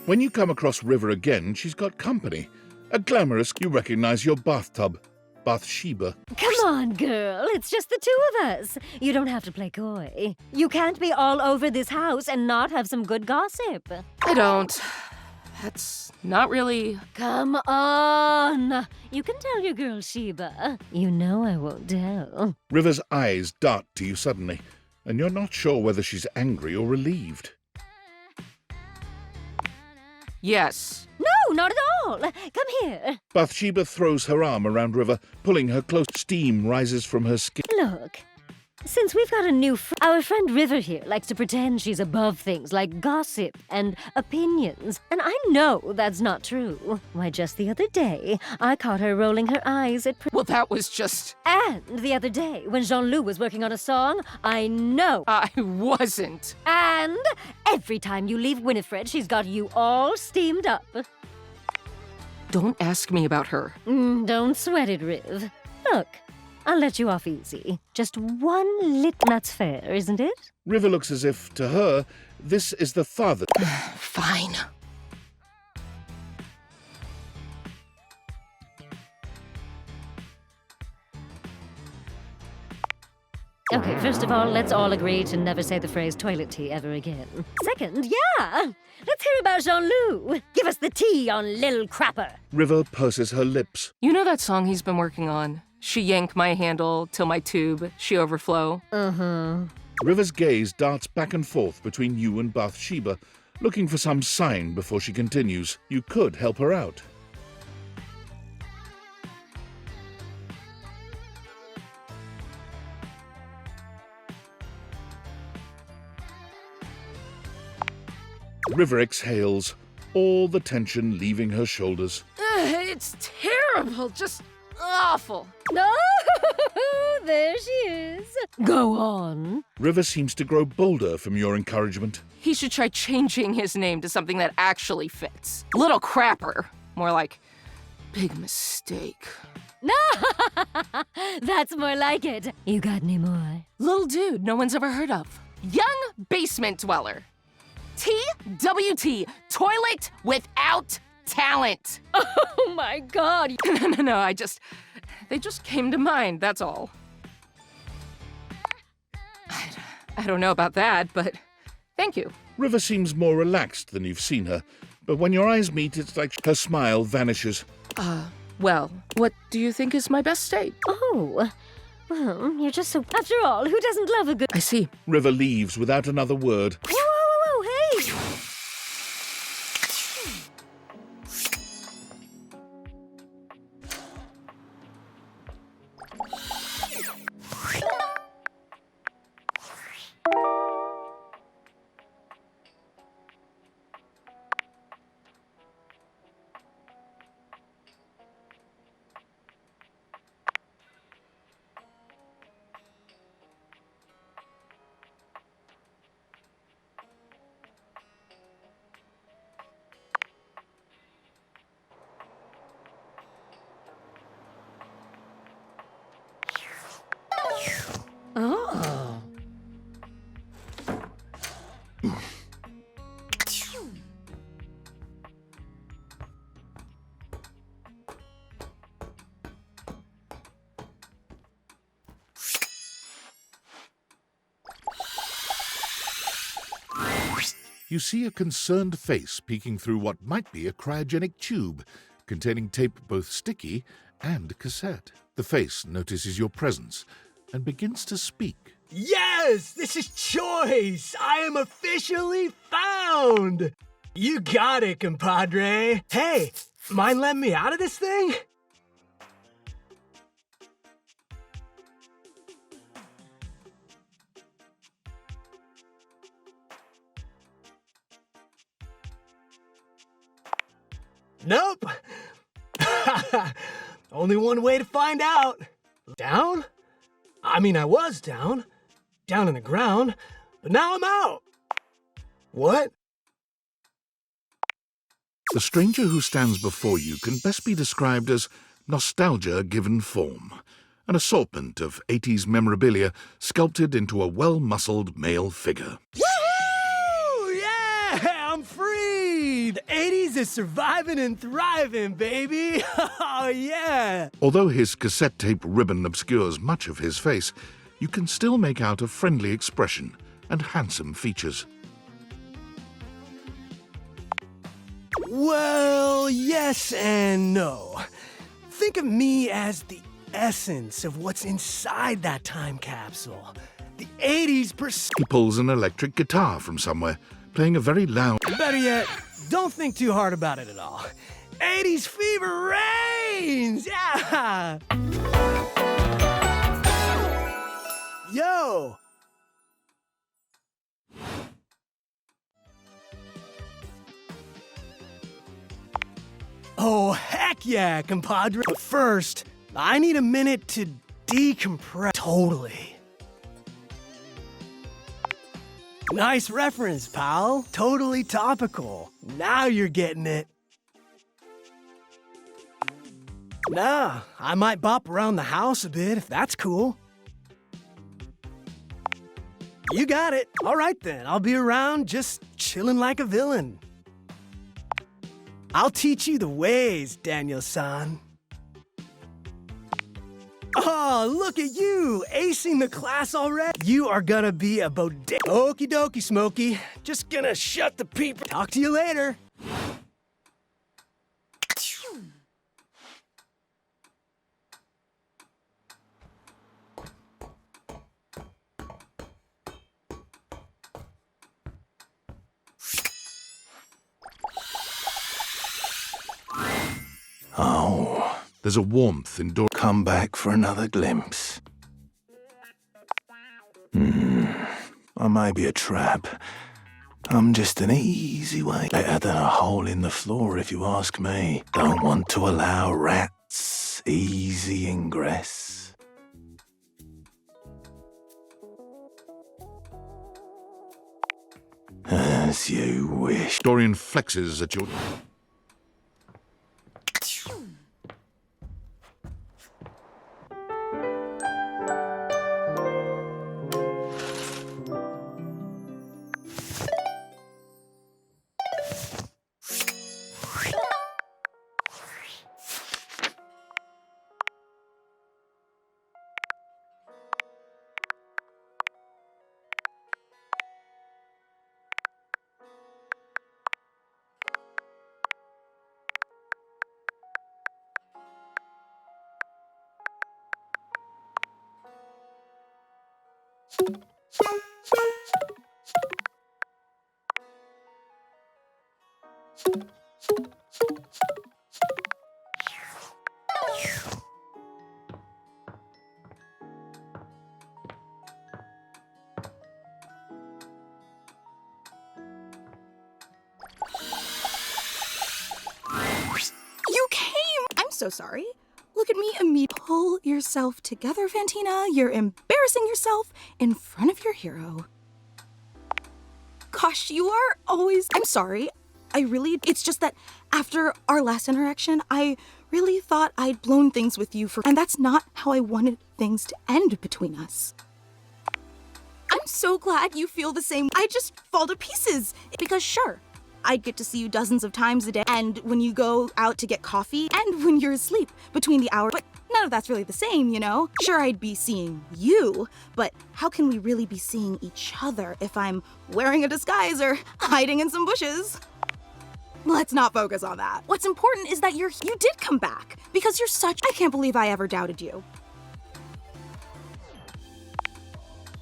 When you come across River again, she's got company. A glamorous, you recognize your bathtub. Bathsheba. Come on, girl. It's just the two of us. You don't have to play coy. You can't be all over this house and not have some good gossip. I don't. That's not really... Come on. You can tell your girl Sheba. You know I won't tell. River's eyes dart to you suddenly, and you're not sure whether she's angry or relieved. Yes. No, not at all. Come here. Bathsheba throws her arm around River, pulling her close. Steam rises from her skin. Look, since we've got a new our friend River here likes to pretend she's above things like gossip and opinions. And I know that's not true. Why, just the other day, I caught her rolling her eyes at... Well, that was just... And the other day, when Jean-Loup was working on a song, I know. I wasn't. And every time you leave Winifred, she's got you all steamed up. Don't ask me about her. Don't sweat it, Riv. Look, I'll let you off easy. Just one lit... That's fair, isn't it? River looks as if, to her, this is the father. Fine. Okay, first of all, let's all agree to never say the phrase toilet tea ever again. Second, yeah! Let's hear about Jean-Loup. Give us the tea on Lil Crapper. River purses her lips. You know that song he's been working on? She yank my handle till my tube, she overflow. River's gaze darts back and forth between you and Bathsheba, looking for some sign before she continues. You could help her out. River exhales, all the tension leaving her shoulders. It's terrible, just awful. No, there she is. Go on. River seems to grow bolder from your encouragement. He should try changing his name to something that actually fits. Little Crapper. More like, big mistake. No, that's more like it. You got any more? Little dude no one's ever heard of. Young basement dweller. TWT, toilet without talent. Oh my God. No, they just came to mind, that's all. I don't know about that, but thank you. River seems more relaxed than you've seen her, but when your eyes meet, it's like her smile vanishes. Well, what do you think is my best state? Oh, well, you're just so... After all, who doesn't love a good... I see. River leaves without another word. Whoa, whoa, whoa, whoa, hey! Oh. You see a concerned face peeking through what might be a cryogenic tube, containing tape both sticky and cassette. The face notices your presence and begins to speak. Yes, this is Choice. I am officially found. You got it, compadre. Hey, mind letting me out of this thing? Nope. Only one way to find out. Down? I mean, I was down in the ground, but now I'm out. What? The stranger who stands before you can best be described as nostalgia given form, an assortment of 80s memorabilia sculpted into a well-muscled male figure. Woohoo! Yeah, I'm free! Hey, the 80s is surviving and thriving, baby. Oh, yeah. Although his cassette tape ribbon obscures much of his face, you can still make out a friendly expression and handsome features. Well, yes and no. Think of me as the essence of what's inside that time capsule. The 80s He pulls an electric guitar from somewhere, playing a very loud... Better yet, don't think too hard about it at all. 80s fever reigns! Yeah! Yo! Oh, heck yeah, compadre. But first, I need a minute to decompress. Totally. Nice reference, pal. Totally topical. Now you're getting it. Nah, I might bop around the house a bit if that's cool. You got it. All right then, I'll be around just chilling like a villain. I'll teach you the ways, Daniel-san. Oh, look at you, acing the class already. You are gonna be a bodega. Okie dokie, Smokey. Just gonna shut the peep. Talk to you later. Oh, There's a warmth in Dorian. come back for another glimpse. I may be a trap. I'm just an easy way. Better than a hole in the floor, if you ask me. Don't want to allow rats easy ingress. As you wish. Dorian flexes at your... You came! I'm so sorry. Look at me immediately. Pull yourself together, Fantina. You're embarrassing yourself in front of your hero. Gosh, you are always... I'm sorry. It's just that after our last interaction, I really thought I'd blown things with you and that's not how I wanted things to end between us. I'm so glad you feel the same. I just fall to pieces. Because sure, I'd get to see you dozens of times a day, and when you go out to get coffee, and when you're asleep between the hours, but none of that's really the same, you know? Sure, I'd be seeing you, but how can we really be seeing each other if I'm wearing a disguise or hiding in some bushes? Let's not focus on that. What's important is that you did come back, because you're such... I can't believe I ever doubted you.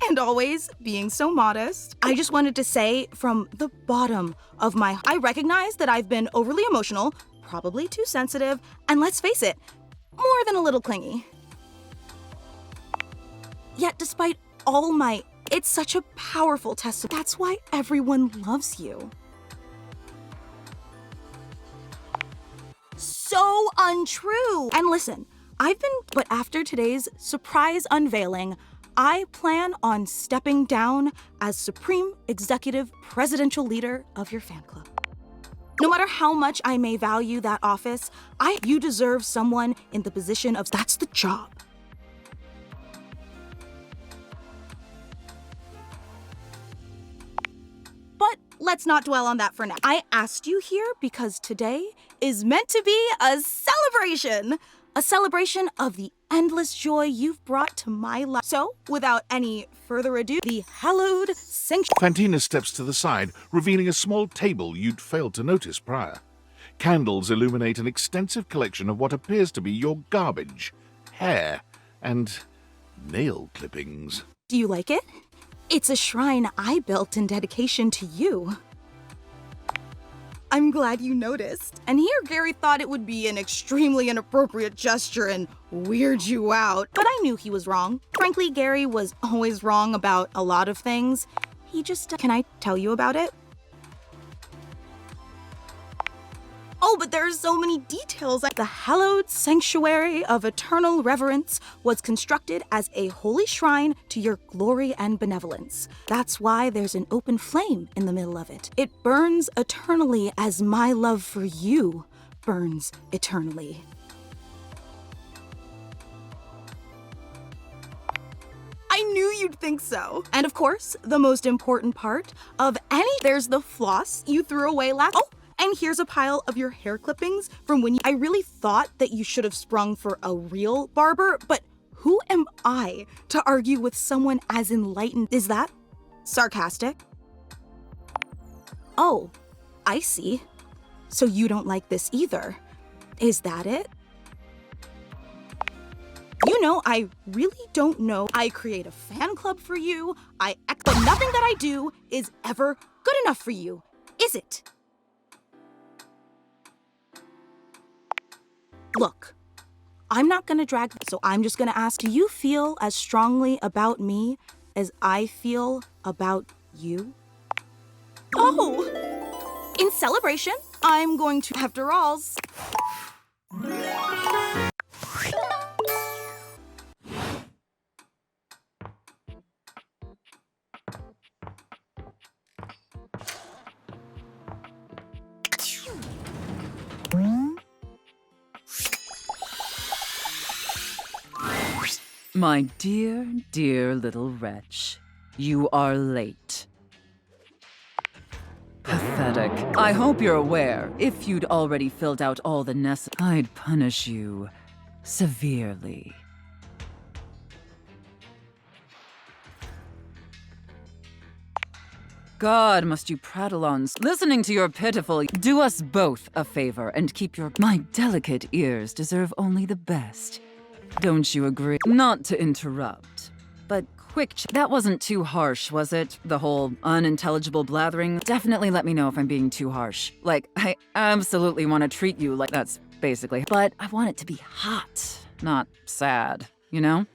And always being so modest. I just wanted to say from the bottom of my... I recognize that I've been overly emotional, probably too sensitive, and let's face it, more than a little clingy. Yet despite all my... It's such a powerful testimony. That's why everyone loves you. So untrue. And listen, but after today's surprise unveiling, I plan on stepping down as Supreme Executive Presidential Leader of your fan club. No matter how much I may value that office, you deserve someone in the position of... That's the job. But let's not dwell on that for now. I asked you here because today is meant to be a celebration. A celebration of the endless joy you've brought to my life. So, without any further ado, the hallowed sanctuary. Fantina steps to the side, revealing a small table you'd failed to notice prior. Candles illuminate an extensive collection of what appears to be your garbage, hair, and nail clippings. Do you like it? It's a shrine I built in dedication to you. I'm glad you noticed. And here Gary thought it would be an extremely inappropriate gesture and weird you out, but I knew he was wrong. Frankly, Gary was always wrong about a lot of things. He just, can I tell you about it? Oh, but there are so many details. The hallowed sanctuary of eternal reverence was constructed as a holy shrine to your glory and benevolence. That's why there's an open flame in the middle of it. It burns eternally as my love for you burns eternally. I knew you'd think so. And of course, the most important part of there's the floss you threw away last. Oh! And here's a pile of your hair clippings from when I really thought that you should have sprung for a real barber, but who am I to argue with someone as enlightened? Is that sarcastic? Oh, I see. So you don't like this either. Is that it? You know, I really don't know. I create a fan club for you, but nothing that I do is ever good enough for you, is it? Look, I'm not gonna drag this, so I'm just gonna ask, do you feel as strongly about me as I feel about you? Oh, in celebration, I'm going to, after all, My dear, dear little wretch, you are late. Pathetic. I hope you're aware, if you'd already filled out all the I'd punish you severely. God, must you prattle on, listening to your pitiful. Do us both a favor and keep your. My delicate ears deserve only the best. Don't you agree? Not to interrupt, but that wasn't too harsh, was it? The whole unintelligible blathering? Definitely let me know if I'm being too harsh. Like, I absolutely want to treat you like that's basically. But I want it to be hot, not sad, you know?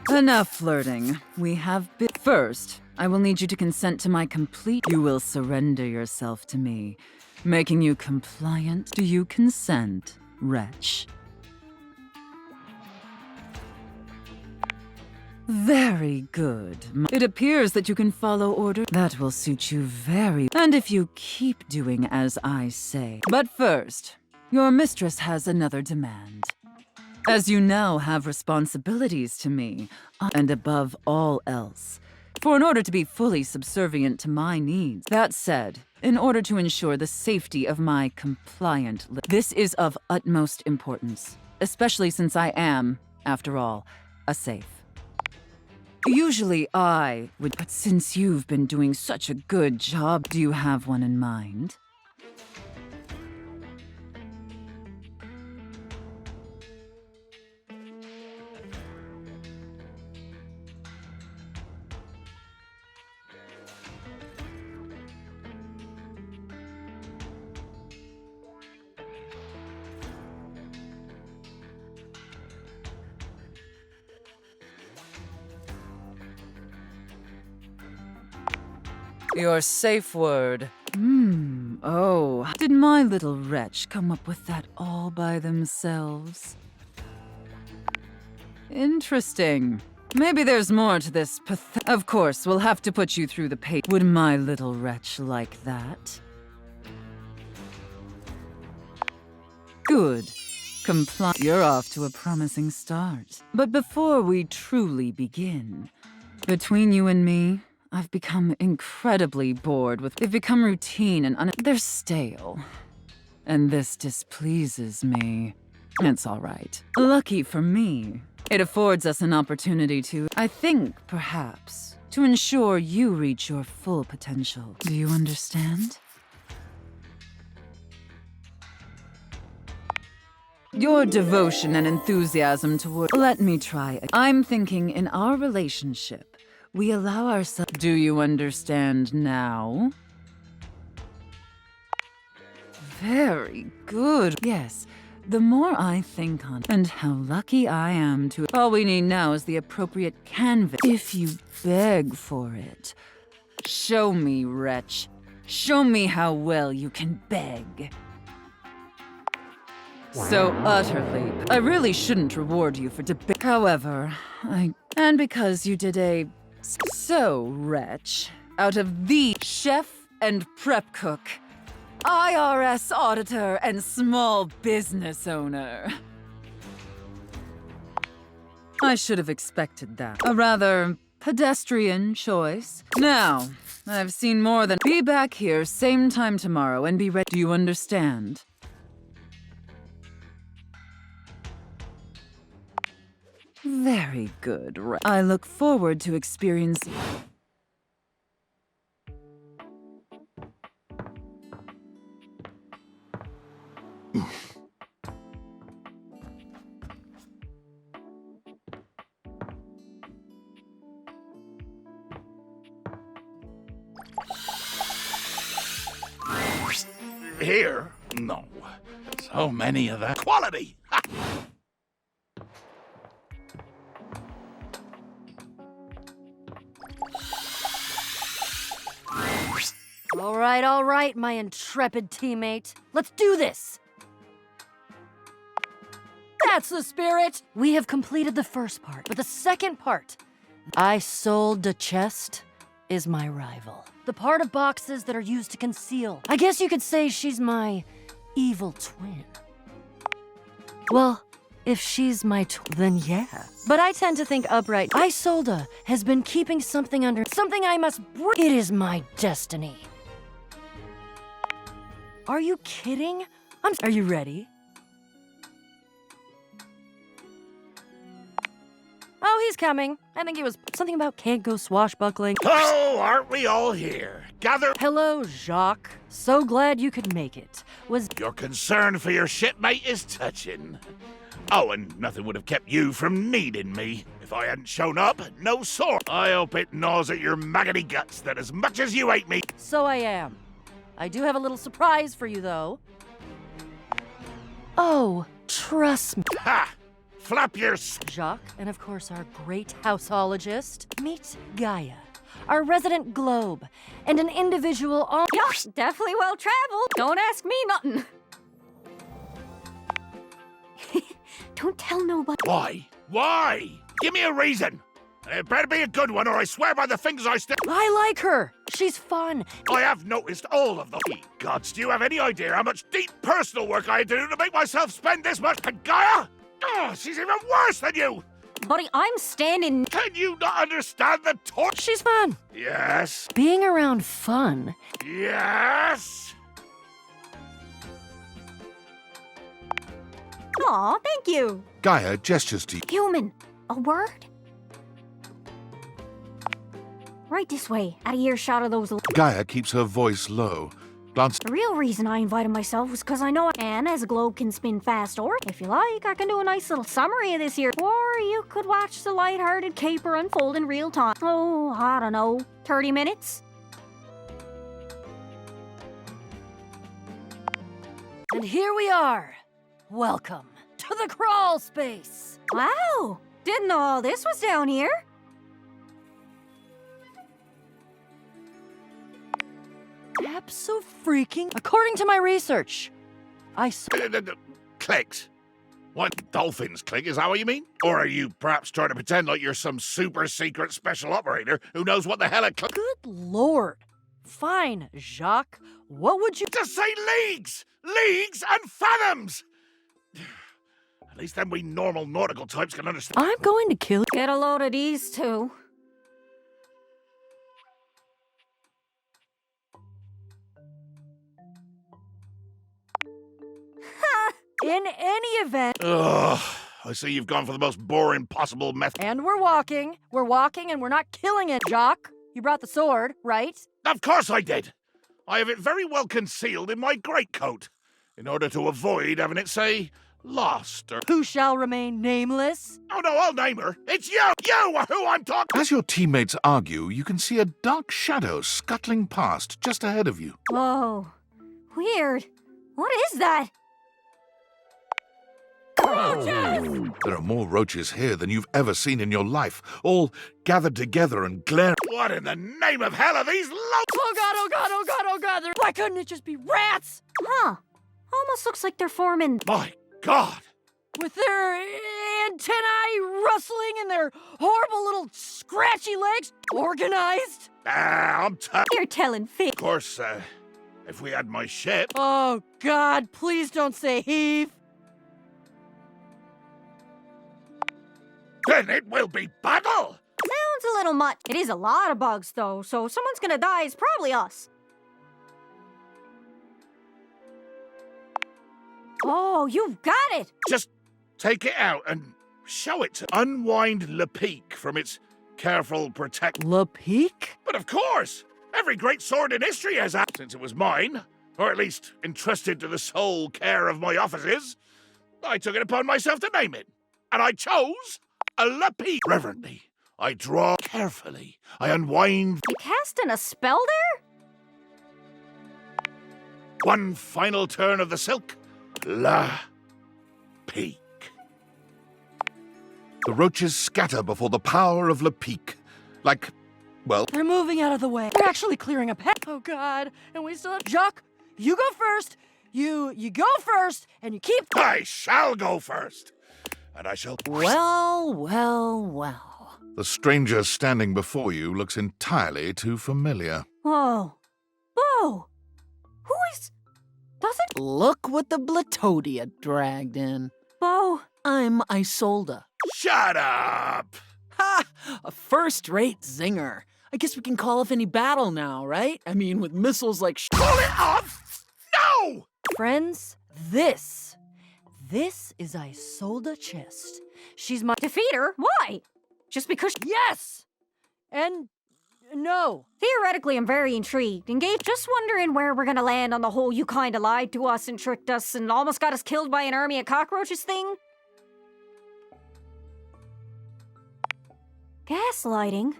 Enough flirting. We have been. First, I will need you to consent to my complete. You will surrender yourself to me, making you compliant. Do you consent, wretch? Very good. It appears that you can follow order. That will suit you very. And if you keep doing as I say. But first, your mistress has another demand. As you now have responsibilities to me, and above all else, for in order to be fully subservient to my needs. That said, in order to ensure the safety of my compliant this is of utmost importance, especially since I am, after all, a safe. Usually I would, but since you've been doing such a good job, do you have one in mind? Your safe word. Oh. Did my little wretch come up with that all by themselves? Interesting. Maybe there's more to this Of course, we'll have to put you through the page. Would my little wretch like that? Good. You're off to a promising start. But before we truly begin, Between you and me, I've become incredibly bored with. They've become routine and they're stale. And this displeases me. It's all right. Lucky for me, it affords us an opportunity to, I think, perhaps, to ensure you reach your full potential. Do you understand? Your devotion and enthusiasm toward. Let me try it. I'm thinking in our relationship, we allow ourselves. Do you understand now? Very good. Yes, the more I think on and how lucky I am to. All we need now is the appropriate canvas. If you beg for it. Show me, wretch. Show me how well you can beg. So utterly. I really shouldn't reward you for debate. However, and because you did a. So, wretch, out of the chef and prep cook, IRS auditor and small business owner. I should have expected that. A rather pedestrian choice. Now, I've seen more than. Be back here same time tomorrow and be ready. Do you understand? Very good. I look forward to experiencing. Here? No. So many of that quality. Ha! All right, my intrepid teammate. Let's do this! That's the spirit! We have completed the first part, but the second part, I sold the chest, is my rival. The part of boxes that are used to conceal. I guess you could say she's my evil twin. Well, if she's my then yeah. But I tend to think upright. Isolda has been keeping something under. Something I must bring. It is my destiny. Are you kidding? Are you ready? Oh, he's coming. I think it was something about can't go swashbuckling. Oh, aren't we all here? Gather. Hello, Jacques. So glad you could make it. Your concern for your shipmate is touching. Oh, and nothing would have kept you from needing me. If I hadn't shown up, no sword. I hope it gnaws at your maggoty guts that as much as you hate me. So I am. I do have a little surprise for you, though. Oh, trust me. Ha! Flap your Jacques, and of course our great houseologist. Meet Gaia, our resident globe, and an individual on. Yosh, definitely well traveled. Don't ask me nothing. Don't tell nobody. Why? Why? Give me a reason. It better be a good one, or I swear by the fingers I still. I like her. She's fun. I have noticed all of them. Gods, do you have any idea how much deep personal work I had to do to make myself spend this much? And Gaia? Oh, she's even worse than you. Buddy, I'm standing. Can you not understand the torch? She's fun. Yes. Being around fun. Yes. Aw, thank you. Gaia gestures to you. Human, a word? Right this way, out of earshot of those. Gaia keeps her voice low. Glancing. The real reason I invited myself was because I know and as a globe can spin fast, or if you like, I can do a nice little summary of this here. Or you could watch the lighthearted caper unfold in real time. Oh, I don't know, 30 minutes? And here we are. Welcome to the crawl space. Wow, didn't know all this was down here. Abso-freaking. According to my research, Clicks. What, dolphins click? Is that what you mean? Or are you perhaps trying to pretend like you're some super secret special operator who knows what the hell a click? Good lord. Fine, Jacques. What would you... Just say leagues! Leagues and fathoms! At least then we normal nautical types can understand. I'm going to kill you. Get a load of these two. any event, Ugh, I see you've gone for the most boring possible method. and we're walking, and we're not killing it, Jock. You brought the sword, right? Of course I did. I have it very well concealed in my greatcoat, in order to avoid having it say, lost or... Who shall remain nameless? Oh no, I'll name her. It's you! You are who I'm talking... As your teammates argue, you can see a dark shadow scuttling past just ahead of you. Whoa. Weird. What is that? There are more roaches here than you've ever seen in your life, all gathered together and glaring. What in the name of hell are these Oh god, oh god, oh god, oh god! Why couldn't it just be rats? Huh. Almost looks like they're forming. My God! With their antennae rustling and their horrible little scratchy legs organized? I'm tired. You're telling fib. Of course, if we had my ship... Oh god, please don't say heave. Then it will be battle! Sounds a little much. It is a lot of bugs, though, so if someone's gonna die, it's probably us. Oh, you've got it! Just take it out and show it to... Unwind Le Peak from its careful protect... Le Peak? But of course! Every great sword in history has that, since it was mine, or at least entrusted to the sole care of my offices. I took it upon myself to name it, and I chose a Le Peak. Reverently, I draw carefully. I unwind You casting a spell there? one final turn of the silk. La Peak. The roaches scatter before the power of Le Peak. Like, well... They're moving out of the way. They're actually clearing a path. Oh god, and we still have... Jock, you go first. You go first, and you keep... I shall go first. And I shall... Well, well, well. The stranger standing before you looks entirely too familiar. Whoa. Whoa. Who is... Doesn't... Look what the Blatodia dragged in. Bo. I'm Isolda. Shut up! Ha! A first-rate zinger. I guess we can call off any battle now, right? I mean, with missiles like... Call it off! No! Friends, this is Isolda Chest. She's my... Defeat her? Why? Just because... Yes! And... no. Theoretically, I'm very intrigued. Engaged. Just wondering where we're gonna land on the whole you kinda lied to us and tricked us and almost got us killed by an army of cockroaches thing. Gaslighting?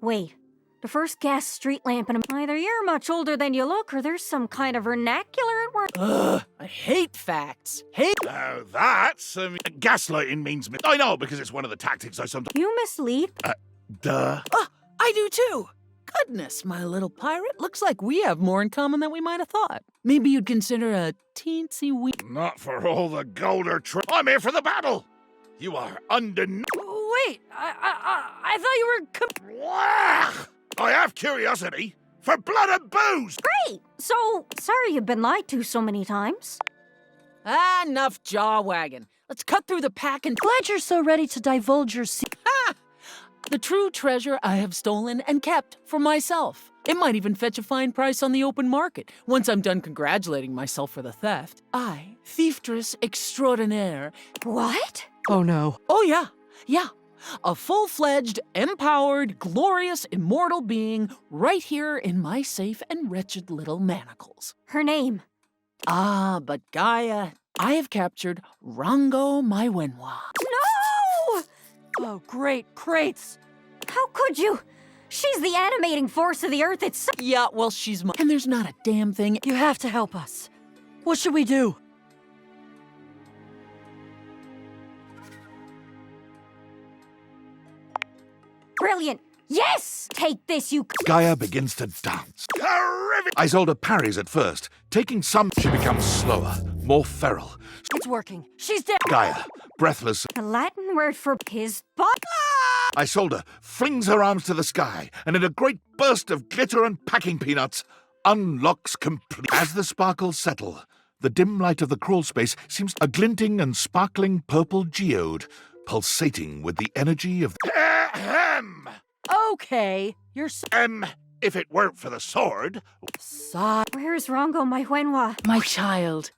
Wait. The first gas street lamp in either you're much older than you look or there's some kind of vernacular at work. Ugh, I hate facts. Hate... Now that's... gaslighting means... I know, because it's one of the tactics I sometimes... You mislead? Duh. I do too. Goodness, my little pirate. Looks like we have more in common than we might have thought. Maybe you'd consider a teensy wee... Not for all the gold or I'm here for the battle! You are undeniable. Wait, I thought you were... I have curiosity for blood and booze! Great! So, sorry you've been lied to so many times. Enough jaw wagging. Let's cut through the pack and... Glad you're so ready to divulge your secret. Ha! The true treasure I have stolen and kept for myself. It might even fetch a fine price on the open market once I'm done congratulating myself for the theft. I, thieftress extraordinaire... What? Oh no. Oh yeah. A full-fledged, empowered, glorious, immortal being right here in my safe and wretched little manacles. Her name? Ah, but Gaia, I have captured Rango Maiwenwa. No! Oh, great, crates. How could you? She's the animating force of the earth itself. Yeah, well, she's my... And there's not a damn thing... You have to help us. What should we do? Brilliant. Yes! Take this, you... Gaia begins to dance. Terrific! Isolda parries at first. Taking some, she becomes slower, more feral. It's working. She's dead. Gaia, breathless. The Latin word for his butt. Isolda flings her arms to the sky, and in a great burst of glitter and packing peanuts, unlocks complete. As the sparkles settle, the dim light of the crawl space seems a glinting and sparkling purple geode, pulsating with the energy of... Ahem! Okay, you're... If it weren't for the sword... Where's Rango Maiwenwa? My child,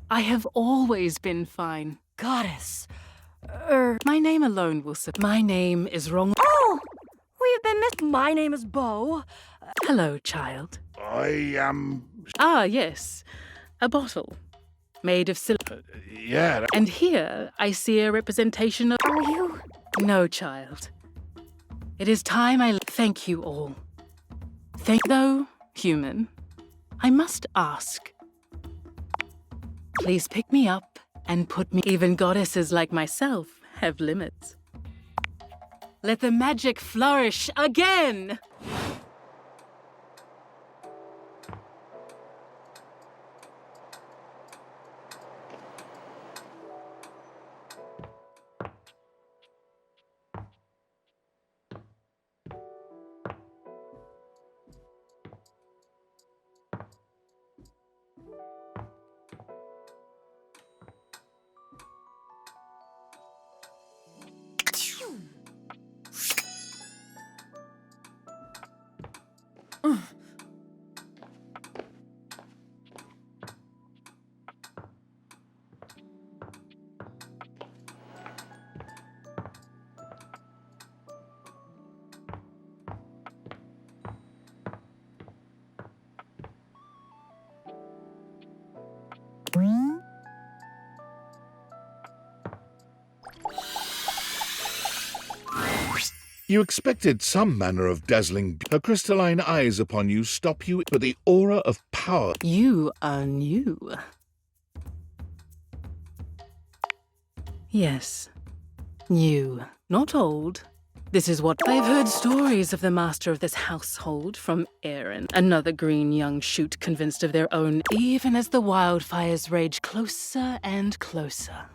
I have always been fine. Goddess. My name alone will My name is Rong. Oh! We've been My name is Bo. Hello, child. I am. Ah, yes. A bottle. Made of silver. Yeah. And here I see a representation of. Are you? No, child. It is time I thank you all. Though human, I must ask. Please pick me up and put me. Even goddesses like myself have limits. Let the magic flourish again! You expected some manner of dazzling. Her crystalline eyes upon you stop you, but the aura of power. You are new. Yes, new, not old. This is what I've heard stories of the master of this household from Aaron, another green young shoot convinced of their own, even as the wildfires rage closer and closer.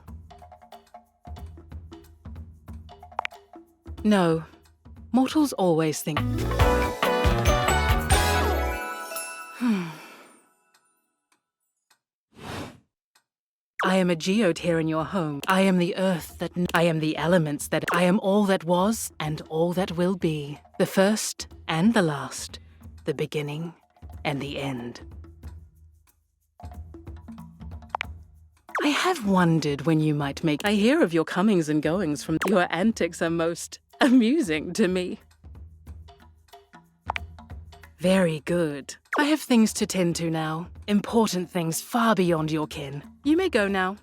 No, mortals always think. I am a geode here in your home. I am the earth that... I am the elements that... I am all that was and all that will be. The first and the last. The beginning and the end. I have wondered when you might make... I hear of your comings and goings from... Your antics are most amusing to me. Very good. I have things to tend to now. Important things far beyond your kin. You may go now.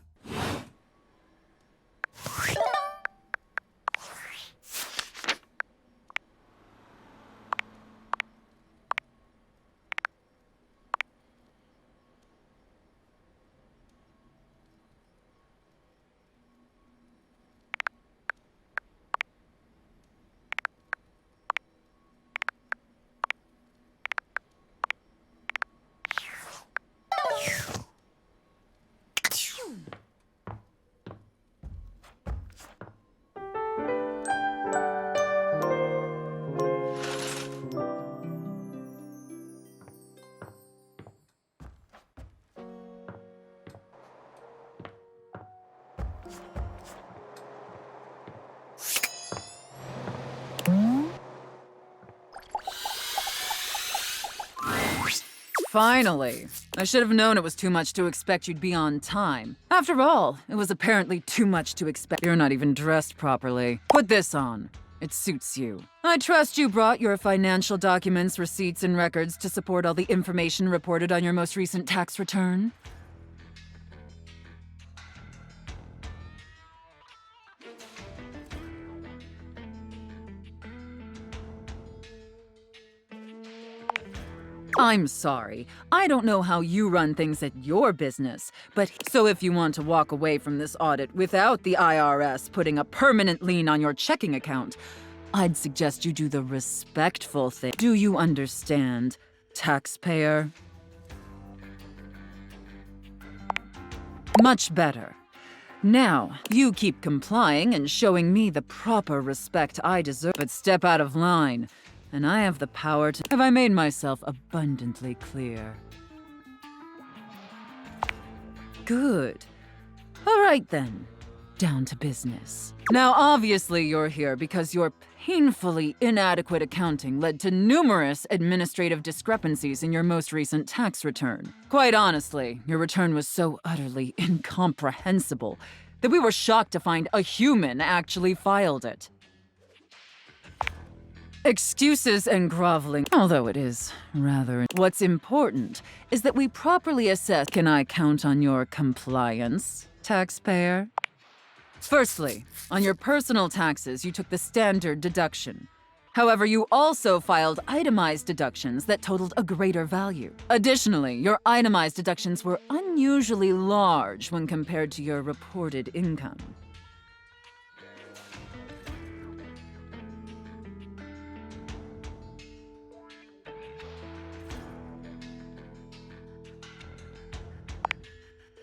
Finally. I should have known it was too much to expect you'd be on time. After all, it was apparently too much to expect. You're not even dressed properly. Put this on. It suits you. I trust you brought your financial documents, receipts, and records to support all the information reported on your most recent tax return. I'm sorry. I don't know how you run things at your business, but so if you want to walk away from this audit without the IRS putting a permanent lien on your checking account, I'd suggest you do the respectful thing. Do you understand, taxpayer? Much better. Now, you keep complying and showing me the proper respect I deserve, but step out of line. And I have the power to... Have I made myself abundantly clear? Good. All right then. Down to business. Now, obviously you're here because you're painfully inadequate accounting led to numerous administrative discrepancies in your most recent tax return. Quite honestly, your return was so utterly incomprehensible that we were shocked to find a human actually filed it. Excuses and groveling, although it is rather. What's important is that we properly assess. Can I count on your compliance, taxpayer? Firstly, on your personal taxes, you took the standard deduction. However, you also filed itemized deductions that totaled a greater value. Additionally, your itemized deductions were unusually large when compared to your reported income.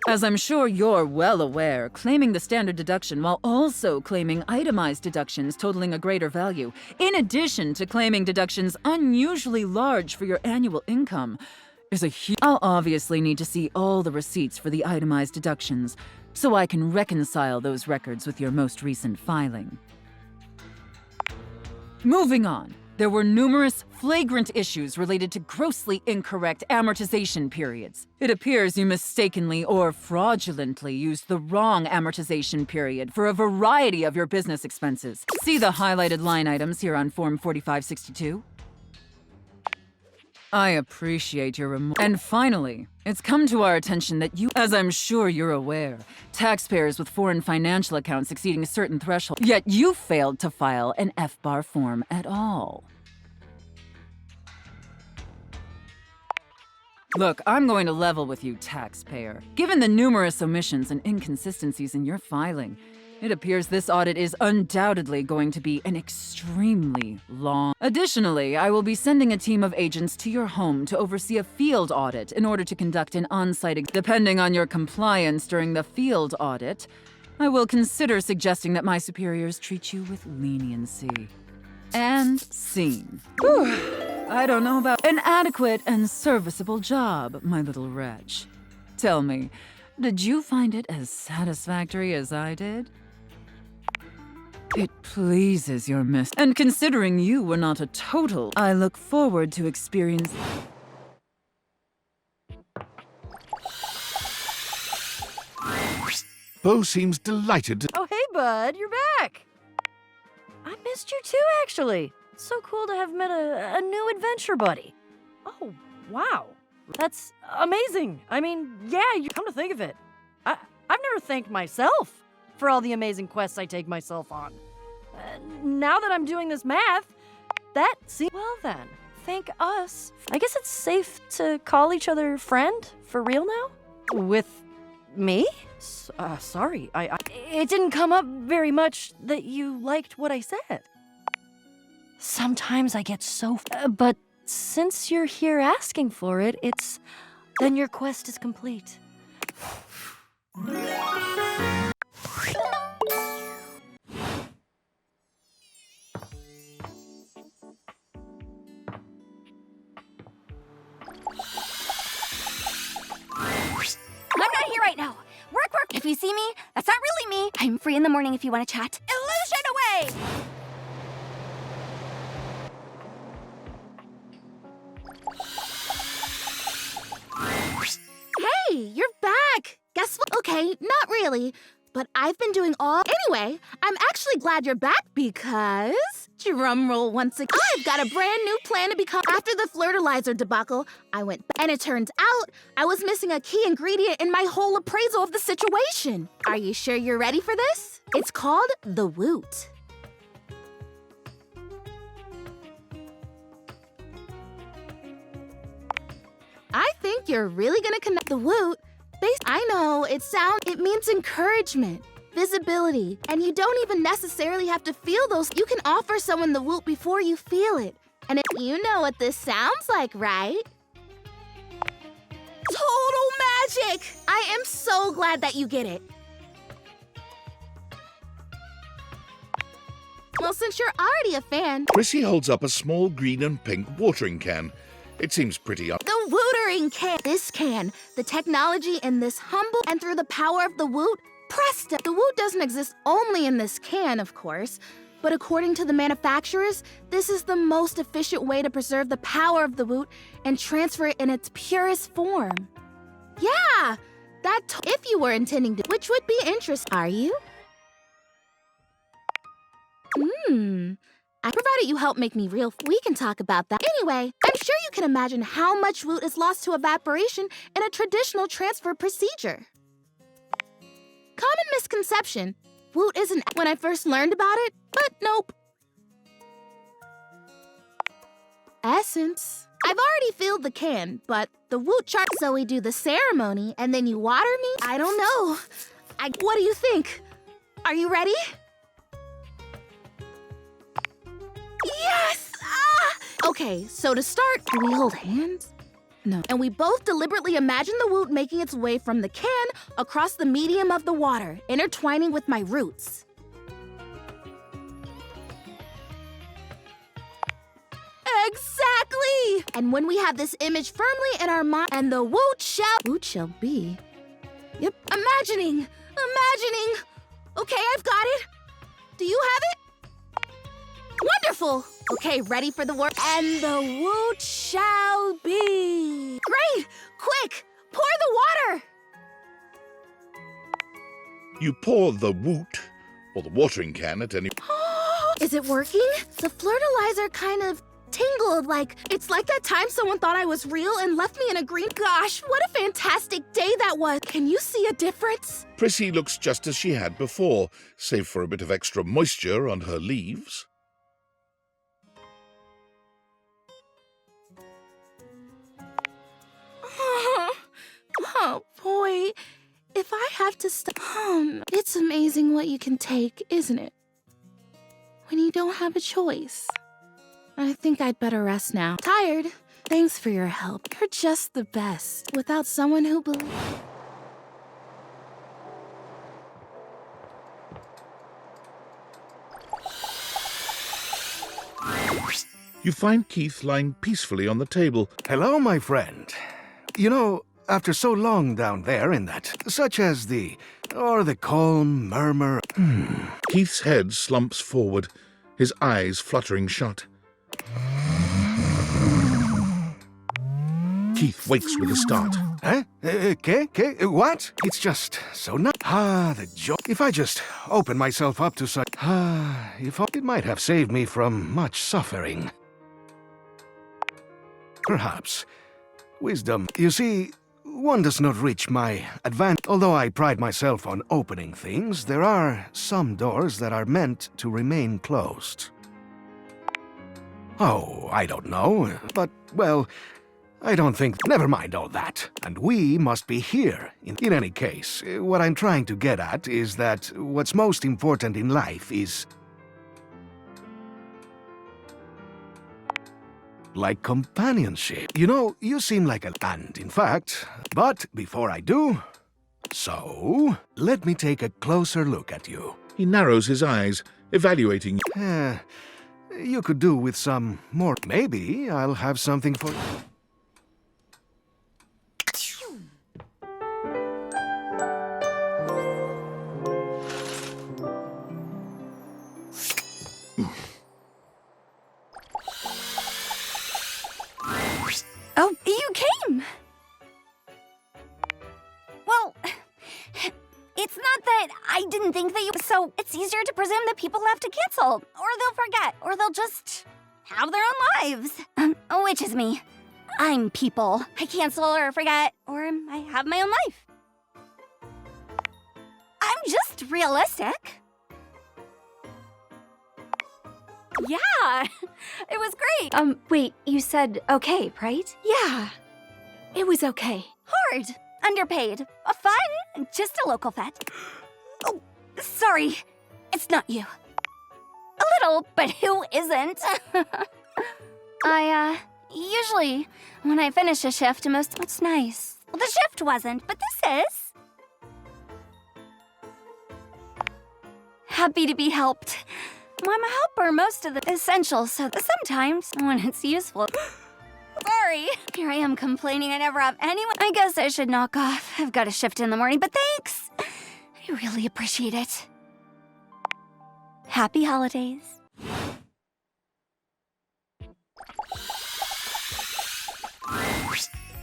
As I'm sure you're well aware, claiming the standard deduction while also claiming itemized deductions totaling a greater value, in addition to claiming deductions unusually large for your annual income, is a huge. I'll obviously need to see all the receipts for the itemized deductions, so I can reconcile those records with your most recent filing. Moving on. There were numerous flagrant issues related to grossly incorrect amortization periods. It appears you mistakenly or fraudulently used the wrong amortization period for a variety of your business expenses. See the highlighted line items here on Form 4562? I appreciate your remorse. And finally, it's come to our attention that you, as I'm sure you're aware, taxpayers with foreign financial accounts exceeding a certain threshold, yet you failed to file an F-bar form at all. Look, I'm going to level with you, taxpayer. Given the numerous omissions and inconsistencies in your filing, it appears this audit is undoubtedly going to be an extremely long. Additionally, I will be sending a team of agents to your home to oversee a field audit in order to conduct an on-site. Depending on your compliance during the field audit, I will consider suggesting that my superiors treat you with leniency. And scene. Whew. I don't know about an adequate and serviceable job, my little wretch. Tell me, did you find it as satisfactory as I did? It pleases your miss. And considering you were not a total, I look forward to experience. Bo seems delighted to. Oh, hey, bud, you're back. I missed you too, actually. It's so cool to have met a new adventure buddy. Oh, wow. That's amazing. I mean, yeah, you come to think of it. I've never thanked myself for all the amazing quests I take myself on. Now that I'm doing this math, that seems... Well then, thank us. I guess it's safe to call each other friend for real now? With me? Sorry, it didn't come up very much that you liked what I said. Sometimes I get so... but since you're here asking for it, then your quest is complete. I'm not here right now. Work. If you see me, that's not really me. I'm free in the morning if you want to chat. Illusion away! Hey, you're back. Guess what? Okay, not really. But I've been doing all... Anyway, I'm actually glad you're back because... Drumroll once again. I've got a brand new plan to become... After the fertilizer debacle, I went... And it turns out I was missing a key ingredient in my whole appraisal of the situation. Are you sure you're ready for this? It's called the Woot. I think you're really gonna connect the Woot. I know, it means encouragement, visibility, and you don't even necessarily have to feel those. You can offer someone the Woot before you feel it. And you know what this sounds like, right? Total magic! I am so glad that you get it. Well, since you're already a fan... Chrissy holds up a small green and pink watering can. It seems pretty up. The Wootering can. This can. The technology in this humble and through the power of the Woot, presto! The Woot doesn't exist only in this can, of course. But according to the manufacturers, this is the most efficient way to preserve the power of the woot and transfer it in its purest form. Yeah, if you were intending to, which would be interesting. Are you? I provided you help make me real. We can talk about that. Anyway, I'm sure you can imagine how much woot is lost to evaporation in a traditional transfer procedure. Common misconception. Woot isn't when I first learned about it, but nope. Essence. I've already filled the can, but the woot chart, so we do the ceremony and then you water me? I don't know. What do you think? Are you ready? Yes! Ah! Okay, so to start, do we hold hands? No. And we both deliberately imagine the woot making its way from the can across the medium of the water, intertwining with my roots. Exactly! And when we have this image firmly in our mind, and the woot shall be. Yep. Imagining. Okay, I've got it. Do you have it? Wonderful! Okay, ready for the work? And the woot shall be. Great! Quick! Pour the water! You pour the woot, or the watering can at any... Is it working? The fertilizer kind of tingled it's like that time someone thought I was real and left me in a green. Gosh, what a fantastic day that was. Can you see a difference? Prissy looks just as she had before, save for a bit of extra moisture on her leaves. Oh, boy. If I have to stop... It's amazing what you can take, isn't it? When you don't have a choice. I think I'd better rest now. Tired. Thanks for your help. You're just the best. Without someone who believes... You find Keith lying peacefully on the table. Hello, my friend. You know, after so long down there in that, such as the calm murmur... Keith's head slumps forward, his eyes fluttering shut. Keith wakes with a start. Huh? What? It's just so not... the joy. If I just open myself up to such... it might have saved me from much suffering. Perhaps. Wisdom. You see, one does not reach my advantage. Although I pride myself on opening things, there are some doors that are meant to remain closed. Oh, I don't know. But, well, I don't think... Never mind all that. And we must be here. In any case, what I'm trying to get at is that what's most important in life is... like companionship. You know, you seem like a... And, in fact, but before I do... So, let me take a closer look at you. He narrows his eyes, evaluating you. You could do with some more... Maybe I'll have something for... Oh, you came! Well, it's not that I didn't think that you... So it's easier to presume that people have to cancel, or they'll forget, or they'll just have their own lives. Which is me. I'm people. I cancel or forget, or I have my own life. I'm just realistic. Yeah, it was great. Wait, you said okay, right? Yeah, it was okay. Hard, underpaid, fun, just a local vet. Oh, sorry, it's not you. A little, but who isn't? Usually, when I finish a shift, what's nice. Well, the shift wasn't, but this is. Happy to be helped. I'm a helper most of the essentials, so sometimes, when it's useful... Sorry. Here I am complaining I never have anyone. I guess I should knock off. I've got a shift in the morning, but thanks. I really appreciate it. Happy holidays.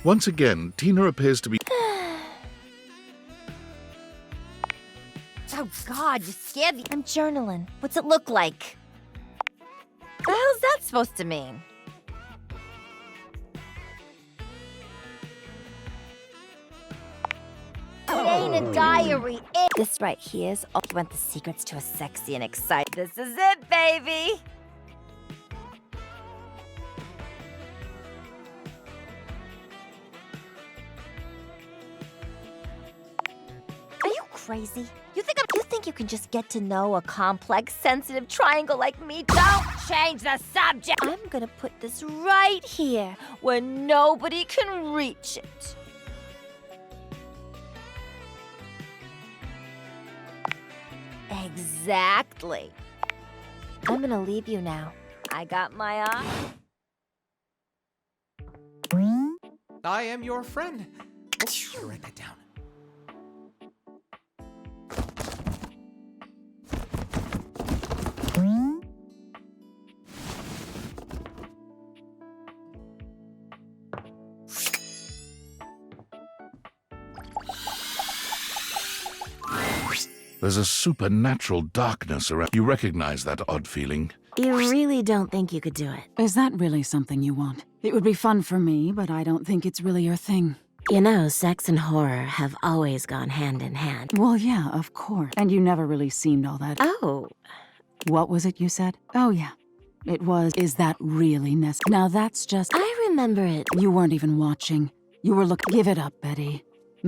Once again, Tina appears to be... Oh God, you scared me. I'm journaling. What's it look like? The hell's that supposed to mean? It ain't a diary. This right here's all you want the secrets to a sexy and exciting. This is it, baby. Are you crazy? You think you can just get to know a complex, sensitive triangle like me? Don't change the subject. I'm gonna put this right here where nobody can reach it. Exactly. I'm gonna leave you now. I got my eye. I am your friend. Oh, write that down. There's a supernatural darkness around. You recognize that odd feeling? You really don't think you could do it? Is that really something you want? It would be fun for me, but I don't think it's really your thing. You know, sex and horror have always gone hand in hand. Well, yeah, of course. And you never really seemed all that... Oh. What was it you said? Oh, yeah. It was, is that really necessary? Now that's just... I remember it. You weren't even watching. You were looking... Give it up, Betty.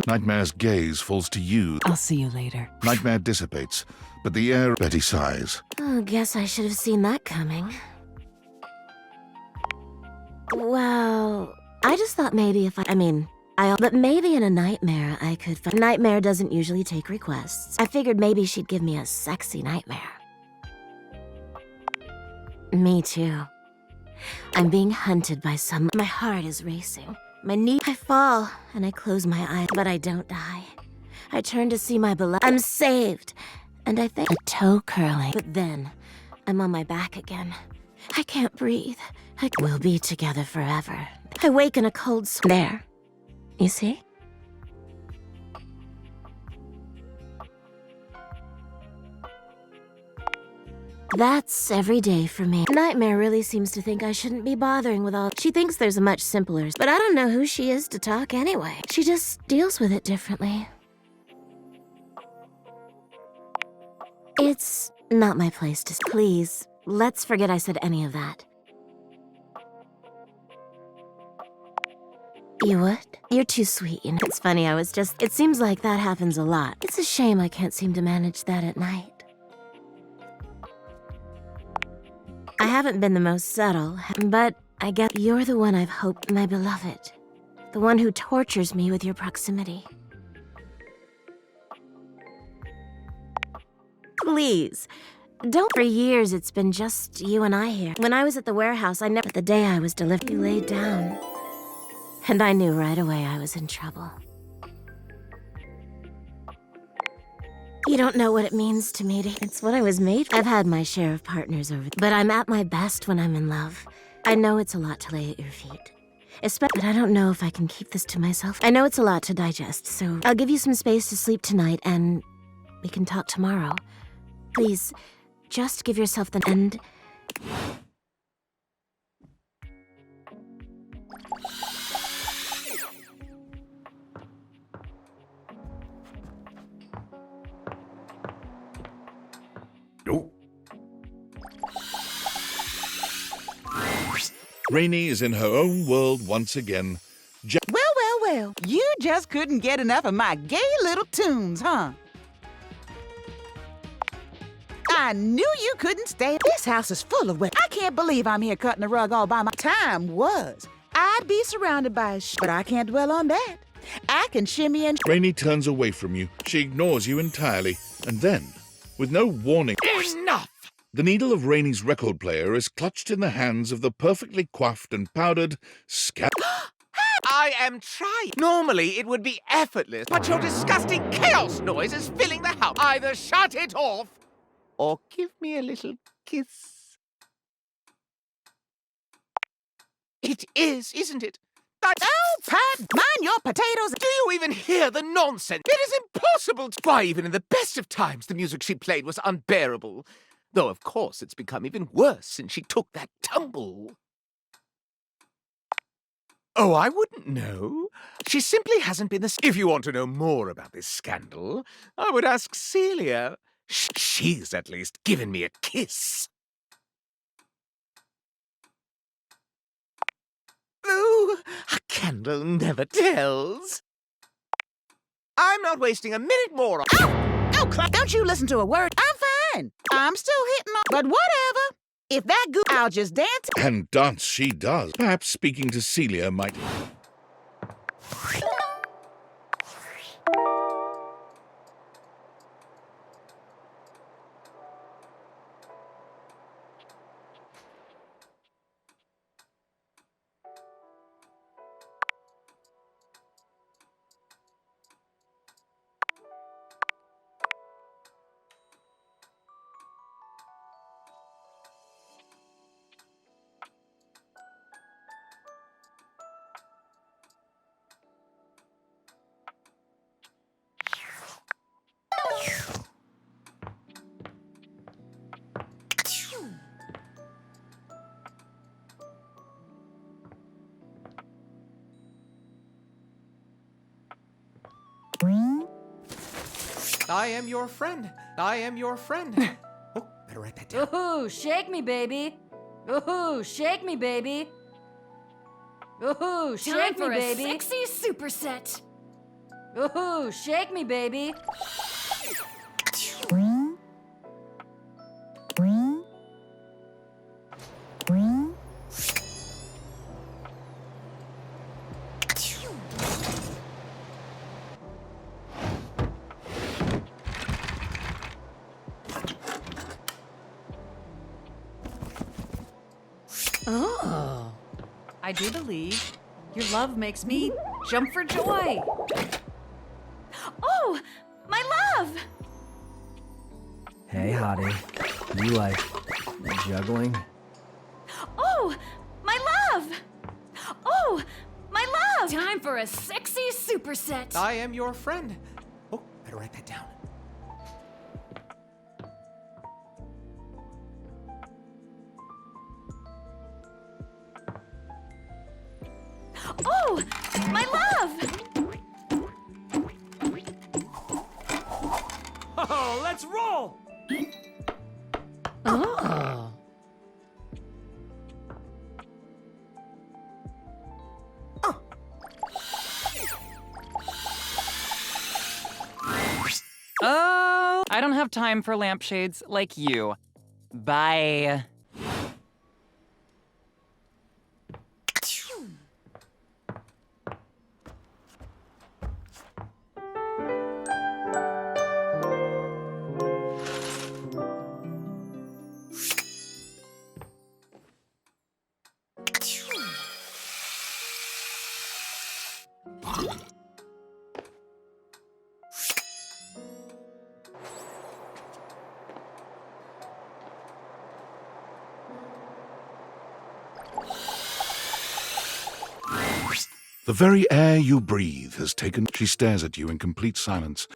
Nightmare's gaze falls to you. I'll see you later. Nightmare dissipates, but the air... Betty sighs. Oh, guess I should have seen that coming. Well, I just thought maybe if but maybe in a nightmare I could... Nightmare doesn't usually take requests. I figured maybe she'd give me a sexy nightmare. Me too. I'm being hunted by some... My heart is racing. My knee... I fall, and I close my eyes, but I don't die. I turn to see my beloved. I'm saved. And I think... A toe curling. But then, I'm on my back again. I can't breathe. We'll be together forever. I wake in a cold... There. You see? That's every day for me. Nightmare really seems to think I shouldn't be bothering with all... She thinks there's a much simpler... But I don't know who she is to talk anyway. She just deals with it differently. It's not my place to... Please, let's forget I said any of that. You would? You're too sweet, you know. It's funny, it seems like that happens a lot. It's a shame I can't seem to manage that at night. I haven't been the most subtle, but I guess you're the one I've hoped, my beloved. The one who tortures me with your proximity. Please, don't. For years, it's been just you and I here. When I was at the warehouse, the day I was delivered, you laid down. And I knew right away I was in trouble. You don't know what it means to me. It's what I was made for. I've had my share of partners but I'm at my best when I'm in love. I know it's a lot to lay at your feet. But I don't know if I can keep this to myself. I know it's a lot to digest, so I'll give you some space to sleep tonight, and we can talk tomorrow. Please, just give yourself the end. Oh. Rainey is in her own world once again. Well, you just couldn't get enough of my gay little tunes, huh? I knew you couldn't stay. This house is full of wet. I can't believe I'm here cutting the rug all by my time was. I'd be surrounded by but I can't dwell on that. I can shimmy and... Rainey turns away from you. She ignores you entirely. And then, with no warning... Enough! The needle of Rainey's record player is clutched in the hands of the perfectly coiffed and powdered I am trying. Normally, it would be effortless, but your disgusting chaos noise is filling the house. Either shut it off, or give me a little kiss? It is, isn't it? Oh, Pat, mind your potatoes. Do you even hear the nonsense? It is impossible to... Why, even in the best of times, the music she played was unbearable. Though, of course, it's become even worse since she took that tumble. Oh, I wouldn't know. She simply hasn't been the... If you want to know more about this scandal, I would ask Celia. She's at least given me a kiss. Oh, a candle never tells. I'm not wasting a minute more on... Ow! Oh, don't you listen to a word. I'm fine. I'm still hitting on... But whatever. If that goo... I'll just dance. And dance she does. Perhaps speaking to Celia might... I am your friend. I am your friend. Oh, better write that down. Ooh, shake me, baby. Ooh, shake me, baby. Ooh, shake me, baby. Time for a sexy superset. Ooh, shake me, baby. Oh, I do believe your love makes me jump for joy. Oh, my love! Hey, hottie. You like juggling? Oh, my love! Oh, my love! Time for a sexy superset. I am your friend. Oh, better write that down. Oh, my love! Oh, let's roll! Oh. Oh, I don't have time for lampshades like you. Bye. The very air you breathe has taken... She stares at you in complete silence.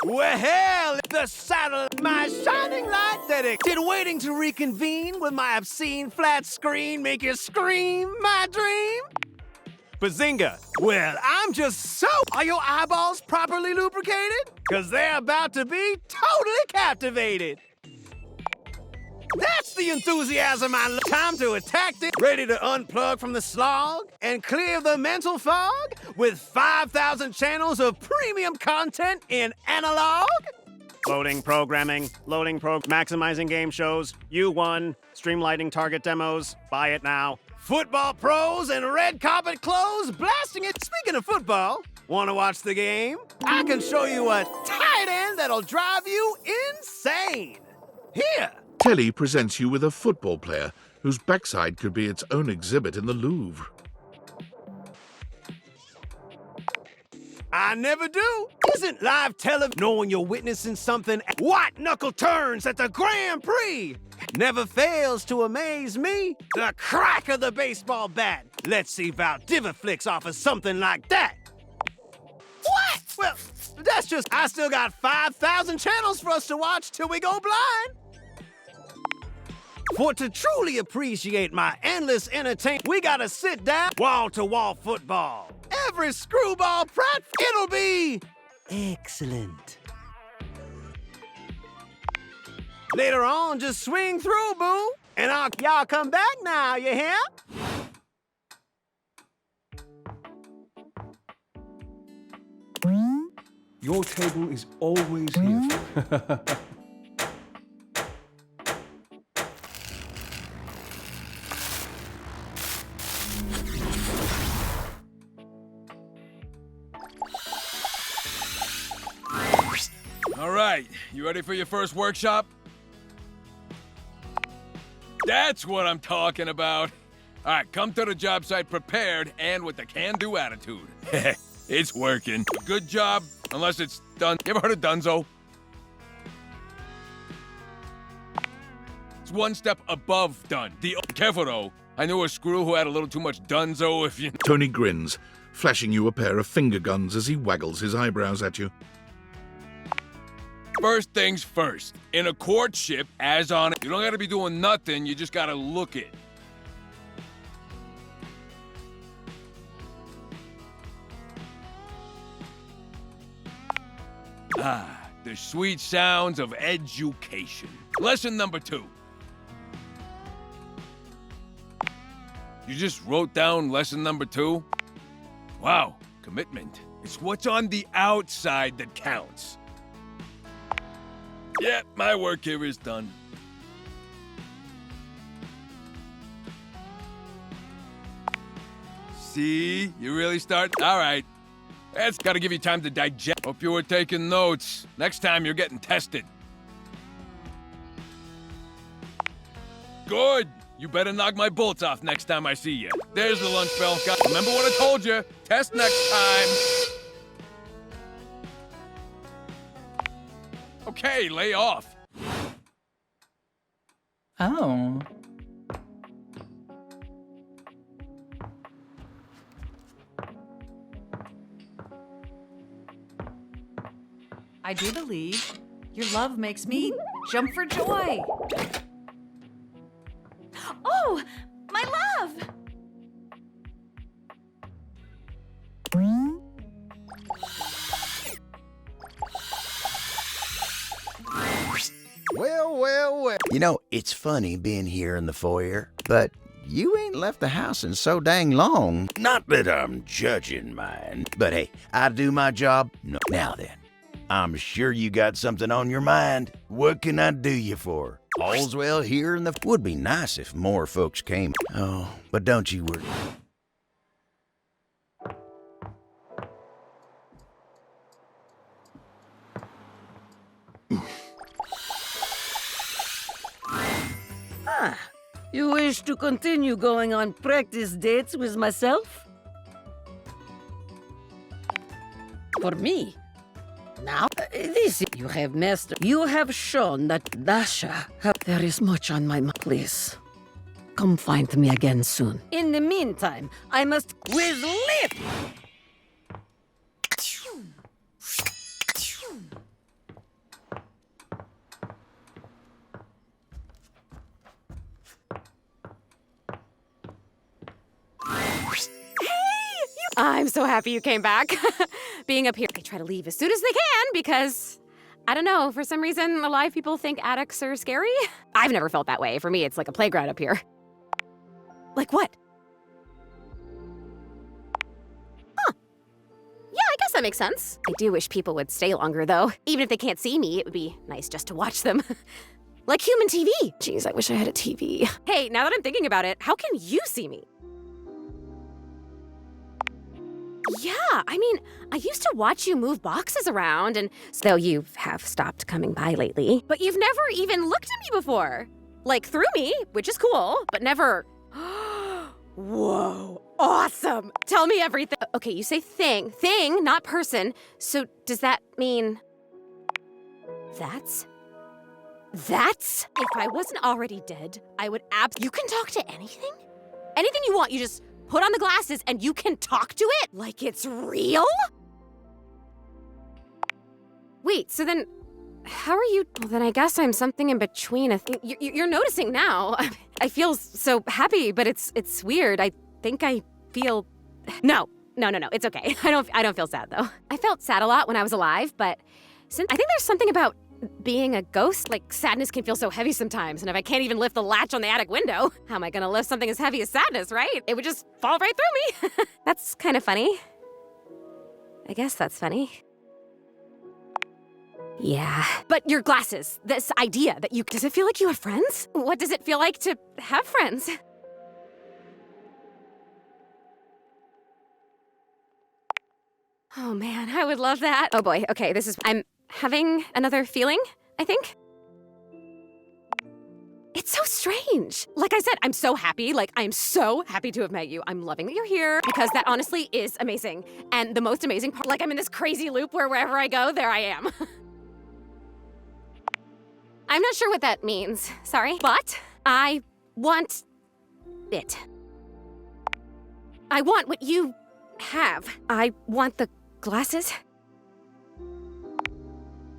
Well, the saddle, my shining light dedicated, waiting to reconvene with my obscene flat screen, make you scream, my dream. Bazinga! Well, I'm just so... Are your eyeballs properly lubricated? Because they're about to be totally captivated. That's the enthusiasm I love. Time to attack it. Ready to unplug from the slog and clear the mental fog with 5,000 channels of premium content in analog. Loading programming, maximizing game shows, U1, streamlining target demos, buy it now. Football pros and red carpet clothes, blasting it. Speaking of football, want to watch the game? I can show you a tight end that'll drive you insane. Here. Telly presents you with a football player whose backside could be its own exhibit in the Louvre. I never do. Isn't live television knowing you're witnessing something? White knuckle turns at the Grand Prix never fails to amaze me. The crack of the baseball bat. Let's see if Divaflix offers something like that. What? Well, that's just, I still got 5,000 channels for us to watch till we go blind. For to truly appreciate my endless entertainment, we gotta sit down, wall-to-wall football. Every screwball prat, it'll be excellent. Later on, just swing through, boo, and y'all come back now, you hear? Your table is always here. All right, you ready for your first workshop? That's what I'm talking about. All right, come to the job site prepared and with the can-do attitude. It's working. Good job, unless it's done. You ever heard of Dunzo? It's one step above done. Careful though. I knew a screw who had a little too much Dunzo if you... Tony grins, flashing you a pair of finger guns as he waggles his eyebrows at you. First things first. In a courtship, as on it, you don't gotta be doing nothing, you just gotta look it. Ah, the sweet sounds of education. Lesson number 2. You just wrote down lesson number 2? Wow, commitment. It's what's on the outside that counts. Yeah, my work here is done. See? You really start? All right. That's gotta give you time to digest. Hope you were taking notes. Next time you're getting tested. Good. You better knock my bolts off next time I see you. There's the lunch bell. Remember what I told you. Test next time. Okay, lay off. Oh. I do believe your love makes me jump for joy. Oh, my love! Well. You know, it's funny being here in the foyer, but you ain't left the house in so dang long. Not that I'm judging mine, but hey, I do my job. No. Now then, I'm sure you got something on your mind. What can I do you for? All's well here in the... Would be nice if more folks came. Oh, but don't you worry. Ah, you wish to continue going on practice dates with myself? For me? Now, this you have mastered. You have shown that Dasha. There is much on my mind. Please, come find me again soon. In the meantime, I must with lip. I'm so happy you came back. Being up here, they try to leave as soon as they can because I don't know, for some reason, a lot of people think attics are scary. I've never felt that way. For me, it's like a playground up here. Like what? Huh. Yeah, I guess that makes sense. I do wish people would stay longer, though. Even if they can't see me, it would be nice just to watch them. Like human TV. Jeez, I wish I had a TV. Hey, now that I'm thinking about it, how can you see me? Yeah, I mean, I used to watch you move boxes around, and though you have stopped coming by lately, but you've never even looked at me before. Like, through me, which is cool, but never... Whoa, awesome! Tell me everything. Okay, you say thing. Thing, not person. So does that mean... That's... If I wasn't already dead, I would You can talk to anything? Anything you want, you just put on the glasses and you can talk to it? Like it's real? Wait, so then, how are you? Well, then I guess I'm something in between. You're noticing now. I feel so happy, but it's weird. I think I feel... No, it's okay. I don't feel sad, though. I felt sad a lot when I was alive, but since I think there's something about being a ghost, like sadness can feel so heavy sometimes, and if I can't even lift the latch on the attic window, how am I gonna lift something as heavy as sadness, right? It would just fall right through me. That's kind of funny. I guess that's funny. Yeah. But your glasses, this idea that you... Does it feel like you have friends? What does it feel like to have friends? Oh man, I would love that. Oh boy, okay, I'm having another feeling, I think. It's so strange. Like I said, I'm so happy. Like, I'm so happy to have met you. I'm loving that you're here because that honestly is amazing. And the most amazing part, like I'm in this crazy loop where wherever I go, there I am. I'm not sure what that means, sorry, but I want it. I want what you have. I want the glasses.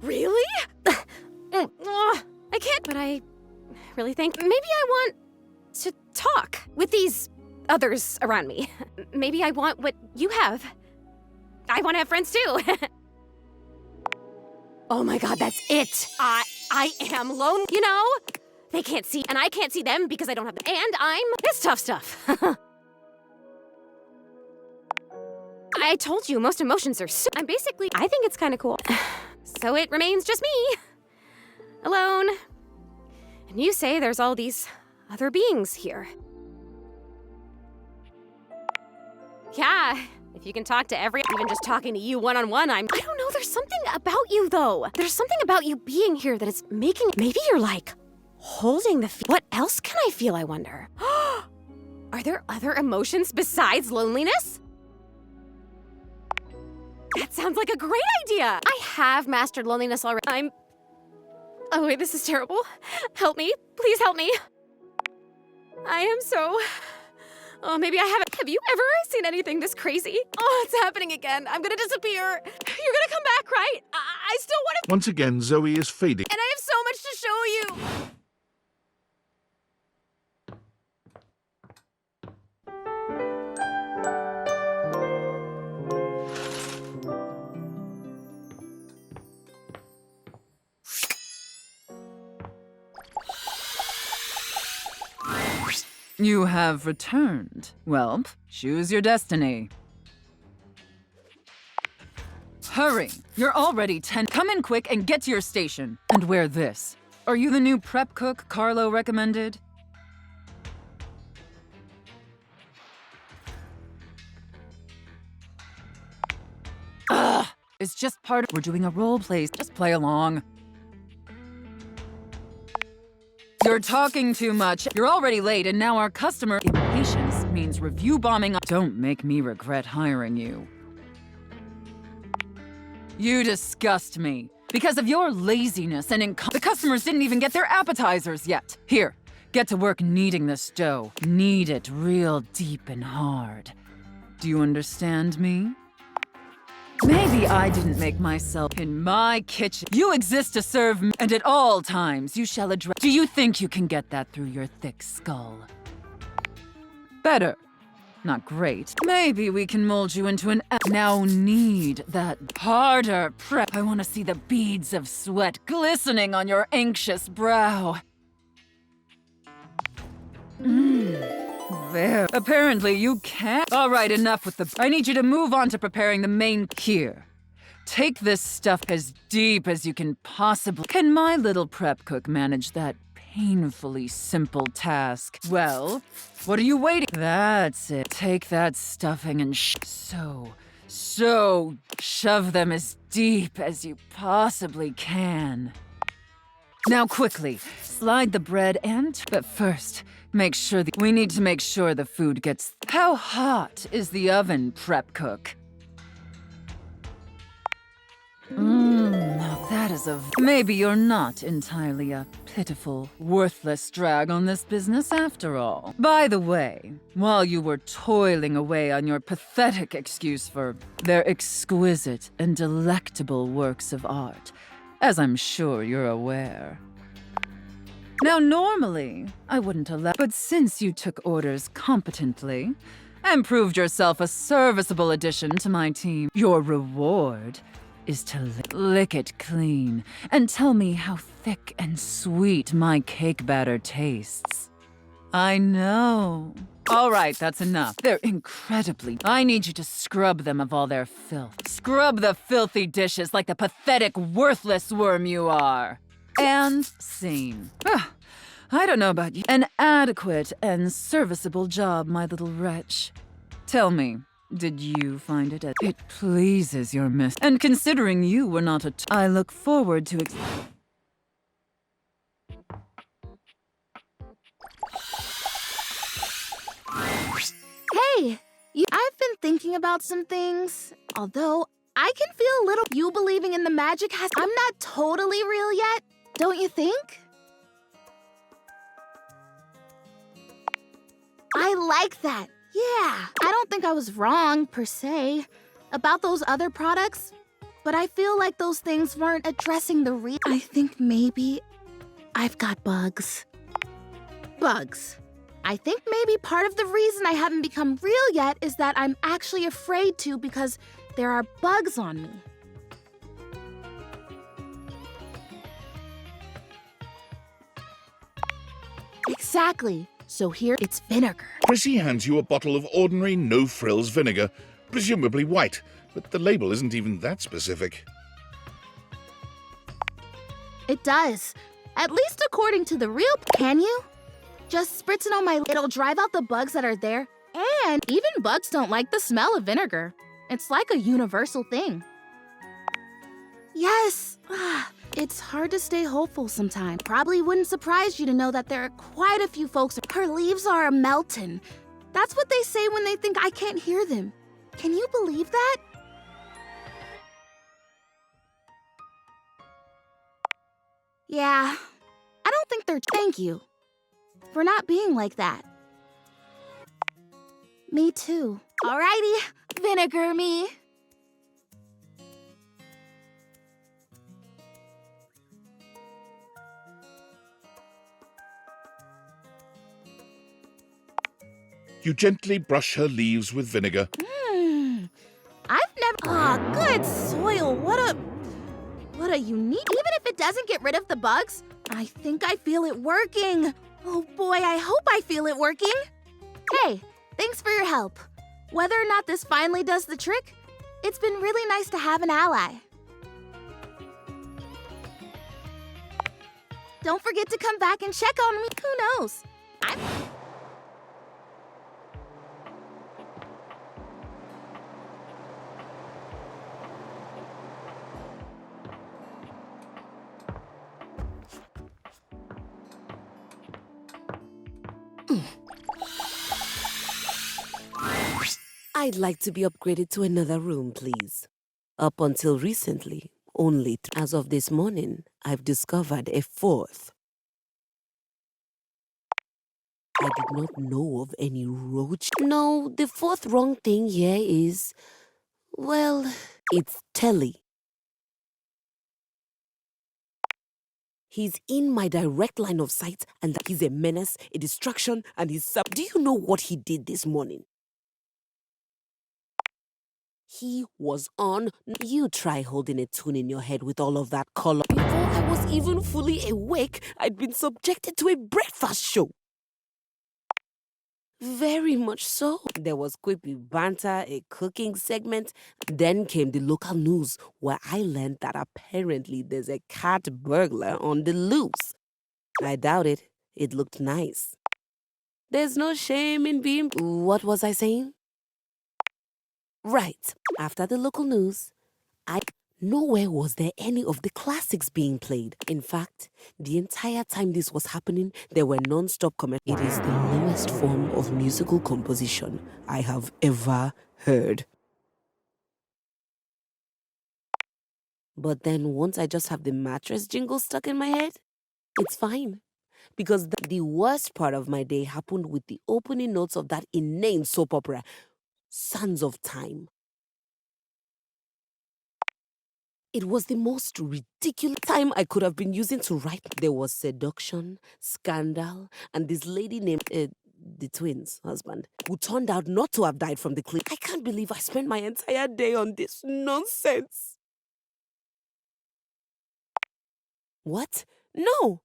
Really? I can't, but I really think maybe I want to talk with these others around me. Maybe I want what you have. I want to have friends too. Oh my god, that's it. I am alone, you know? They can't see, and I can't see them because I don't have them. And it's tough stuff. I told you, most emotions are I think it's kind of cool. So it remains just me. Alone. And you say there's all these other beings here. Yeah, if you can talk to even just talking to you one-on-one, I don't know, there's something about you, though. There's something about you being here that is making... Maybe you're, like, holding the... What else can I feel, I wonder? Are there other emotions besides loneliness? That sounds like a great idea! I have mastered loneliness already. Oh wait, this is terrible. Help me. Please help me. I am so... Oh, maybe I haven't. Have you ever seen anything this crazy? Oh, it's happening again. I'm gonna disappear. You're gonna come back, right? I still want to... Once again, Zoe is fading. And I have so much to show you! You have returned. Well, choose your destiny. Hurry! You're already 10. Come in quick and get to your station. And wear this. Are you the new prep cook Carlo recommended? Ugh! It's just part of... We're doing a role play. Just play along. You're talking too much. You're already late, and now our customer impatience means review bombing. Don't make me regret hiring you. You disgust me. Because of your laziness and the customers didn't even get their appetizers yet. Here, get to work kneading this dough. Knead it real deep and hard. Do you understand me? Maybe I didn't make myself in my kitchen. You exist to serve me, and at all times you shall address... Do you think you can get that through your thick skull? Better. Not great. Maybe we can mold you into an now need that harder prep. I want to see the beads of sweat glistening on your anxious brow. There. Apparently you can't. All right, enough with the... I need you to move on to preparing the main... Here. Take this stuff as deep as you can possibly... Can my little prep cook manage that painfully simple task? Well, what are you waiting? That's it. Take that stuffing and so shove them as deep as you possibly can. Now quickly, slide the bread and... But first, make sure we need to make sure the food gets... How hot is the oven, prep cook? Now that is a... Maybe you're not entirely a pitiful, worthless drag on this business after all. By the way, while you were toiling away on your pathetic excuse for their exquisite and delectable works of art, as I'm sure you're aware. Now normally, I wouldn't allow... But since you took orders competently and proved yourself a serviceable addition to my team, your reward is to lick it clean and tell me how thick and sweet my cake batter tastes. I know. All right, that's enough. They're incredibly... I need you to scrub them of all their filth. Scrub the filthy dishes like the pathetic, worthless worm you are. And scene. I don't know about you. An adequate and serviceable job, my little wretch. Tell me, did you find it? It pleases your miss. And considering you were not I look forward to... Hey, I've been thinking about some things. Although, I can feel a little... You believing in the magic has... I'm not totally real yet, don't you think? I like that. Yeah, I don't think I was wrong, per se, about those other products, but I feel like those things weren't addressing the real... I think maybe I've got bugs. Bugs. I think maybe part of the reason I haven't become real yet is that I'm actually afraid to because there are bugs on me. Exactly. So here, it's vinegar. Prissy hands you a bottle of ordinary no-frills vinegar, presumably white, but the label isn't even that specific. It does. At least according to the real... Can you? Just spritz it on my... It'll drive out the bugs that are there. And even bugs don't like the smell of vinegar. It's like a universal thing. Yes. It's hard to stay hopeful sometimes. Probably wouldn't surprise you to know that there are quite a few folks. Her leaves are melting. That's what they say when they think I can't hear them. Can you believe that? Yeah. I don't think they're... Thank you. For not being like that. Me too. Alrighty. Vinegar me. You gently brush her leaves with vinegar. I've never... Aw, good soil. What a unique... Even if it doesn't get rid of the bugs, I think I feel it working. Oh boy, I hope I feel it working. Hey, thanks for your help. Whether or not this finally does the trick, it's been really nice to have an ally. Don't forget to come back and check on me. Who knows? I'd like to be upgraded to another room, please. Up until recently, only as of this morning, I've discovered a fourth. I did not know of any roach. No, the fourth wrong thing here is, well, it's Telly. He's in my direct line of sight, and he's a menace, a distraction, and he's... Do you know what he did this morning? He was on. You try holding a tune in your head with all of that color. Before I was even fully awake, I'd been subjected to a breakfast show. Very much so. There was quippy banter, a cooking segment. Then came the local news, where I learned that apparently there's a cat burglar on the loose. I doubt it. It looked nice. There's no shame in being... What was I saying? Right. After the local news, nowhere was there any of the classics being played. In fact, the entire time this was happening, there were non-stop comments. It is the lowest form of musical composition I have ever heard. But then once I just have the mattress jingle stuck in my head, it's fine. Because the worst part of my day happened with the opening notes of that inane soap opera, Sands of Time. It was the most ridiculous time I could have been using to write. There was seduction, scandal, and this lady named the twins' husband, who turned out not to have died from the cliff. I can't believe I spent my entire day on this nonsense. What? No!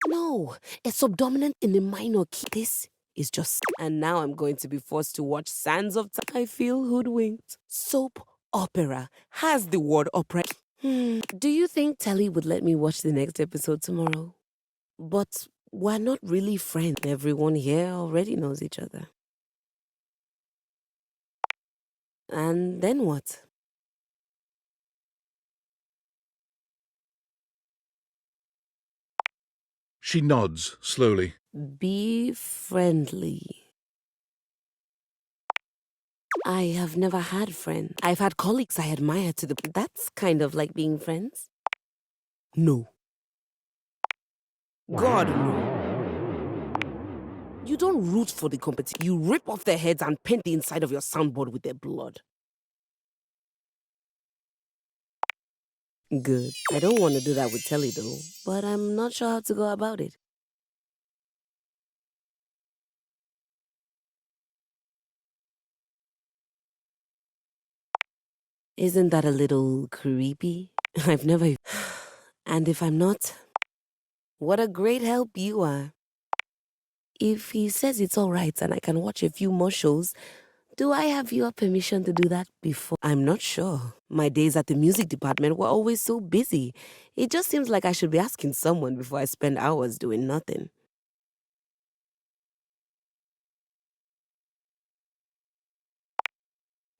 No, a subdominant in a minor key. This is just... And now I'm going to be forced to watch Sands of Time. I feel hoodwinked. Soap opera has the word opera. Do you think Telly would let me watch the next episode tomorrow? But we're not really friends. Everyone here already knows each other. And then what? She nods slowly. Be friendly. I have never had friends. I've had colleagues I admire to the... That's kind of like being friends. No. God, no. You don't root for the competition. You rip off their heads and paint the inside of your soundboard with their blood. Good. I don't want to do that with Telly, though, but I'm not sure how to go about it. Isn't that a little creepy? I've never... And if I'm not, what a great help you are. If he says it's all right and I can watch a few more shows, do I have your permission to do that before? I'm not sure. My days at the music department were always so busy. It just seems like I should be asking someone before I spend hours doing nothing.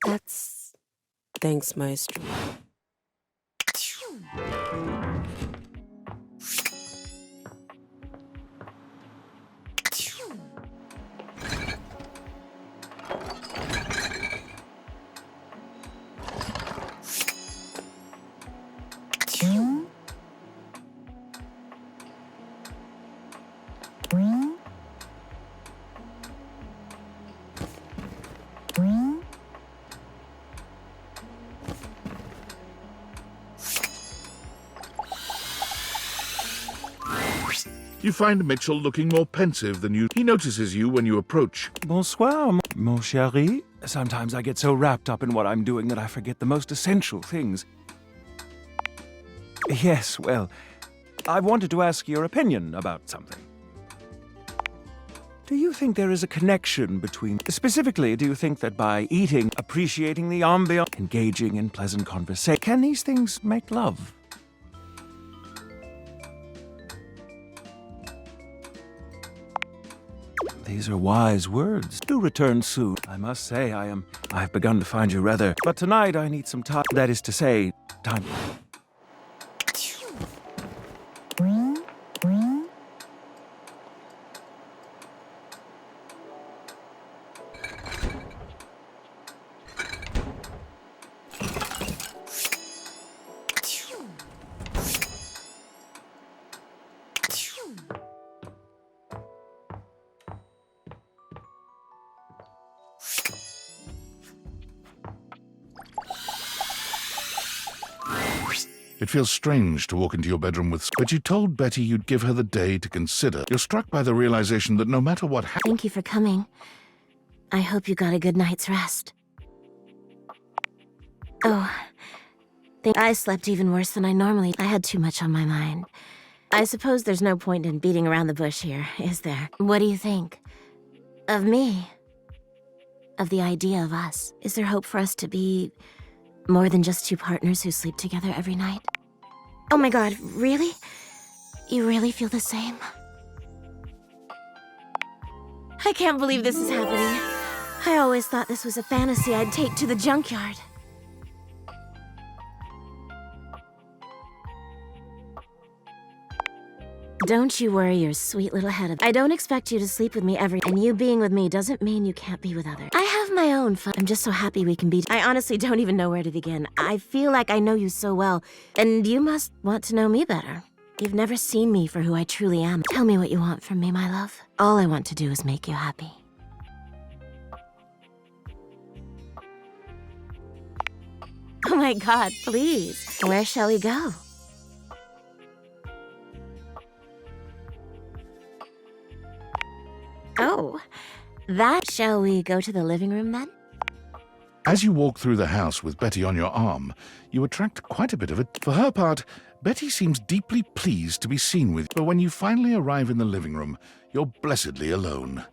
That's... Thanks, Maestro. You find Mitchell looking more pensive than you. He notices you when you approach. Bonsoir, mon chéri. Sometimes I get so wrapped up in what I'm doing that I forget the most essential things. Yes, well, I wanted to ask your opinion about something. Do you think there is a connection between... Specifically, do you think that by eating, appreciating the ambiance, engaging in pleasant conversation, can these things make love? These are wise words. Do return soon. I must say, I've begun to find you rather... But tonight I need some time. That is to say, time... It feels strange to walk into your bedroom with... But you told Betty you'd give her the day to consider. You're struck by the realization that no matter what happens... Thank you for coming. I hope you got a good night's rest. Oh, I slept even worse than I normally... I had too much on my mind. I suppose there's no point in beating around the bush here, is there? What do you think? Of me? Of the idea of us? Is there hope for us to be more than just two partners who sleep together every night? Oh my god, really? You really feel the same? I can't believe this is happening. I always thought this was a fantasy I'd take to the junkyard. Don't you worry your sweet little head. I don't expect you to sleep with me and you being with me doesn't mean you can't be with others. I have my own fun. I'm just so happy we can be. I honestly don't even know where to begin. I feel like I know you so well, and you must want to know me better. You've never seen me for who I truly am. Tell me what you want from me, my love. All I want to do is make you happy. Oh my god, please. Where shall we go? Oh, shall we go to the living room then? As you walk through the house with Betty on your arm, you attract quite a bit of it. For her part, Betty seems deeply pleased to be seen with you. But when you finally arrive in the living room, you're blessedly alone.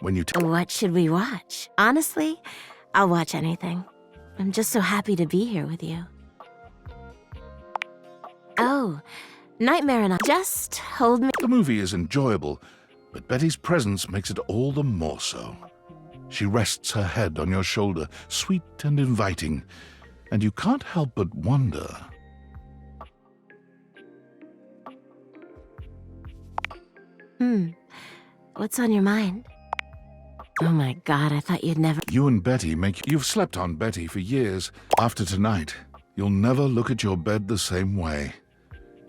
When you What should we watch? Honestly, I'll watch anything. I'm just so happy to be here with you. Oh, Nightmare and I. Just hold me. The movie is enjoyable, but Betty's presence makes it all the more so. She rests her head on your shoulder, sweet and inviting, and you can't help but wonder. What's on your mind? Oh my god, I thought you'd never... You and Betty You've slept on Betty for years. After tonight, you'll never look at your bed the same way.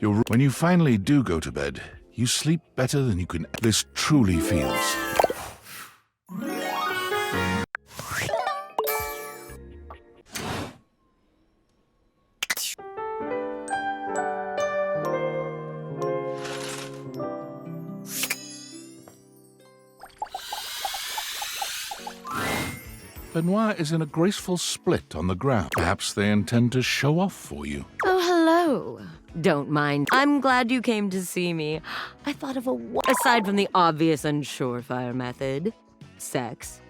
When you finally do go to bed, you sleep better than you can... This truly feels... Benoit is in a graceful split on the ground. Perhaps they intend to show off for you. Oh, hello. Don't mind. I'm glad you came to see me. I thought of aside from the obvious and surefire method, sex.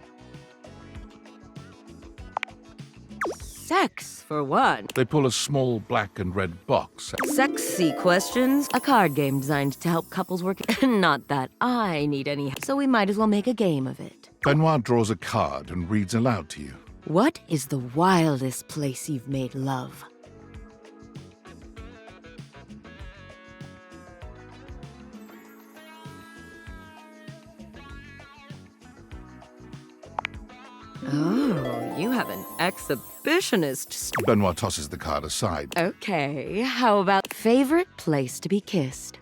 Sex, for one. They pull a small black and red box. Sexy questions. A card game designed to help couples work. Not that I need any help, so we might as well make a game of it. Benoit draws a card and reads aloud to you. What is the wildest place you've made love? Oh, you have an exhibitionist. Benoit tosses the card aside. Okay, how about favorite place to be kissed?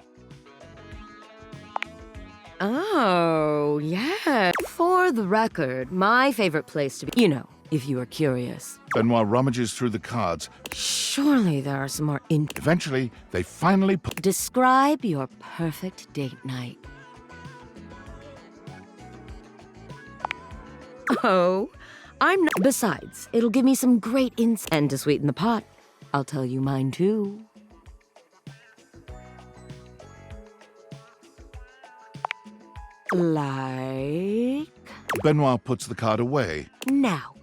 Oh, yeah. For the record, my favorite place to be, if you are curious. Benoit rummages through the cards. Surely there are some more Eventually, they finally Describe your perfect date night. Oh, I'm not. Besides, it'll give me some great insight. And to sweeten the pot, I'll tell you mine too. Like... Benoit puts the card away. Now,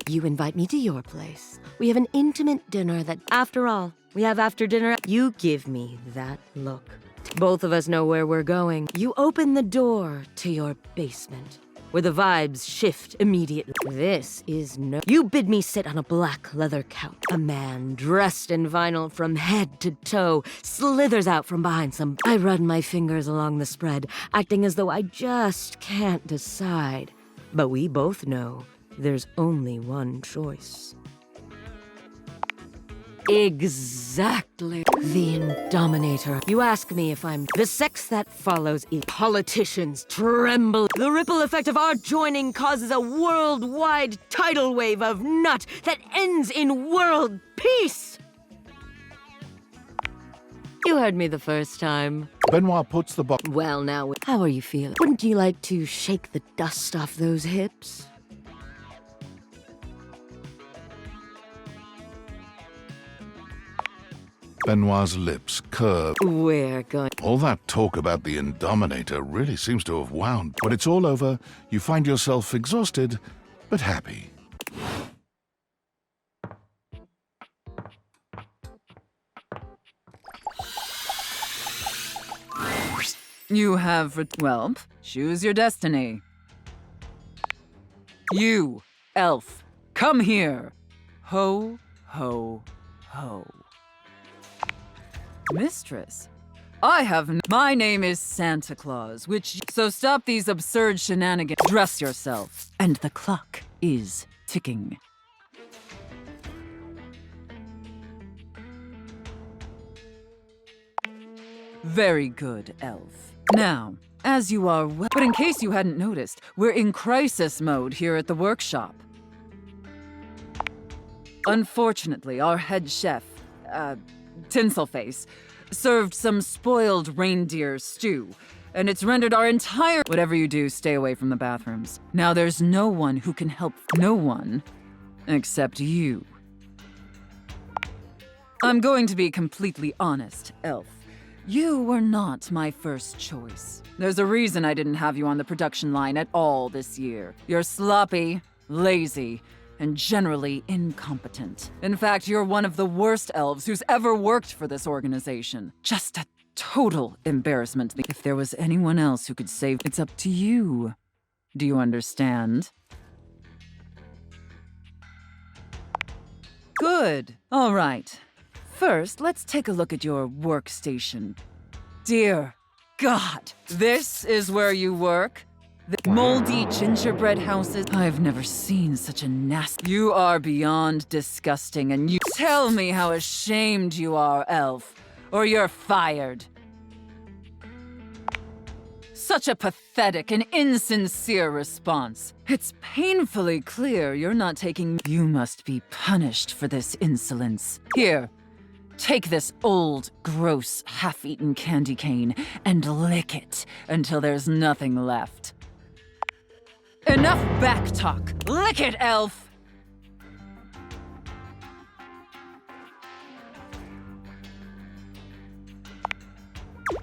you invite me to your place. We have an intimate dinner that, after all, we have after dinner. You give me that look. Both of us know where we're going. You open the door to your basement, where the vibes shift immediately. This is no... You bid me sit on a black leather couch. A man dressed in vinyl from head to toe slithers out from behind some... I run my fingers along the spread, acting as though I just can't decide. But we both know there's only one choice. Exactly. The Indominator. You ask me if I'm... The sex that follows is... Politicians tremble. The ripple effect of our joining causes a worldwide tidal wave of nut that ends in world peace. You heard me the first time. Benoit puts the box. Well, now, how are you feeling? Wouldn't you like to shake the dust off those hips? Benoit's lips curve. We're going. All that talk about the Indominator really seems to have wound. When it's all over, you find yourself exhausted, but happy. You have well, choose your destiny. You, elf, come here. Ho, ho, ho. Mistress, I have my name is Santa Claus, so stop these absurd shenanigans. Dress yourself, and the clock is ticking. Very good, elf. Now, as you are but in case you hadn't noticed, we're in crisis mode here at the workshop. Unfortunately, our head chef, Tinselface, served some spoiled reindeer stew, and it's rendered our entire— Whatever you do, stay away from the bathrooms. Now there's no one who can help— No one except you. I'm going to be completely honest, elf. You were not my first choice. There's a reason I didn't have you on the production line at all this year. You're sloppy, lazy, and generally incompetent. In fact, you're one of the worst elves who's ever worked for this organization. Just a total embarrassment. If there was anyone else who could save— It's up to you. Do you understand? Good. All right. First, let's take a look at your workstation. Dear God, this is where you work? The moldy gingerbread houses? I've never seen such a nasty— You are beyond disgusting, and you— Tell me how ashamed you are, elf, or you're fired. Such a pathetic and insincere response. It's painfully clear you're not taking— You must be punished for this insolence. Here. Take this old, gross, half-eaten candy cane and lick it until there's nothing left. Enough backtalk! Lick it, elf!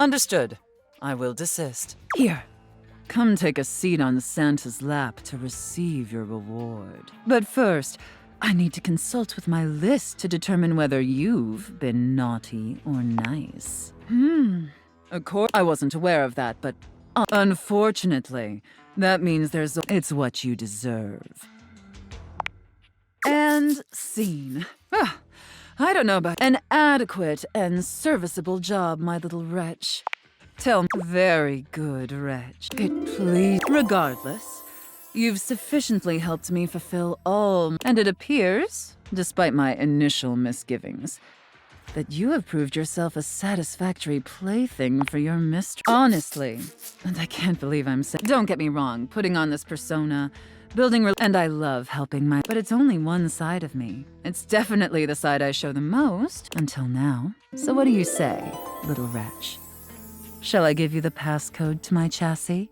Understood. I will desist. Here, come take a seat on Santa's lap to receive your reward. But first, I need to consult with my list to determine whether you've been naughty or nice. I wasn't aware of that, but unfortunately, that means it's what you deserve. And scene. I don't know about— An adequate and serviceable job, my little wretch. Tell me— Very good, wretch. Regardless, you've sufficiently helped me fulfill all— And it appears, despite my initial misgivings, that you have proved yourself a satisfactory plaything for your mistress. Honestly, and I can't believe I'm saying— Don't get me wrong, putting on this persona, building— And I love helping my— But it's only one side of me. It's definitely the side I show the most, until now. So what do you say, little wretch? Shall I give you the passcode to my chassis?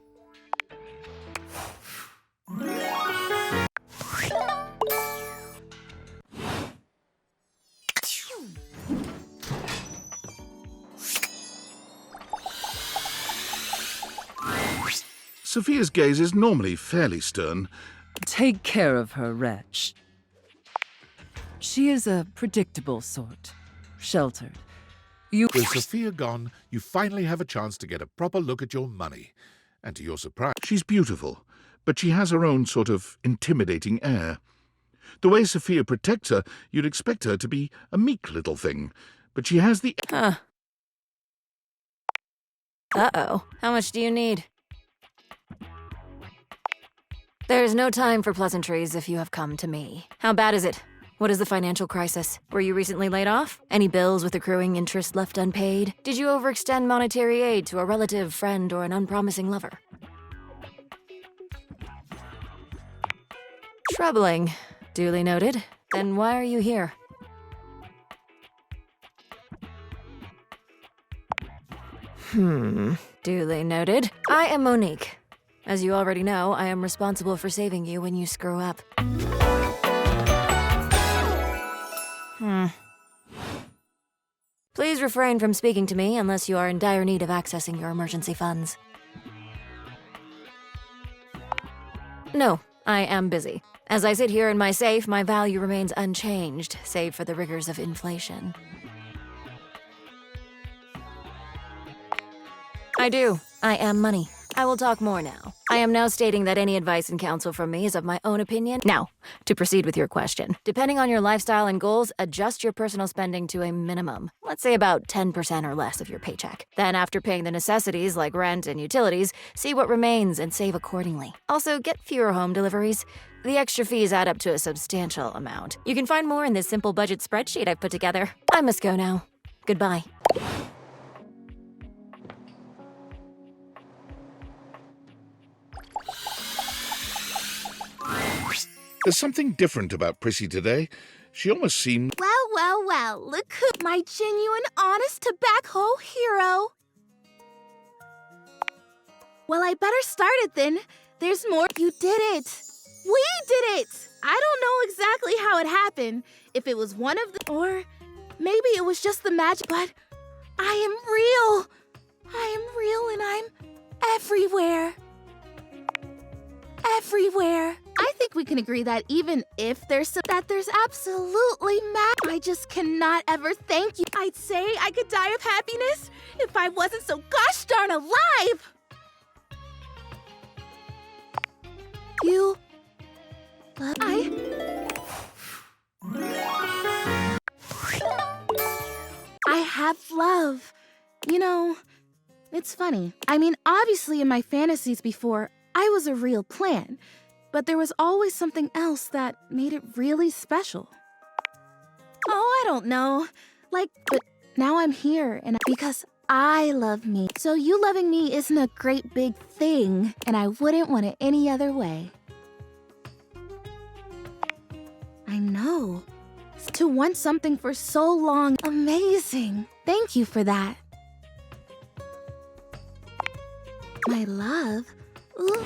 Sophia's gaze is normally fairly stern. Take care of her, wretch. She is a predictable sort. Sheltered. With Sophia gone, you finally have a chance to get a proper look at your money. And to your surprise, she's beautiful, but she has her own sort of intimidating air. The way Sophia protects her, you'd expect her to be a meek little thing, but she has the— Uh-oh. How much do you need? There's no time for pleasantries if you have come to me. How bad is it? What is the financial crisis? Were you recently laid off? Any bills with accruing interest left unpaid? Did you overextend monetary aid to a relative, friend, or an unpromising lover? Troubling. Duly noted. Then why are you here? Duly noted. I am Monique. As you already know, I am responsible for saving you when you screw up. Please refrain from speaking to me unless you are in dire need of accessing your emergency funds. No, I am busy. As I sit here in my safe, my value remains unchanged, save for the rigors of inflation. I do. I am money. I will talk more now. I am now stating that any advice and counsel from me is of my own opinion. Now, to proceed with your question. Depending on your lifestyle and goals, adjust your personal spending to a minimum. Let's say about 10% or less of your paycheck. Then after paying the necessities like rent and utilities, see what remains and save accordingly. Also, get fewer home deliveries. The extra fees add up to a substantial amount. You can find more in this simple budget spreadsheet I've put together. I must go now. Goodbye. There's something different about Prissy today. She almost seemed... Well, look who... My genuine, honest tobacco hero. Well, I better start it then. There's more. You did it. We did it. I don't know exactly how it happened. If it was one of the... Or maybe it was just the magic, but I am real. I am real and I'm everywhere. Everywhere. I think we can agree that even if there's absolutely I just cannot ever thank you. I'd say I could die of happiness if I wasn't so gosh darn alive. You love I have love. You know, it's funny. I mean, obviously in my fantasies before, I was a real plan, but there was always something else that made it really special. Oh, I don't know. But now I'm here, and because I love me. So you loving me isn't a great big thing, and I wouldn't want it any other way. I know. To want something for so long, amazing. Thank you for that. My love. Ooh.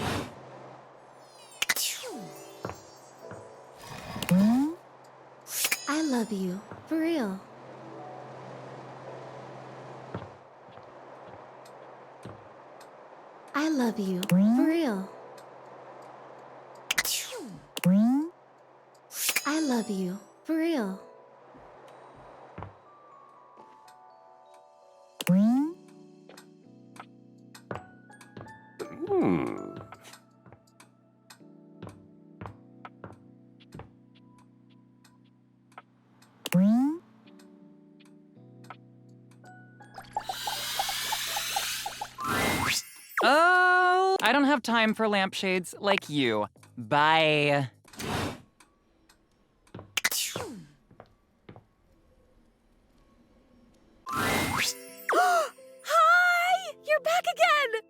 I love you, for real. I love you, for real. I love you, for real. Oh, I don't have time for lampshades like you. Bye. Hi! You're back again!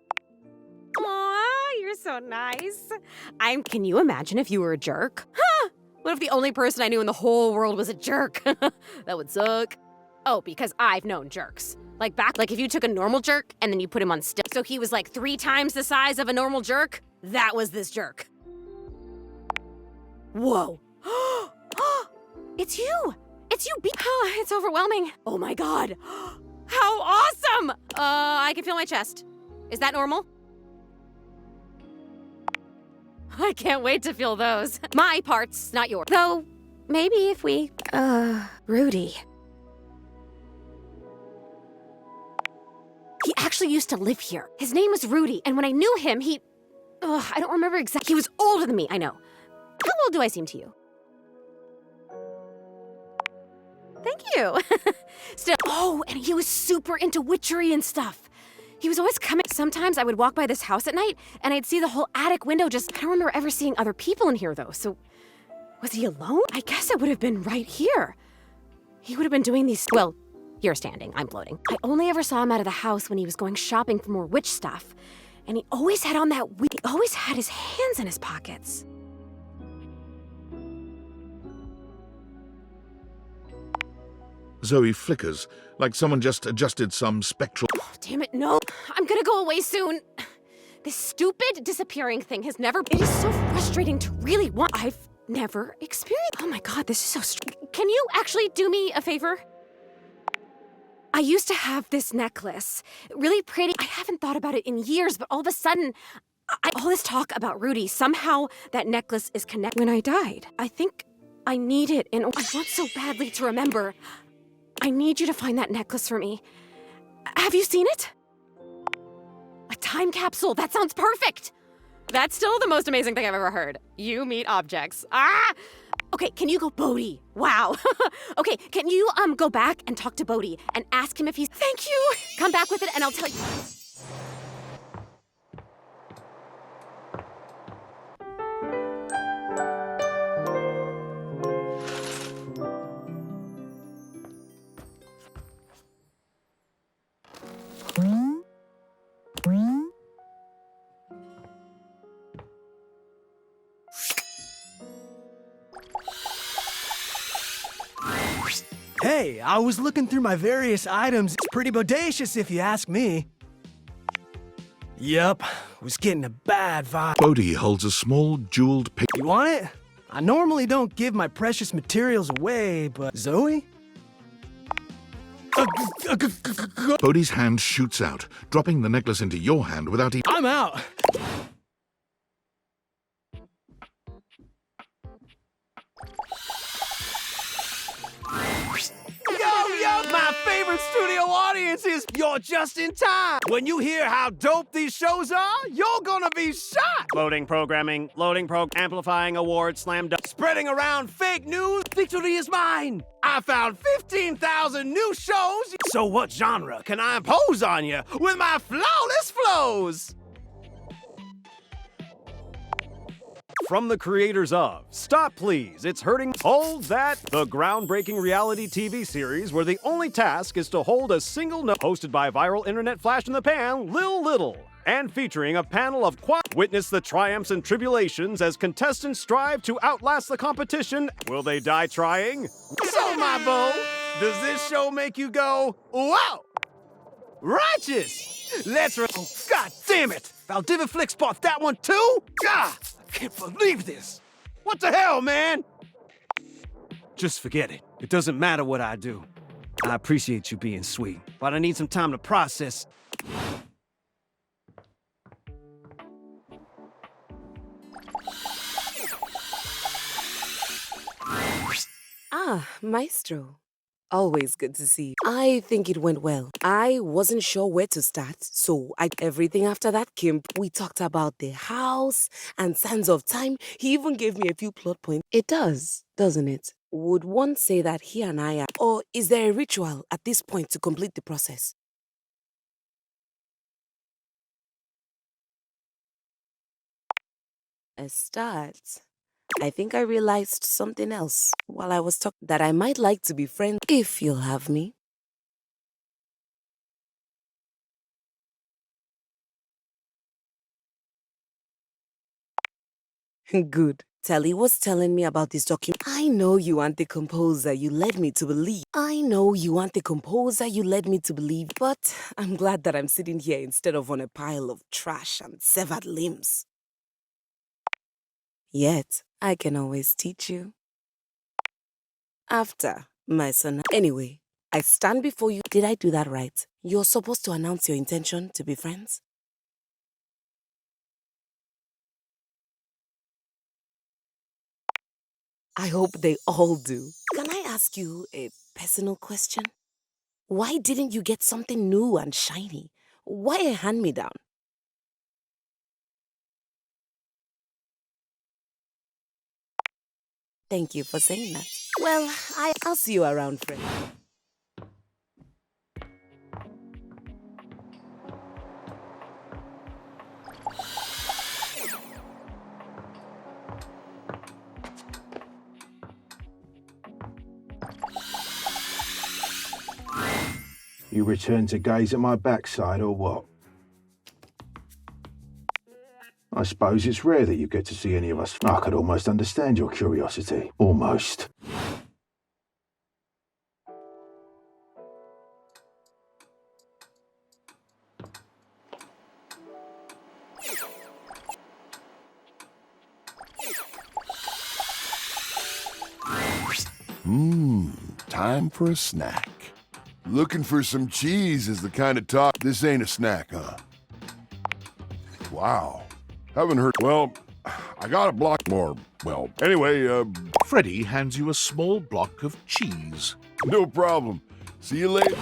Aw, you're so nice. Can you imagine if you were a jerk? Huh! What if the only person I knew in the whole world was a jerk? That would suck. Oh, because I've known jerks. Like if you took a normal jerk and then you put him on stilts, so he was like 3 times the size of a normal jerk, that was this jerk. Whoa. It's you! It's you, it's overwhelming. Oh my god. How awesome! I can feel my chest. Is that normal? I can't wait to feel those. My parts, not yours. Though, maybe if we, Rudy. He actually used to live here. His name was Rudy, and when I knew him, I don't remember exactly. He was older than me, I know. How old do I seem to you? Thank you. Still, and he was super into witchery and stuff. He was always coming. Sometimes I would walk by this house at night, and I'd see the whole attic window I don't remember ever seeing other people in here, though, so was he alone? I guess it would have been right here. He would have been doing these, well, you're standing, I'm floating. I only ever saw him out of the house when he was going shopping for more witch stuff, and he always had on that he always had his hands in his pockets. Zoe flickers, like someone just adjusted some spectral... Oh, damn it, no! I'm gonna go away soon. This stupid disappearing thing has never. It is so frustrating to really want. I've never experienced. Oh my god, this is so. Can you actually do me a favor? I used to have this necklace, really pretty. I haven't thought about it in years, but all of a sudden, all this talk about Rudy, somehow that necklace is connected. When I died, I think I need it, and I want so badly to remember. I need you to find that necklace for me. Have you seen it? A time capsule, that sounds perfect. That's still the most amazing thing I've ever heard. You meet objects. Ah! Okay, can you go, Bodhi? Wow. Okay, can you go back and talk to Bodhi and ask him if he's. Thank you. Come back with it and I'll tell you. Hey, I was looking through my various items. It's pretty bodacious if you ask me. Yup, was getting a bad vibe. Bodhi holds a small jeweled pick. You want it? I normally don't give my precious materials away, but Zoe? Bodhi's hand shoots out, dropping the necklace into your hand without even. I'm out. Yo, my favorite studio audience is you're just in time. When you hear how dope these shows are, you're gonna be shocked. Loading programming, amplifying awards, slam dunk, spreading around fake news. Victory is mine. I found 15,000 new shows. So what genre can I impose on you with my flawless flows? From the creators of Stop Please, It's Hurting, Hold That, the groundbreaking reality TV series where the only task is to hold a single note, hosted by viral internet flash in the pan, Lil Little, and featuring a panel of witness the triumphs and tribulations as contestants strive to outlast the competition. Will they die trying? So, my beau, does this show make you go, wow? Righteous! Let's oh, God damn it! Valdivia spot that one too? God! I can't believe this! What the hell, man? Just forget it. It doesn't matter what I do. I appreciate you being sweet, but I need some time to process. Ah, Maestro. Always good to see you. I think it went well. I wasn't sure where to start, so everything after that came. We talked about the house and Sands of Time. He even gave me a few plot points. It does, doesn't it? Would one say that he and I are... Or is there a ritual at this point to complete the process? A start. I think I realized something else while I was talking, that I might like to be friends if you'll have me. Good. Telly was telling me about this document. I know you aren't the composer you led me to believe. But I'm glad that I'm sitting here instead of on a pile of trash and severed limbs. Yet, I can always teach you. After my son. Anyway, I stand before you. Did I do that right? You're supposed to announce your intention to be friends? I hope they all do. Can I ask you a personal question? Why didn't you get something new and shiny? Why a hand-me-down? Thank you for saying that. Well, I'll see you around, friend. You return to gaze at my backside or what? I suppose it's rare that you get to see any of us. I could almost understand your curiosity. Almost. Time for a snack. Looking for some cheese is the kind of talk. This ain't a snack, huh? Wow. Haven't heard. Well, I got a block more. Well, anyway, Freddy hands you a small block of cheese. No problem. See you later.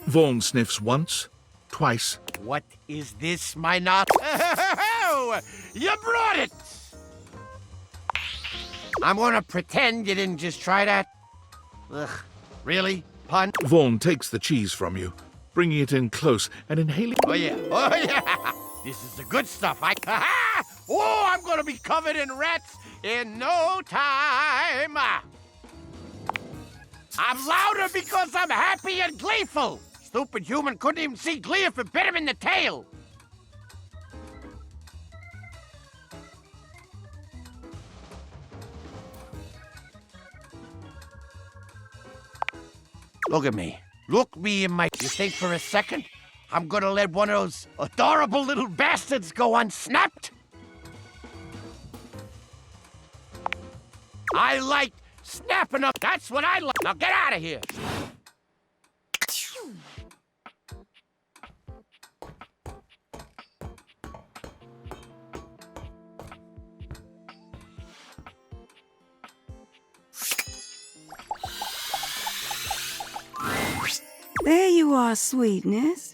Vaughn sniffs once, twice. What is this, my not? Oh, you brought it! I'm gonna pretend you didn't just try that. Ugh, really? Pun? Vaughn takes the cheese from you, bringing it in close and inhaling. Oh, yeah. Oh, yeah. This is the good stuff. Oh, I'm gonna be covered in rats in no time. I'm louder because I'm happy and gleeful. Stupid human couldn't even see glee if it bit him in the tail. Look at me. Look me in my... You think for a second I'm gonna let one of those adorable little bastards go unsnapped? I like snapping up. That's what I like. Now get out of here. There you are, sweetness.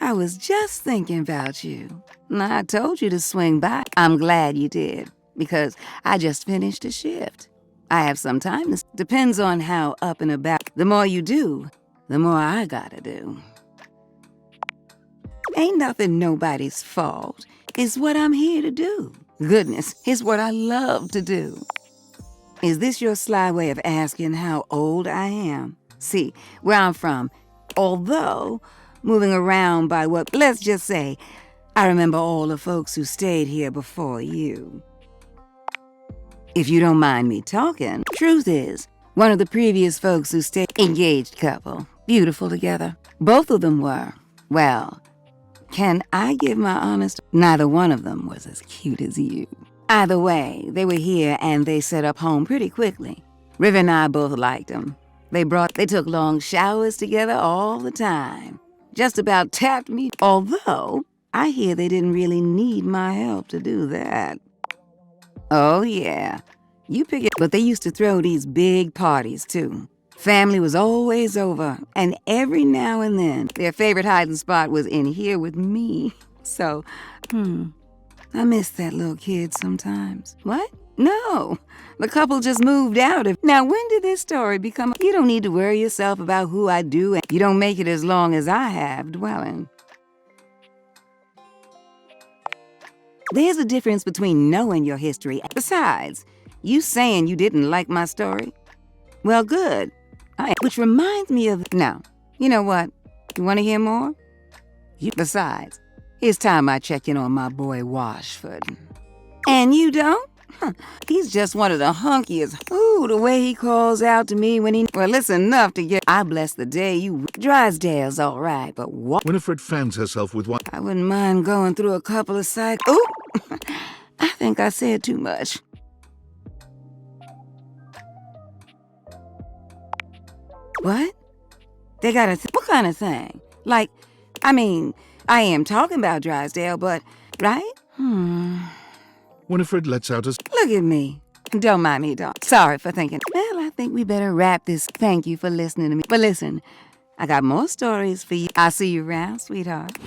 I was just thinking about you. I told you to swing by. I'm glad you did, because I just finished a shift. I have some time. Depends on how up and about. The more you do, the more I gotta do. Ain't nothing nobody's fault. It's what I'm here to do. Goodness, it's what I love to do. Is this your sly way of asking how old I am? See, where I'm from, although moving around by what, let's just say, I remember all the folks who stayed here before you. If you don't mind me talking, truth is, one of the previous folks who stayed, engaged couple, beautiful together. Both of them were. Well, can I give my honest? Neither one of them was as cute as you. Either way, they were here and they set up home pretty quickly. River and I both liked them. They took long showers together all the time. Just about tapped me, although I hear they didn't really need my help to do that. Oh yeah, you pick it. But they used to throw these big parties too. Family was always over, and every now and then, their favorite hiding spot was in here with me. So, I miss that little kid sometimes. What? No, the couple just moved out of... Now, when did this story become... You don't need to worry yourself about who I do, and you don't make it as long as I have dwelling. There's a difference between knowing your history. Besides, you saying you didn't like my story? Well, good. Which reminds me of... Now, you know what? You want to hear more? Besides, it's time I check in on my boy Washford. And you don't? He's just one of the hunkiest. Ooh, the way he calls out to me when he... Well, it's enough to get... I bless the day you... Drysdale's all right, but what... Winifred fans herself with one... I wouldn't mind going through a couple of cycles. Ooh! I think I said too much. What? They got a... What kind of thing? Like, I mean, I am talking about Drysdale, but... Right? Winifred lets out a... Look at me. Don't mind me, dog. Sorry for thinking. Well, I think we better wrap this. Thank you for listening to me. But listen, I got more stories for you. I'll see you around, sweetheart.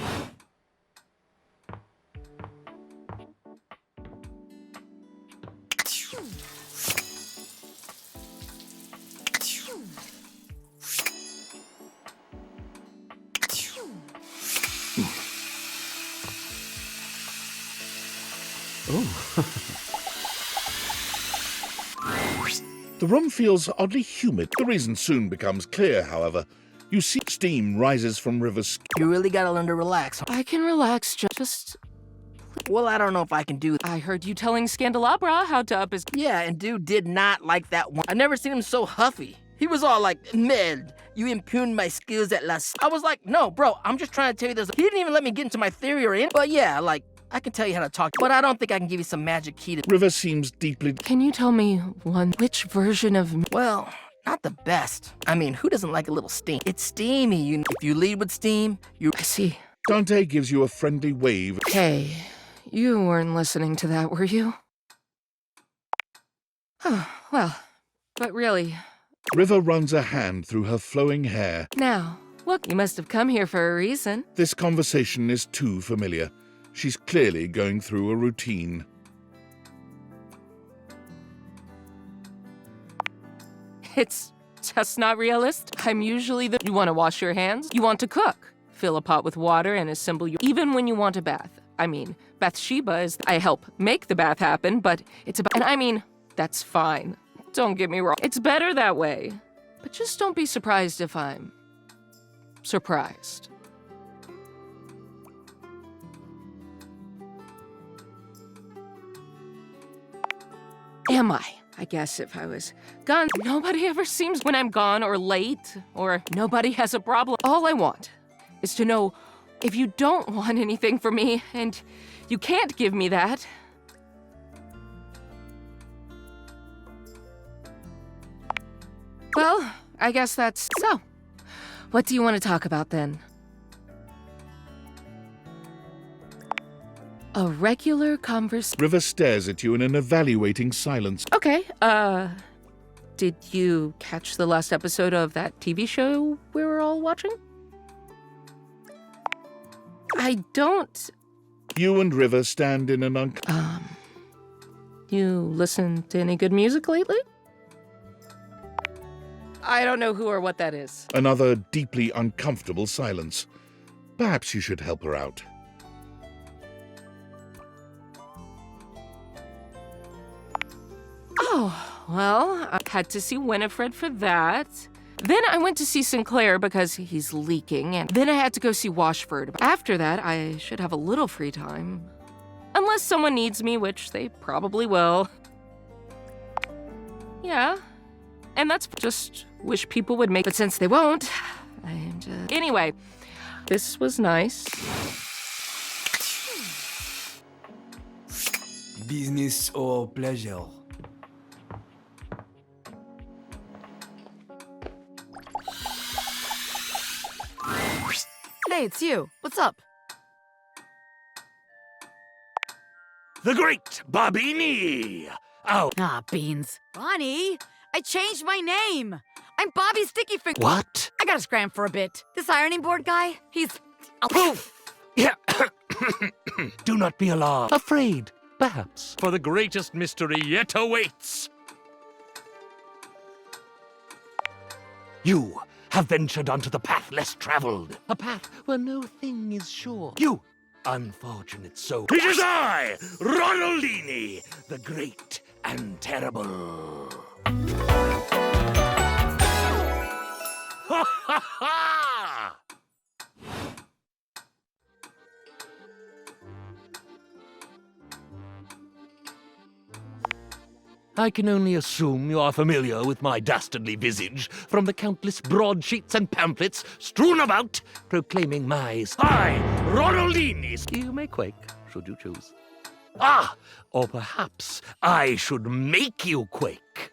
The room feels oddly humid. The reason soon becomes clear, however. You see steam rises from River's skin. You really gotta learn to relax. I can relax, just... Well, I don't know if I can do that. I heard you telling Scandelabra how to up his... Yeah, and dude did not like that one. I never seen him so huffy. He was all like, "Med, you impugned my skills at last." I was like, "No, bro, I'm just trying to tell you this." He didn't even let me get into my theory or anything. But yeah, like, I can tell you how to talk, but I don't think I can give you some magic key to... River seems deeply... Can you tell me which version of me? Well, not the best. I mean, who doesn't like a little steam? It's steamy, you know. If you lead with steam, I see. Dante gives you a friendly wave. Hey, you weren't listening to that, were you? Oh, well, but really... River runs a hand through her flowing hair. Now, look, you must have come here for a reason. This conversation is too familiar. She's clearly going through a routine. It's just not realistic. I'm usually the... You want to wash your hands? You want to cook? Fill a pot with water and assemble your... Even when you want a bath. I mean, Bathsheba is... I help make the bath happen, but it's about... And I mean, that's fine. Don't get me wrong. It's better that way. But just don't be surprised if I'm... surprised. Am I? I guess if I was gone, nobody ever seems when I'm gone or late, or nobody has a problem. All I want is to know if you don't want anything from me, and you can't give me that. Well, I guess that's so. What do you want to talk about then? A regular conversation. River stares at you in an evaluating silence. Okay, did you catch the last episode of that TV show we were all watching? I don't... You and River stand in an You listen to any good music lately? I don't know who or what that is. Another deeply uncomfortable silence. Perhaps you should help her out. Oh, well, I had to see Winifred for that. Then I went to see Sinclair because he's leaking, and then I had to go see Washford. After that, I should have a little free time. Unless someone needs me, which they probably will. Yeah. And that's just wish people would make, but since they won't, I'm just... Anyway, this was nice. Business or pleasure? Hey, it's you. What's up? The great Bobini! Oh. Ah, beans. Bonnie, I changed my name. I'm Bobby Sticky Finger. What? I gotta scram for a bit. This ironing board guy, he's... Poof! Yeah. Do not be alarmed. Afraid, perhaps. For the greatest mystery yet awaits. You have ventured onto the path less traveled. A path where no thing is sure. You, unfortunate soul. It is I, Ronaldini, the great and terrible. Ha ha ha! I can only assume you are familiar with my dastardly visage from the countless broadsheets and pamphlets strewn about proclaiming my I, Ronaldini. You may quake, should you choose. Ah, or perhaps I should make you quake.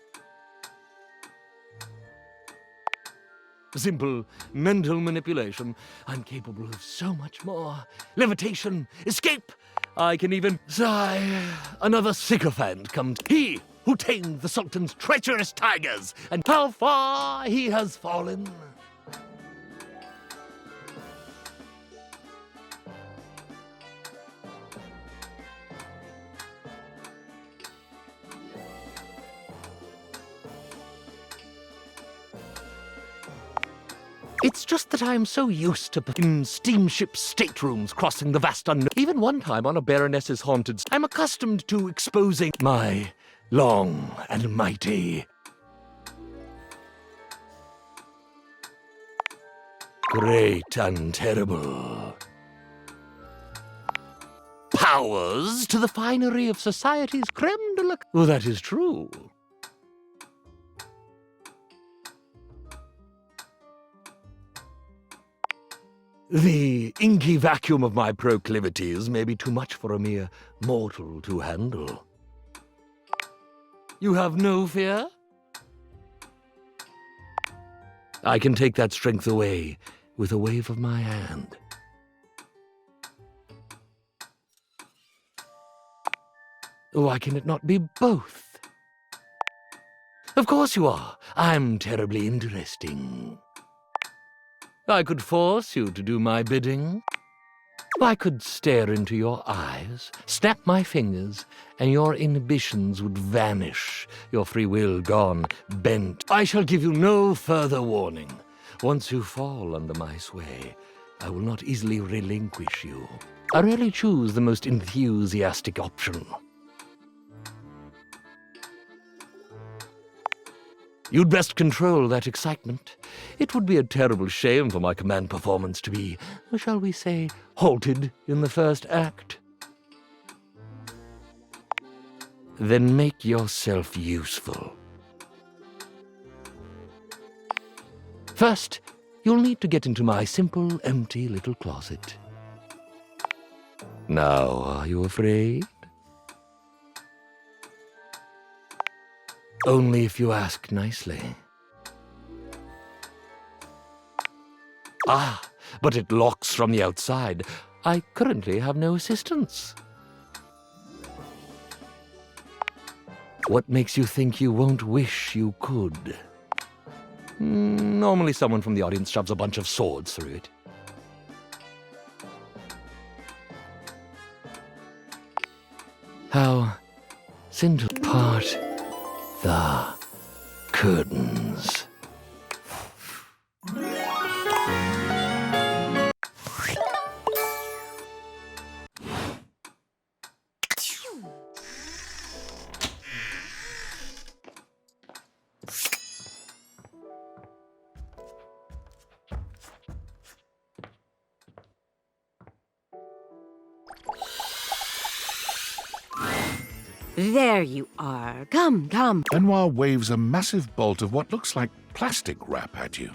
Simple mental manipulation. I'm capable of so much more. Levitation, escape. I can even sigh. Another sycophant comes. He who tamed the Sultan's treacherous tigers, and how far he has fallen. It's just that I am so used to in steamship staterooms crossing the vast unknown. Even one time on a Baroness's haunted... I'm accustomed to exposing my long and mighty... great and terrible... powers to the finery of society's creme de la... Oh, that is true. The inky vacuum of my proclivities may be too much for a mere mortal to handle. You have no fear? I can take that strength away with a wave of my hand. Why can it not be both? Of course you are. I'm terribly interesting. I could force you to do my bidding. I could stare into your eyes, snap my fingers, and your inhibitions would vanish, your free will gone, bent. I shall give you no further warning. Once you fall under my sway, I will not easily relinquish you. I rarely choose the most enthusiastic option. You'd best control that excitement. It would be a terrible shame for my command performance to be, shall we say, halted in the first act. Then make yourself useful. First, you'll need to get into my simple, empty little closet. Now, are you afraid? Only if you ask nicely. Ah, but it locks from the outside. I currently have no assistance. What makes you think you won't wish you could? Normally someone from the audience shoves a bunch of swords through it. How simple. Part the curtains. There you are. Come, come. Benoit waves a massive bolt of what looks like plastic wrap at you.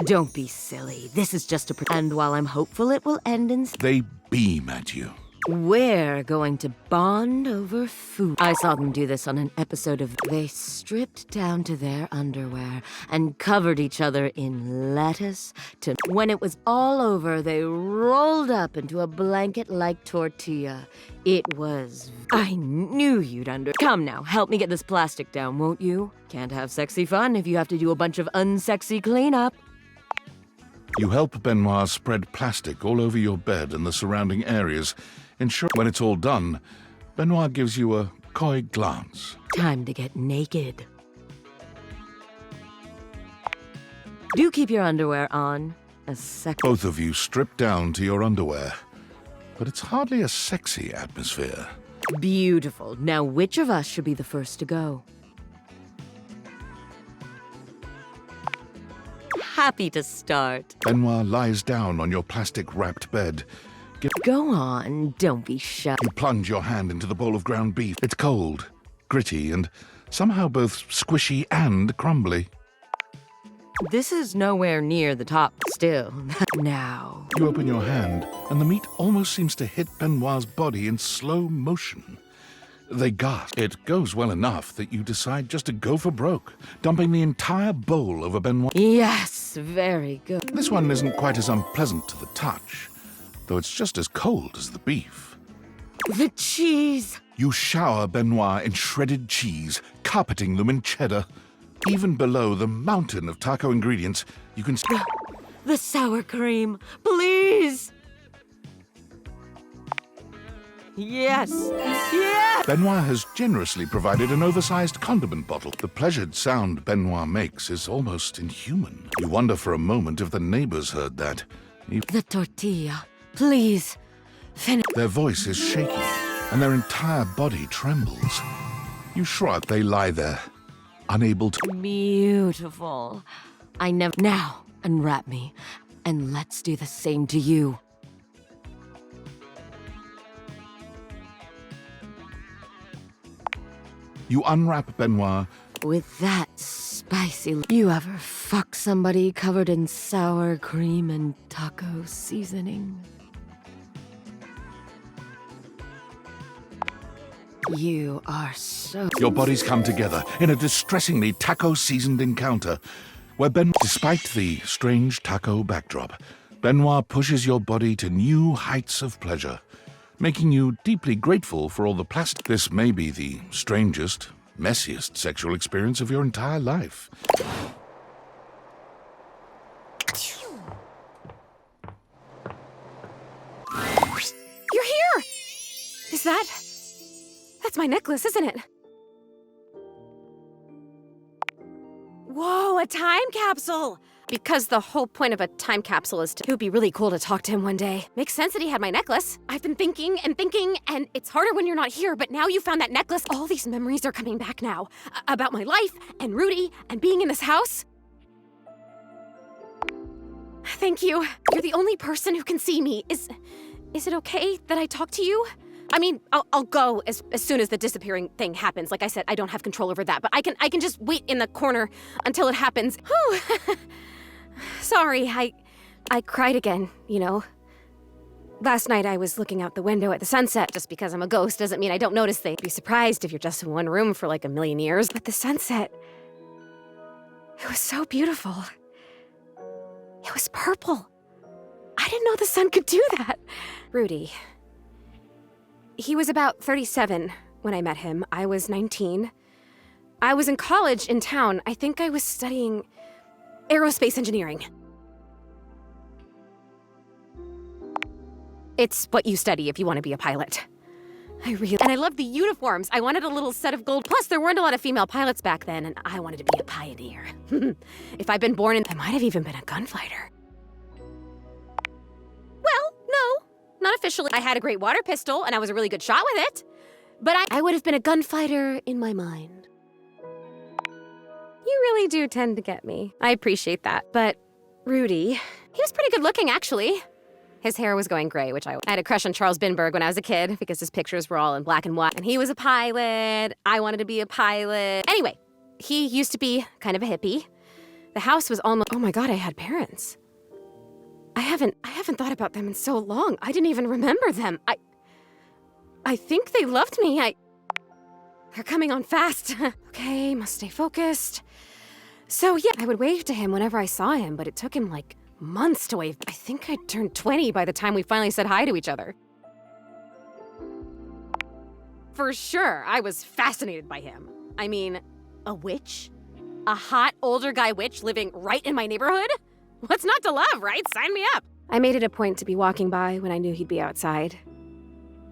Don't be silly. This is just a and while I'm hopeful it will end in... They beam at you. We're going to bond over food. I saw them do this on an episode of... They stripped down to their underwear and covered each other in lettuce to... When it was all over, they rolled up into a blanket-like tortilla. It was... I knew you'd Come now, help me get this plastic down, won't you? Can't have sexy fun if you have to do a bunch of unsexy cleanup. You help Benoit spread plastic all over your bed and the surrounding areas. Ensure when it's all done, Benoit gives you a coy glance. Time to get naked. Do keep your underwear on. A sec. Both of you strip down to your underwear, but it's hardly a sexy atmosphere. Beautiful. Now, which of us should be the first to go? Happy to start. Benoit lies down on your plastic-wrapped bed. Go on, don't be shy. You plunge your hand into the bowl of ground beef. It's cold, gritty, and somehow both squishy and crumbly. This is nowhere near the top still. Now. You open your hand, and the meat almost seems to hit Benoit's body in slow motion. They gasp. It goes well enough that you decide just to go for broke, dumping the entire bowl over Benoit. Yes, very good. This one isn't quite as unpleasant to the touch, though it's just as cold as the beef. The cheese! You shower Benoit in shredded cheese, carpeting them in cheddar. Even below the mountain of taco ingredients, you can... The sour cream, please! Yes! Yes! Benoit has generously provided an oversized condiment bottle. The pleasured sound Benoit makes is almost inhuman. You wonder for a moment if the neighbors heard that. The tortilla. Please. Finish. Their voice is shaky, and their entire body trembles. You shrug. They lie there, unable to... Beautiful. I never... Now, unwrap me, and let's do the same to you. You unwrap Benoit. With that spicy... You ever fuck somebody covered in sour cream and taco seasoning? You are so... Your bodies come together in a distressingly taco-seasoned encounter, where despite the strange taco backdrop, Benoit pushes your body to new heights of pleasure, making you deeply grateful for all the plastic. This may be the strangest, messiest sexual experience of your entire life. You're here! Is that... That's my necklace, isn't it? Whoa, a time capsule! Because the whole point of a time capsule is to... It would be really cool to talk to him one day. Makes sense that he had my necklace. I've been thinking, and it's harder when you're not here, but now you found that necklace. All these memories are coming back now. About my life, and Rudy, and being in this house. Thank you. You're the only person who can see me. Is it okay that I talk to you? I mean, I'll go as soon as the disappearing thing happens. Like I said, I don't have control over that, but I can just wait in the corner until it happens. Whew. Sorry, I cried again, you know. Last night I was looking out the window at the sunset. Just because I'm a ghost doesn't mean I don't notice things. Be surprised if you're just in one room for like a million years. But the sunset, it was so beautiful. It was purple. I didn't know the sun could do that. Rudy. He was about 37 when I met him. I was 19. I was in college in town. I think I was studying aerospace engineering. It's what you study if you want to be a pilot. And I loved the uniforms. I wanted a little set of gold. Plus, there weren't a lot of female pilots back then, and I wanted to be a pioneer. If I'd been born in... I might have even been a gunfighter. Well, no. Not officially. I had a great water pistol, and I was a really good shot with it. But I would have been a gunfighter in my mind. You really do tend to get me. I appreciate that. But Rudy, he was pretty good looking, actually. His hair was going gray, which I had a crush on Charles Binberg when I was a kid because his pictures were all in black and white. And he was a pilot. I wanted to be a pilot. Anyway, he used to be kind of a hippie. The house was almost... Oh my God, I had parents. I haven't thought about them in so long. I didn't even remember them. I think they loved me. They're coming on fast. Okay, must stay focused. So yeah, I would wave to him whenever I saw him, but it took him like months to wave. I think I turned 20 by the time we finally said hi to each other. For sure, I was fascinated by him. I mean, a witch? A hot older guy witch living right in my neighborhood? What's not to love, right? Sign me up. I made it a point to be walking by when I knew he'd be outside.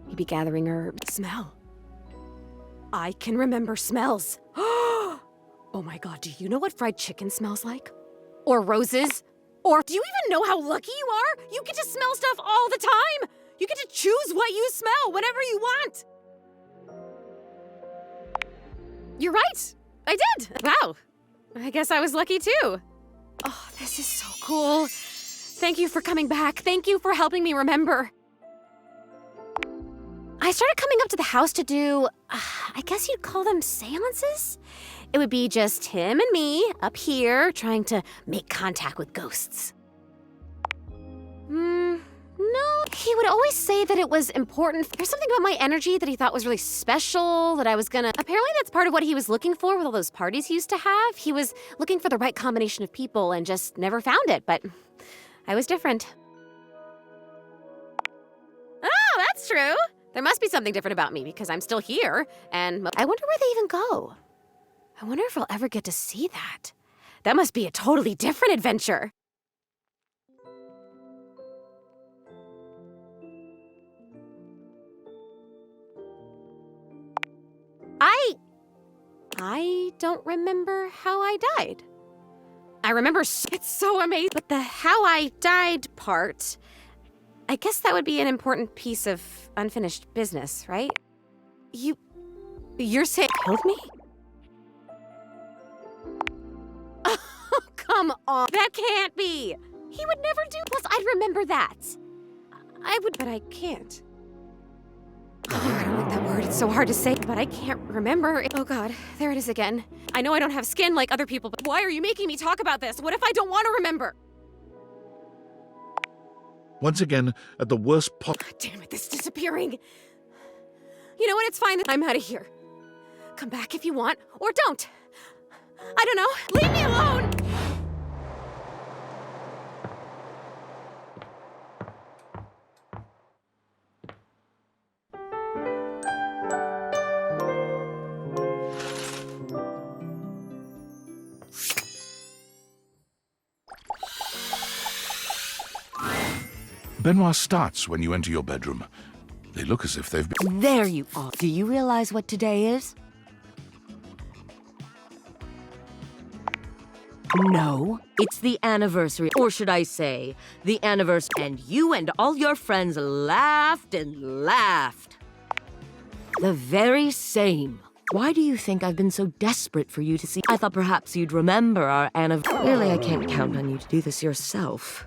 He'd be gathering herbs. Smell. I can remember smells. Oh my God, do you know what fried chicken smells like? Or roses? Or do you even know how lucky you are? You get to smell stuff all the time. You get to choose what you smell whenever you want. You're right. I did. Wow. I guess I was lucky too. Oh, this is so cool. Thank you for coming back. Thank you for helping me remember. I started coming up to the house to do, I guess you'd call them seances? It would be just him and me up here trying to make contact with ghosts. No, he would always say that it was important. There's something about my energy that he thought was really special, that I was gonna... Apparently that's part of what he was looking for with all those parties he used to have. He was looking for the right combination of people and just never found it, but I was different. Oh, that's true. There must be something different about me because I'm still here, and I wonder where they even go. I wonder if I'll ever get to see that. That must be a totally different adventure. I don't remember how I died. I remember it's so amazing, but the how I died part, I guess that would be an important piece of unfinished business, right? You're saying killed me? Oh, come on. That can't be. He would never do. Plus, I'd remember that. I would, but I can't. Oh, I don't like that word. It's so hard to say, but I can't remember. Oh God, there it is again. I know I don't have skin like other people, but why are you making me talk about this? What if I don't want to remember? Once again, at the worst God damn it, this disappearing. You know what? It's fine. I'm out of here. Come back if you want, or don't. I don't know. Leave me alone! Benoit starts when you enter your bedroom. They look as if they've been... There you are. Do you realize what today is? No, it's the anniversary, or should I say, the anniversary. And you and all your friends laughed and laughed. The very same. Why do you think I've been so desperate for you to see? I thought perhaps you'd remember our anniversary. Clearly, I can't count on you to do this yourself.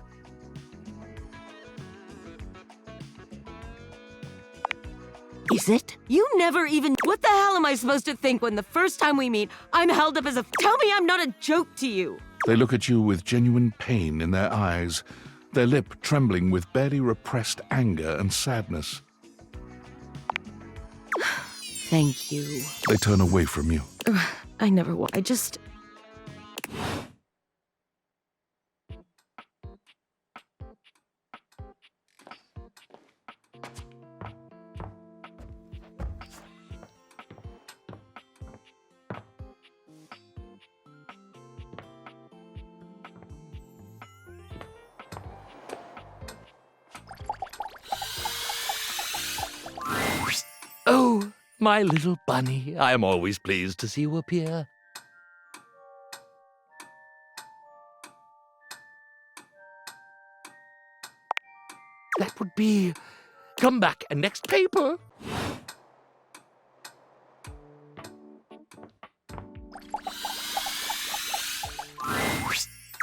Is it? You never even... What the hell am I supposed to think when the first time we meet, I'm held up as a... Tell me I'm not a joke to you! They look at you with genuine pain in their eyes, their lip trembling with barely repressed anger and sadness. Thank you. They turn away from you. I never wa... I just... Oh, my little bunny, I am always pleased to see you appear. That would be... Come back and next paper.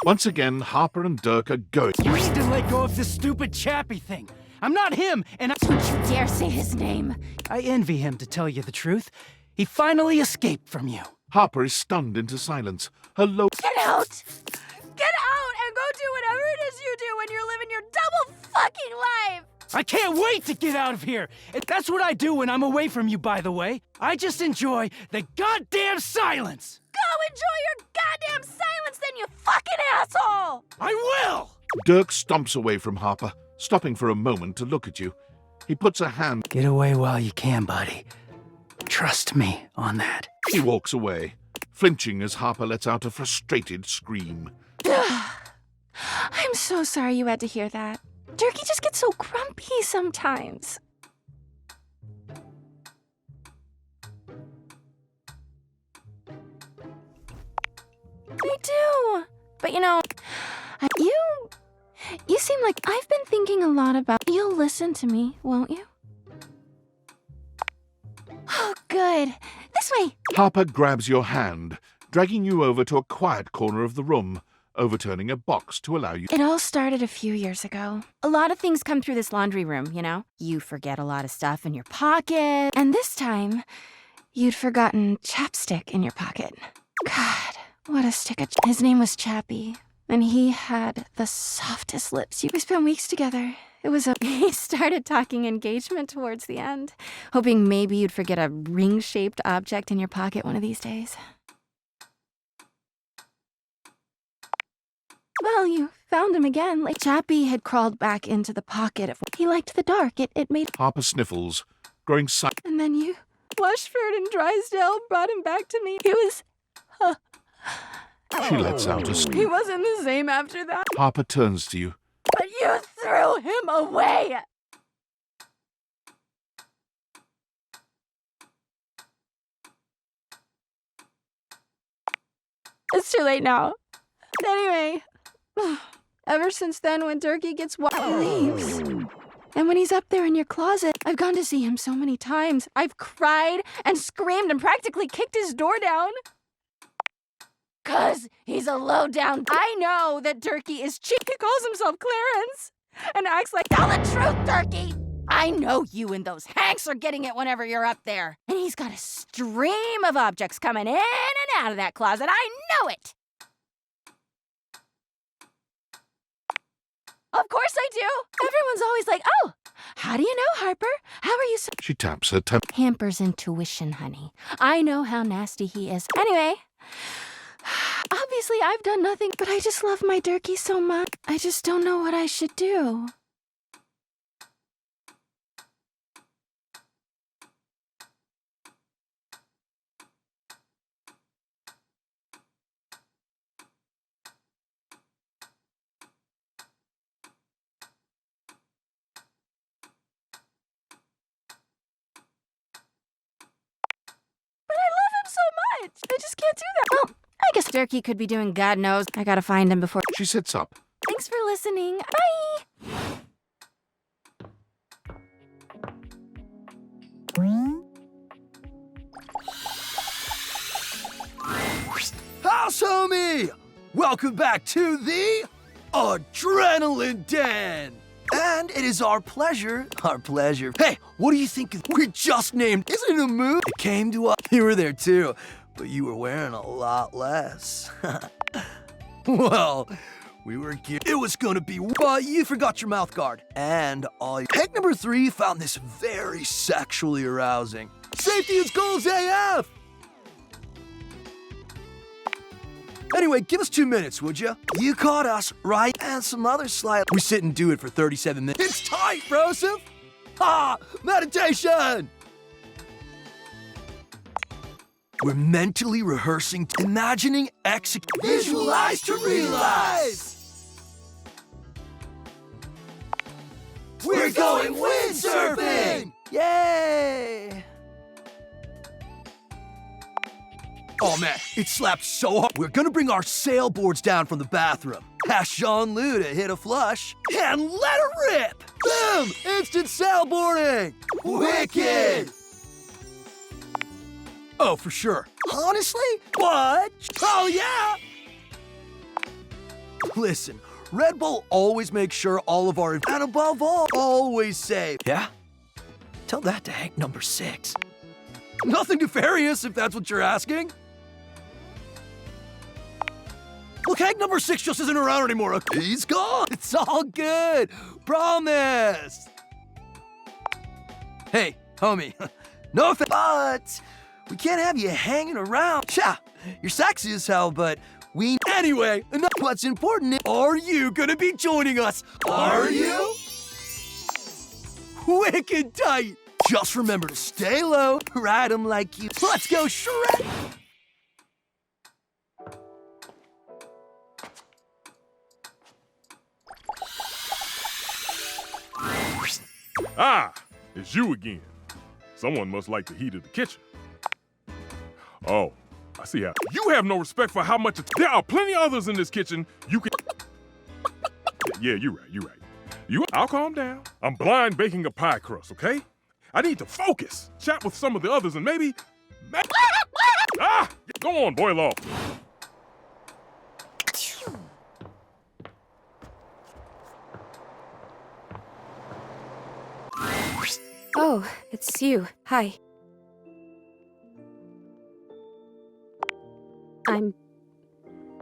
Once again, Harper and Dirk are going. You need to let go of this stupid Chappie thing. I'm not him, and I... Don't you dare say his name. I envy him, to tell you the truth. He finally escaped from you. Harper is stunned into silence. Her low... Get out! Get out and go do whatever it is you do when you're living your double fucking life! I can't wait to get out of here! And that's what I do when I'm away from you, by the way. I just enjoy the goddamn silence! Go enjoy your goddamn silence then, you fucking asshole! I will! Dirk stomps away from Harper, stopping for a moment to look at you. He puts a hand... Get away while you can, buddy. Trust me on that. He walks away, flinching as Harper lets out a frustrated scream. I'm so sorry you had to hear that. Dirkie just gets so grumpy sometimes. I do. But you know, you seem like I've been thinking a lot about... You'll listen to me, won't you? Oh, good. This way. Harper grabs your hand, dragging you over to a quiet corner of the room, overturning a box to allow you... It all started a few years ago. A lot of things come through this laundry room, you know? You forget a lot of stuff in your pocket. And this time, you'd forgotten chapstick in your pocket. God, what a stick of... His name was Chappie, and he had the softest lips. We spent weeks together. It was a... He started talking engagement towards the end, hoping maybe you'd forget a ring-shaped object in your pocket one of these days. Well, you found him again. Like Chappie had crawled back into the pocket of... He liked the dark. It made... Harper sniffles, growing silent. And then you, Washford and Drysdale, brought him back to me. He was... She lets out a He scream. wasn't the same after that. Harper turns to you. But you threw him away! It's too late now. Anyway, ever since then, when Durkee gets wild, he leaves. And when he's up there in your closet, I've gone to see him so many times. I've cried and screamed and practically kicked his door down. 'Cause he's a low-down. I know that Durkee is cheap. He calls himself Clarence and acts like, tell the truth, Durkee! I know you and those Hanks are getting it whenever you're up there. And he's got a stream of objects coming in and out of that closet. I know it! Of course I do. Everyone's always like, oh, how do you know, Harper? How are you so... She taps her temple. Hamper's intuition, honey. I know how nasty he is. Anyway, obviously I've done nothing, but I just love my Durkee so much. I just don't know what I should do. I just can't do that. Well, I guess Durkee could be doing God knows. I gotta find him before... She sits up. Thanks for listening. Bye! House homie! Welcome back to the Adrenaline Den! And it is our pleasure. Hey, what do you think? We just named, isn't it a movie? It came to us. You were there too, but you were wearing a lot less. Well, we were cute. It was gonna be, but you forgot your mouth guard. And egg number 3 found this very sexually arousing. Safety is goals AF! Anyway, give us 2 minutes, would you? You caught us, right? And some other slide. We sit and do it for 37 minutes. It's tight, Broseph! Ha! Meditation! We're mentally rehearsing, imagining, visualize to realize! We're going windsurfing! Yay! Oh man, it slapped so hard. We're gonna bring our sailboards down from the bathroom. Ask Jean-Lou to hit a flush and let her rip. Boom! Instant sailboarding! Wicked! Oh, for sure. Honestly? What? Oh yeah! Listen, Red Bull always makes sure all of our, and above all, always say, yeah? Tell that to Hank number 6. Nothing nefarious if that's what you're asking. Look, Hank number 6 just isn't around anymore. Okay? He's gone. It's all good. Promise. Hey, homie. No offense, but we can't have you hanging around. Yeah, you're sexy as hell, but we... Anyway, enough. What's important is, are you gonna be joining us? Are you? Wicked tight. Just remember to stay low, ride 'em like you. Let's go shred. Ah, it's you again. Someone must like the heat of the kitchen. Oh, I see how. You have no respect for how much. There are plenty of others in this kitchen. You can. Yeah, you're right. I'll calm down. I'm blind baking a pie crust, okay? I need to focus. Chat with some of the others and maybe. Ah! Go on, boil off. Oh, it's you. Hi.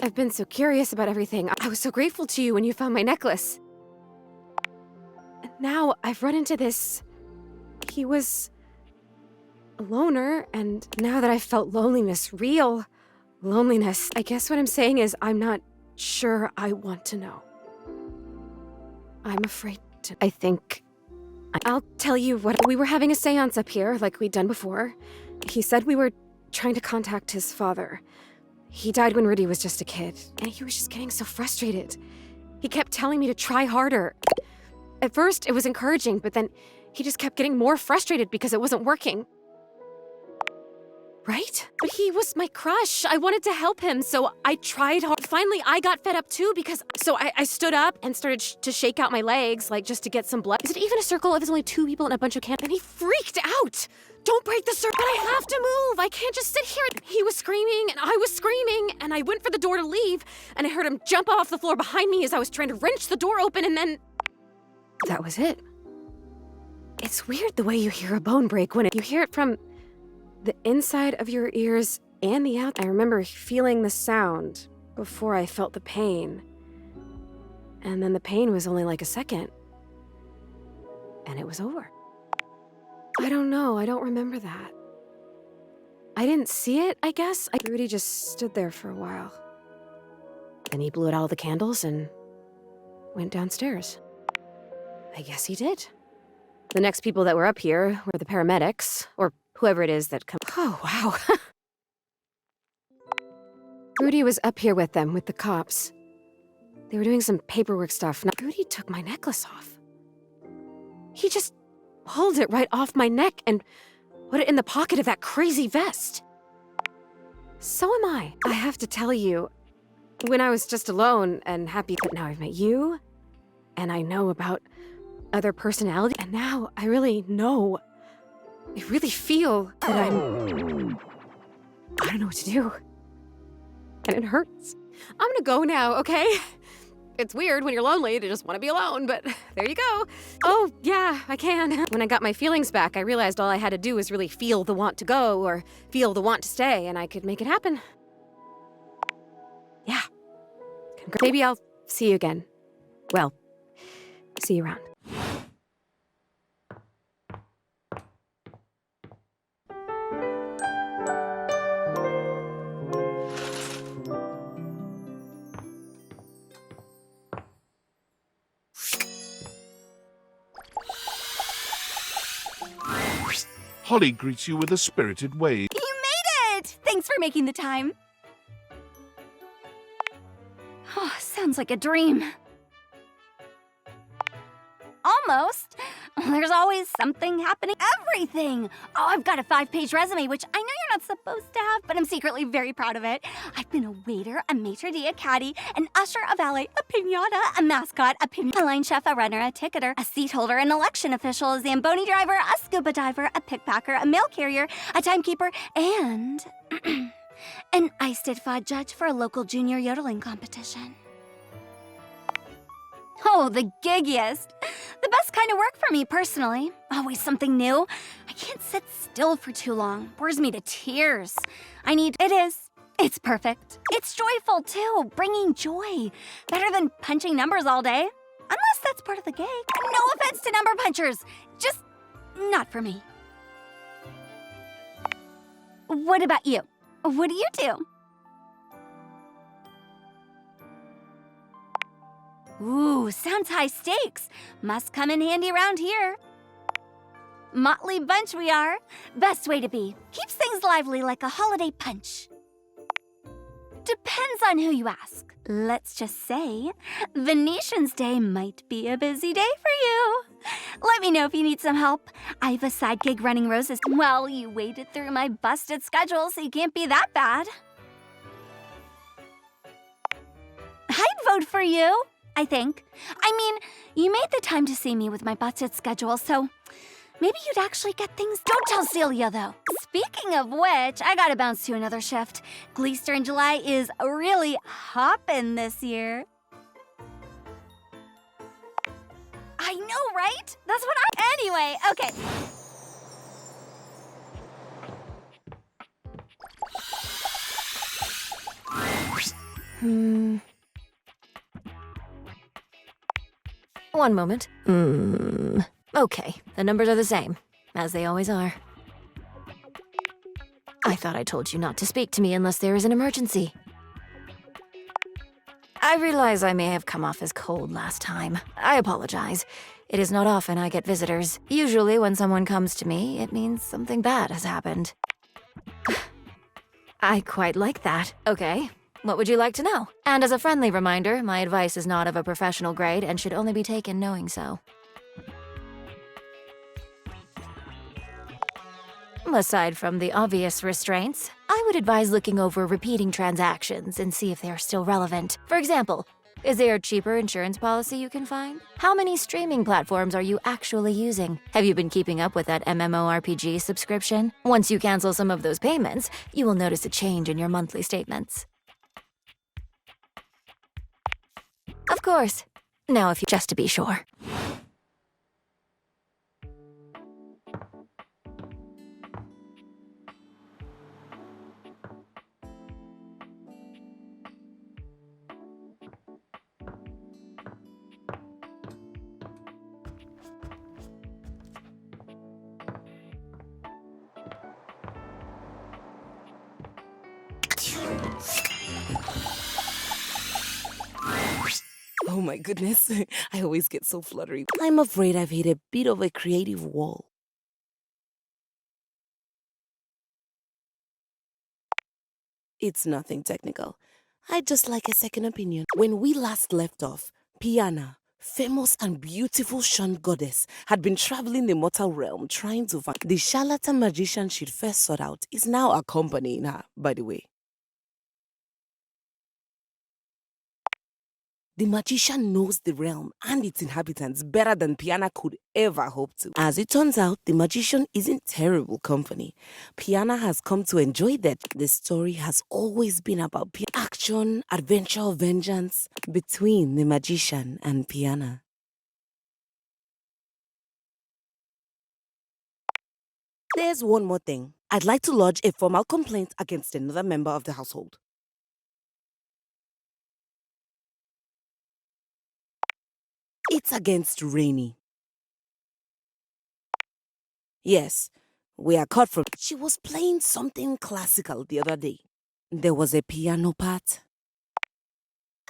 I've been so curious about everything. I was so grateful to you when you found my necklace. And now I've run into this. He was a loner, and now that I've felt loneliness, real loneliness, I guess what I'm saying is I'm not sure I want to know. I'm afraid to. I think I'll tell you what. We were having a seance up here, like we'd done before. He said we were trying to contact his father. He died when Rudy was just a kid, and he was just getting so frustrated. He kept telling me to try harder. At first, it was encouraging, but then he just kept getting more frustrated because it wasn't working. right? But he was my crush. I wanted to help him, so I tried hard. Finally, I got fed up too because I stood up and started to shake out my legs, like just to get some blood. Is it even a circle if there's only 2 people and a bunch of candles? And he freaked out. Don't break the circle. But I have to move. I can't just sit here. He was screaming and I was screaming and I went for the door to leave and I heard him jump off the floor behind me as I was trying to wrench the door open and then that was it. It's weird the way you hear a bone break when you hear it from the inside of your ears and the out. I remember feeling the sound before I felt the pain. And then the pain was only like a second. And it was over. I don't know. I don't remember that. I didn't see it, I guess. Rudy just stood there for a while. Then he blew out all the candles and went downstairs. I guess he did. The next people that were up here were the paramedics, or whoever it is that come. Oh, wow. Rudy was up here with them, with the cops. They were doing some paperwork stuff. Now, Rudy took my necklace off. He just pulled it right off my neck and put it in the pocket of that crazy vest. So am I. I have to tell you, when I was just alone and happy, but now I've met you, and I know about other personality, and now I really know, I really feel that I don't know what to do. And it hurts. I'm gonna go now, okay? It's weird when you're lonely to just want to be alone, but there you go. Oh, yeah, I can. When I got my feelings back, I realized all I had to do was really feel the want to go or feel the want to stay, and I could make it happen. Yeah. Maybe I'll see you again. Well, see you around. Holly greets you with a spirited wave. You made it! Thanks for making the time. Oh, sounds like a dream. Almost. There's always something happening. Everything! Oh, I've got a 5-page resume, which I know you're not supposed to have, but I'm secretly very proud of it. I've been a waiter, a maitre d', a caddy, an usher, a valet, a piñata, a mascot, a line chef, a runner, a ticketer, a seat holder, an election official, a Zamboni driver, a scuba diver, a pickpacker, a mail carrier, a timekeeper, and an Eisteddfod judge for a local junior yodeling competition. Oh, the giggiest. The best kind of work for me, personally. Always something new. I can't sit still for too long. Bores me to tears. It's perfect. It's joyful, too. Bringing joy. Better than punching numbers all day. Unless that's part of the gig. No offense to number punchers. Just not for me. What about you? What do you do? Ooh, sounds high stakes. Must come in handy around here. Motley bunch we are. Best way to be. Keeps things lively like a holiday punch. Depends on who you ask. Let's just say, Venetian's Day might be a busy day for you. Let me know if you need some help. I have a side gig running roses. Well, you waded through my busted schedule, so you can't be that bad. I'd vote for you. I think. I mean, you made the time to see me with my busted schedule, so maybe you'd actually get things. Don't tell Celia, though. Speaking of which, I gotta bounce to another shift. Gleester in July is really hoppin' this year. I know, right? That's what Anyway, okay. One moment. Okay, the numbers are the same, as they always are. I thought I told you not to speak to me unless there is an emergency. I realize I may have come off as cold last time. I apologize. It is not often I get visitors. Usually when someone comes to me, it means something bad has happened. I quite like that. Okay. What would you like to know? And as a friendly reminder, my advice is not of a professional grade and should only be taken knowing so. Aside from the obvious restraints, I would advise looking over repeating transactions and see if they're still relevant. For example, is there a cheaper insurance policy you can find? How many streaming platforms are you actually using? Have you been keeping up with that MMORPG subscription? Once you cancel some of those payments, you will notice a change in your monthly statements. Of course. Now if you just to be sure. Oh my goodness, I always get so fluttery. I'm afraid I've hit a bit of a creative wall. It's nothing technical. I'd just like a second opinion. When we last left off, Piana, famous and beautiful shunned goddess, had been traveling the mortal realm trying to find the charlatan magician she'd first sought out is now accompanying her, by the way. The magician knows the realm and its inhabitants better than Piana could ever hope to. As it turns out, the magician isn't terrible company. Piana has come to enjoy that. The story has always been about action, adventure, vengeance between the magician and Piana. There's one more thing. I'd like to lodge a formal complaint against another member of the household. It's against Rainy. Yes, we are caught from... She was playing something classical the other day. There was a piano part.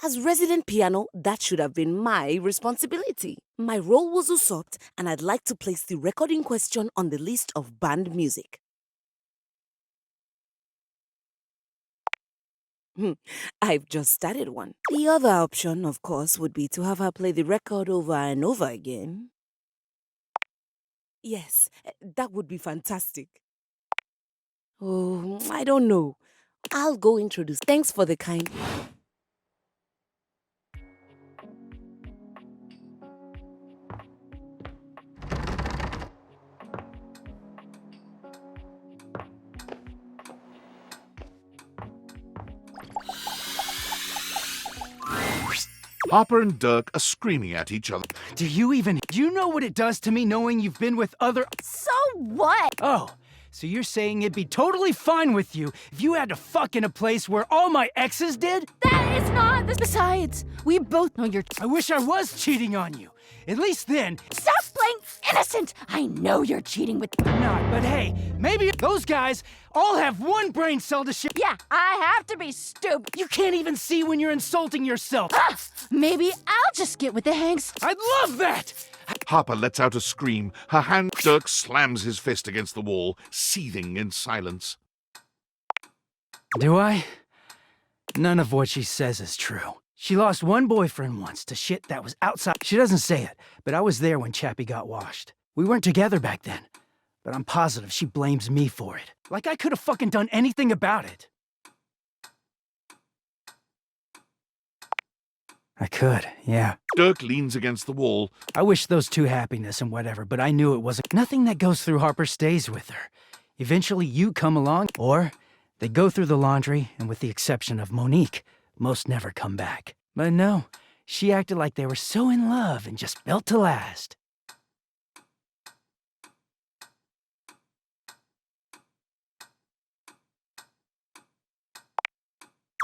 As resident piano, that should have been my responsibility. My role was usurped, and I'd like to place the record in question on the list of banned music. I've just started one. The other option, of course, would be to have her play the record over and over again. Yes, that would be fantastic. Oh, I don't know. I'll go introduce. Thanks for the kind... Hopper and Dirk are screaming at each other. Do you know what it does to me knowing you've been with other... So what? Oh, so you're saying it'd be totally fine with you if you had to fuck in a place where all my exes did? That is not the... Besides, we both know you're... I wish I was cheating on you. At least then... Stop playing innocent! I know you're cheating with... I'm not, but hey, maybe those guys all have one brain cell to share. Yeah, I have to be stupid. You can't even see when you're insulting yourself. Maybe I'll just get with the hanks. I'd love that! Hopper lets out a scream. Her hand... Dirk slams his fist against the wall, seething in silence. Do I? None of what she says is true. She lost one boyfriend once to shit that was outside. She doesn't say it, but I was there when Chappie got washed. We weren't together back then, but I'm positive she blames me for it. Like I could have fucking done anything about it. I could, yeah. Dirk leans against the wall. I wish those two happiness and whatever, but I knew it wasn't. Nothing that goes through Harper stays with her. Eventually you come along, or they go through the laundry, and with the exception of Monique, most never come back. But no, she acted like they were so in love and just built to last.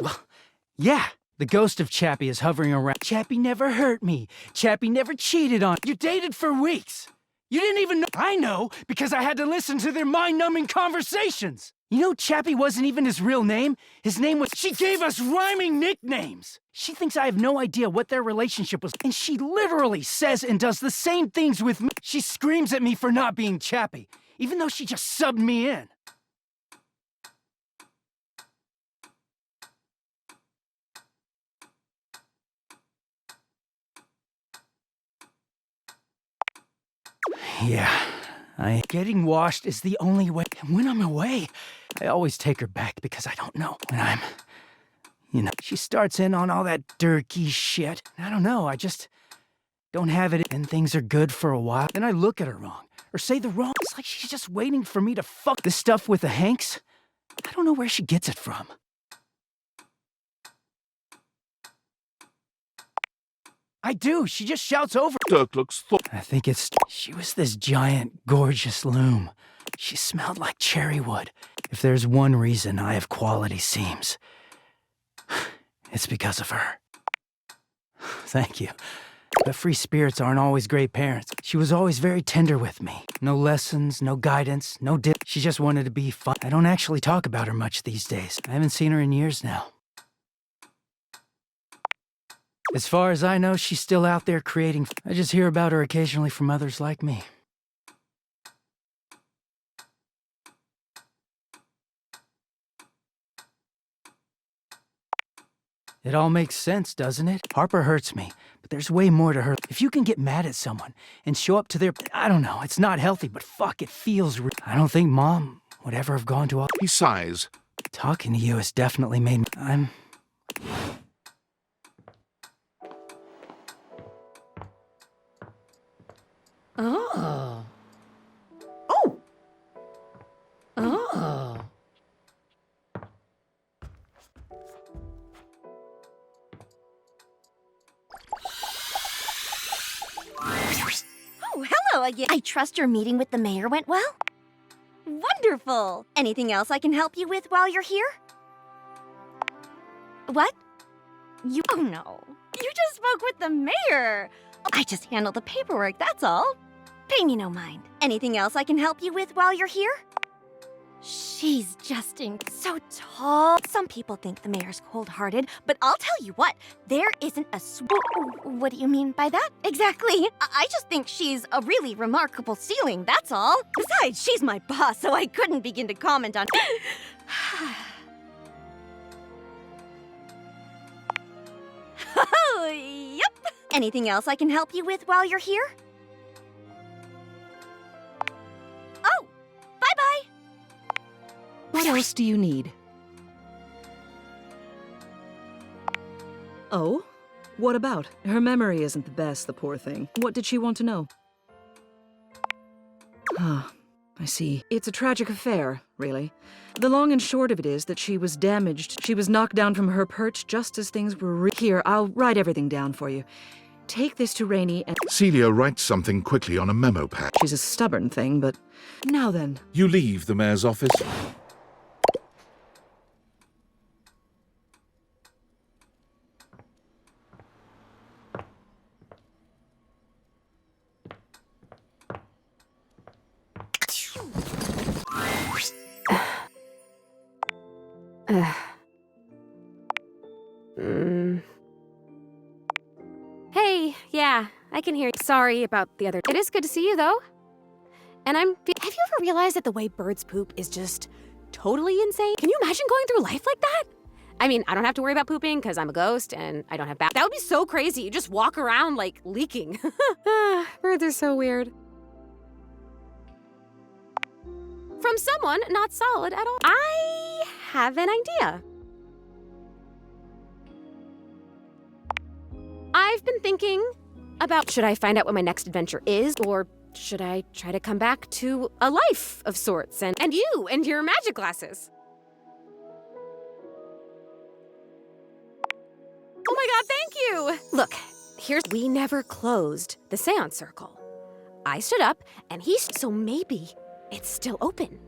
Well, yeah, the ghost of Chappie is hovering around. Chappie never hurt me. Chappie never cheated on... You dated for weeks. You didn't even know... I know, because I had to listen to their mind-numbing conversations. You know Chappie wasn't even his real name? His name was... She gave us rhyming nicknames! She thinks I have no idea what their relationship was, and she literally says and does the same things with me. She screams at me for not being Chappie, even though she just subbed me in. Yeah, Getting washed is the only way. And when I'm away, I always take her back because I don't know when I'm... she starts in on all that dirty shit. I don't know, I just don't have it, and things are good for a while. Then I look at her wrong, or say the wrong. It's like she's just waiting for me to fuck this stuff with the Hanks. I don't know where she gets it from. I do, she just shouts over. Dirk looks I think it's... She was this giant, gorgeous loom. She smelled like cherry wood. If there's one reason I have quality seams, it's because of her. Thank you. But free spirits aren't always great parents. She was always very tender with me. No lessons, no guidance, no dip. She just wanted to be fun. I don't actually talk about her much these days. I haven't seen her in years now. As far as I know, she's still out there creating. I just hear about her occasionally from others like me. It all makes sense, doesn't it? Harper hurts me, but there's way more to her. If you can get mad at someone and show up to their... I don't know, it's not healthy, but fuck, it feels real. I don't think Mom would ever have gone to all... He sighs. Talking to you has definitely made me... Oh. Oh. Oh. Oh, hello again. I trust your meeting with the mayor went well? Wonderful. Anything else I can help you with while you're here? What? Oh no. You just spoke with the mayor. I just handle the paperwork, that's all. Pay me no mind. Anything else I can help you with while you're here? She's just so tall. Some people think the mayor's cold-hearted, but I'll tell you what, there isn't a What do you mean by that? Exactly. I just think she's a really remarkable ceiling, that's all. Besides, she's my boss, so I couldn't begin to comment on... Oh, yep. Anything else I can help you with while you're here? Oh, bye-bye. What else do you need? Oh? What about? Her memory isn't the best, the poor thing. What did she want to know? Ah, I see. It's a tragic affair, really. The long and short of it is that she was damaged. She was knocked down from her perch just as things were Here, I'll write everything down for you. Take this to Rainey and... Celia writes something quickly on a memo pad. She's a stubborn thing, but... Now then. You leave the mayor's office. Hey, yeah, I can hear you. Sorry about the other... It is good to see you, though. And Have you ever realized that the way birds poop is just totally insane? Can you imagine going through life like that? I mean, I don't have to worry about pooping because I'm a ghost and I don't have back. That would be so crazy. You just walk around, like, leaking. Birds are so weird. From someone not solid at all. I have an idea. I've been thinking about, should I find out what my next adventure is, or should I try to come back to a life of sorts, and you and your magic glasses? Oh my god, thank you! Look, we never closed the seance circle. I stood up, and so maybe it's still open.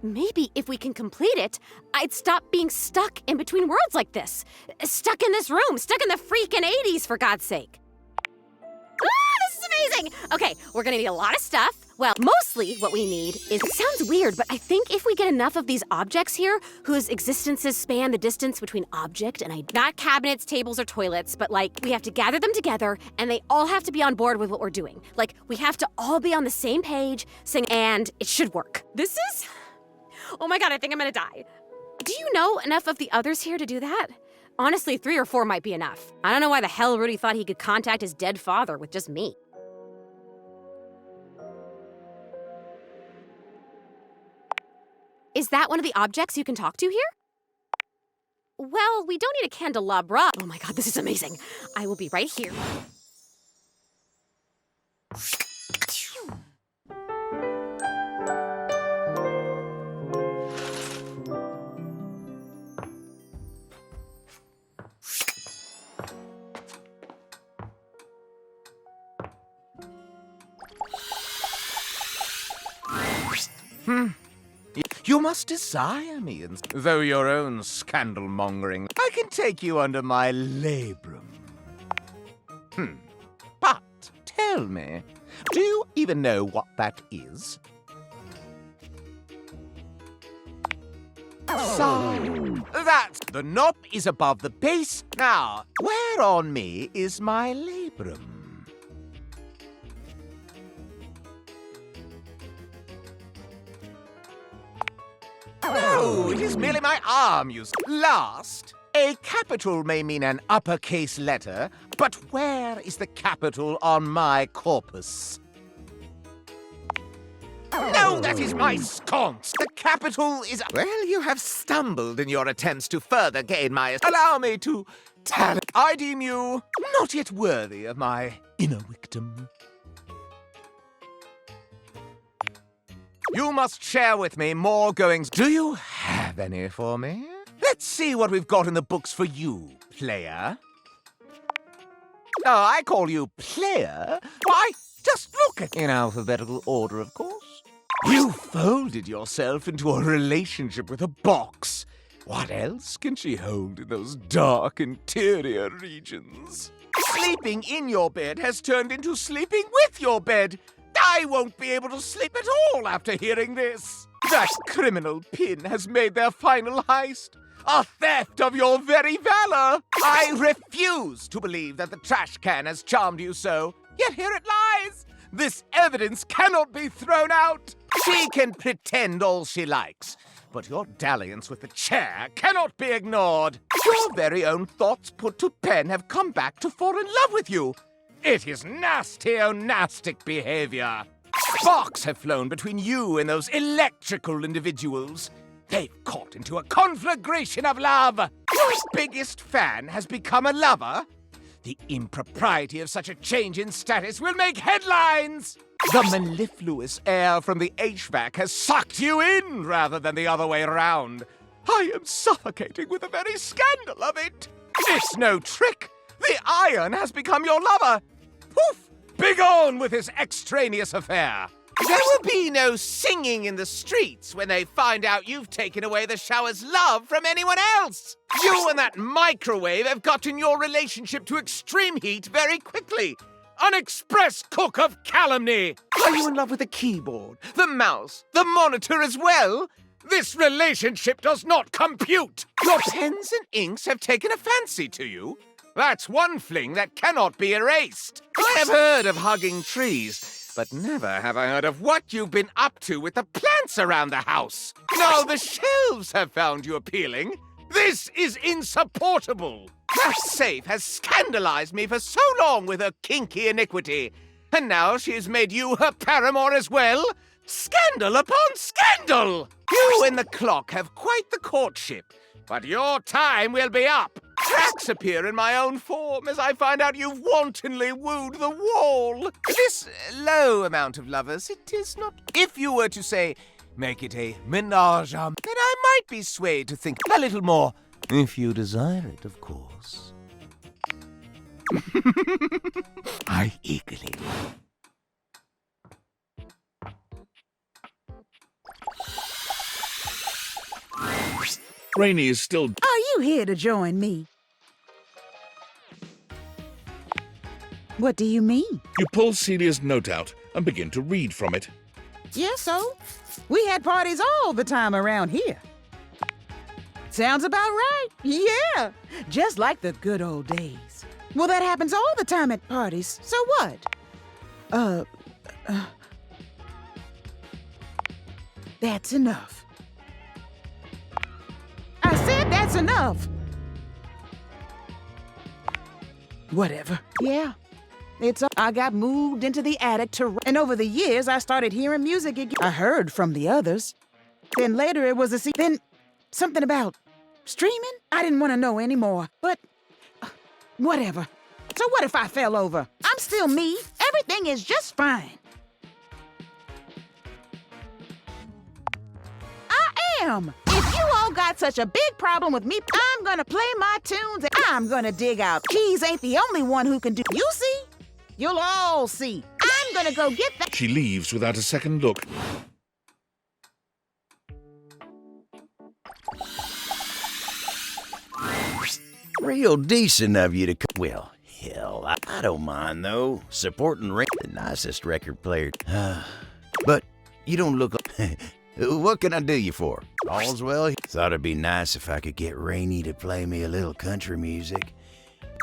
Maybe if we can complete it, I'd stop being stuck in between worlds like this. Stuck in this room, stuck in the freaking 80s, for God's sake. This is amazing! Okay, we're gonna need a lot of stuff. Well, mostly what we need is, it sounds weird, but I think if we get enough of these objects here, whose existences span the distance between object and not cabinets, tables, or toilets, but like, we have to gather them together, and they all have to be on board with what we're doing. Like, we have to all be on the same page, and it should work. This is... Oh my god, I think I'm gonna die. Do you know enough of the others here to do that? Honestly, 3 or 4 might be enough. I don't know why the hell Rudy thought he could contact his dead father with just me. Is that one of the objects you can talk to here? Well, we don't need a candelabra. Oh my god, this is amazing. I will be right here. You must desire me, and though your own scandal-mongering, I can take you under my labrum. But tell me, do you even know what that is? So, that's the knob is above the base. Now, where on me is my labrum? No, it is merely my arm, you Last, a capital may mean an uppercase letter, but where is the capital on my corpus? No, that is my sconce. The capital is... Well, you have stumbled in your attempts to further gain my... Allow me to talent. I deem you not yet worthy of my inner victim. You must share with me more goings. Do you have any for me? Let's see what we've got in the books for you, player. No, I call you player. Why, just look at... In alphabetical order, of course. You folded yourself into a relationship with a box. What else can she hold in those dark interior regions? Sleeping in your bed has turned into sleeping with your bed. I won't be able to sleep at all after hearing this. That criminal Pin has made their final heist. A theft of your very valor. I refuse to believe that the trash can has charmed you so. Yet here it lies. This evidence cannot be thrown out. She can pretend all she likes, but your dalliance with the chair cannot be ignored. Your very own thoughts put to pen have come back to fall in love with you. It is nasty-o-nastic behavior. Sparks have flown between you and those electrical individuals. They've caught into a conflagration of love. Your biggest fan has become a lover. The impropriety of such a change in status will make headlines. The mellifluous air from the HVAC has sucked you in rather than the other way around. I am suffocating with the very scandal of it. It's no trick. The iron has become your lover. Poof! Begone with this extraneous affair. There will be no singing in the streets when they find out you've taken away the shower's love from anyone else. You and that microwave have gotten your relationship to extreme heat very quickly. An express cook of calumny. Are you in love with the keyboard, the mouse, the monitor as well? This relationship does not compute. Your pens and inks have taken a fancy to you. That's one fling that cannot be erased. I have heard of hugging trees, but never have I heard of what you've been up to with the plants around the house. Now the shelves have found you appealing. This is insupportable. That safe has scandalized me for so long with her kinky iniquity. And now she has made you her paramour as well? Scandal upon scandal! You and the clock have quite the courtship, but your time will be up. Cracks appear in my own form as I find out you've wantonly wooed the wall. This low amount of lovers, it is not... If you were to say, make it a menage a... then I might be swayed to think a little more. If you desire it, of course. I eagerly... Rainy is still... Are you here to join me? What do you mean? You pull Celia's note out and begin to read from it. Yeah, so? We had parties all the time around here. Sounds about right. Yeah, just like the good old days. Well, that happens all the time at parties, so what? That's enough. I said that's enough. Whatever. Yeah. I got moved into the attic and over the years I started hearing music again. I heard from the others. Then later it was a scene. Then something about streaming? I didn't want to know anymore, but whatever. So what if I fell over? I'm still me. Everything is just fine. I am. If you all got such a big problem with me, I'm gonna play my tunes and I'm gonna dig out. Keys ain't the only one who can do. You see? You'll all see. I'm gonna go get that. She leaves without a second look. Real decent of you to come. Well, hell, I don't mind, though. Supporting Ring, the nicest record player. But you don't look like... What can I do you for? All's well? Thought it'd be nice if I could get Rainey to play me a little country music.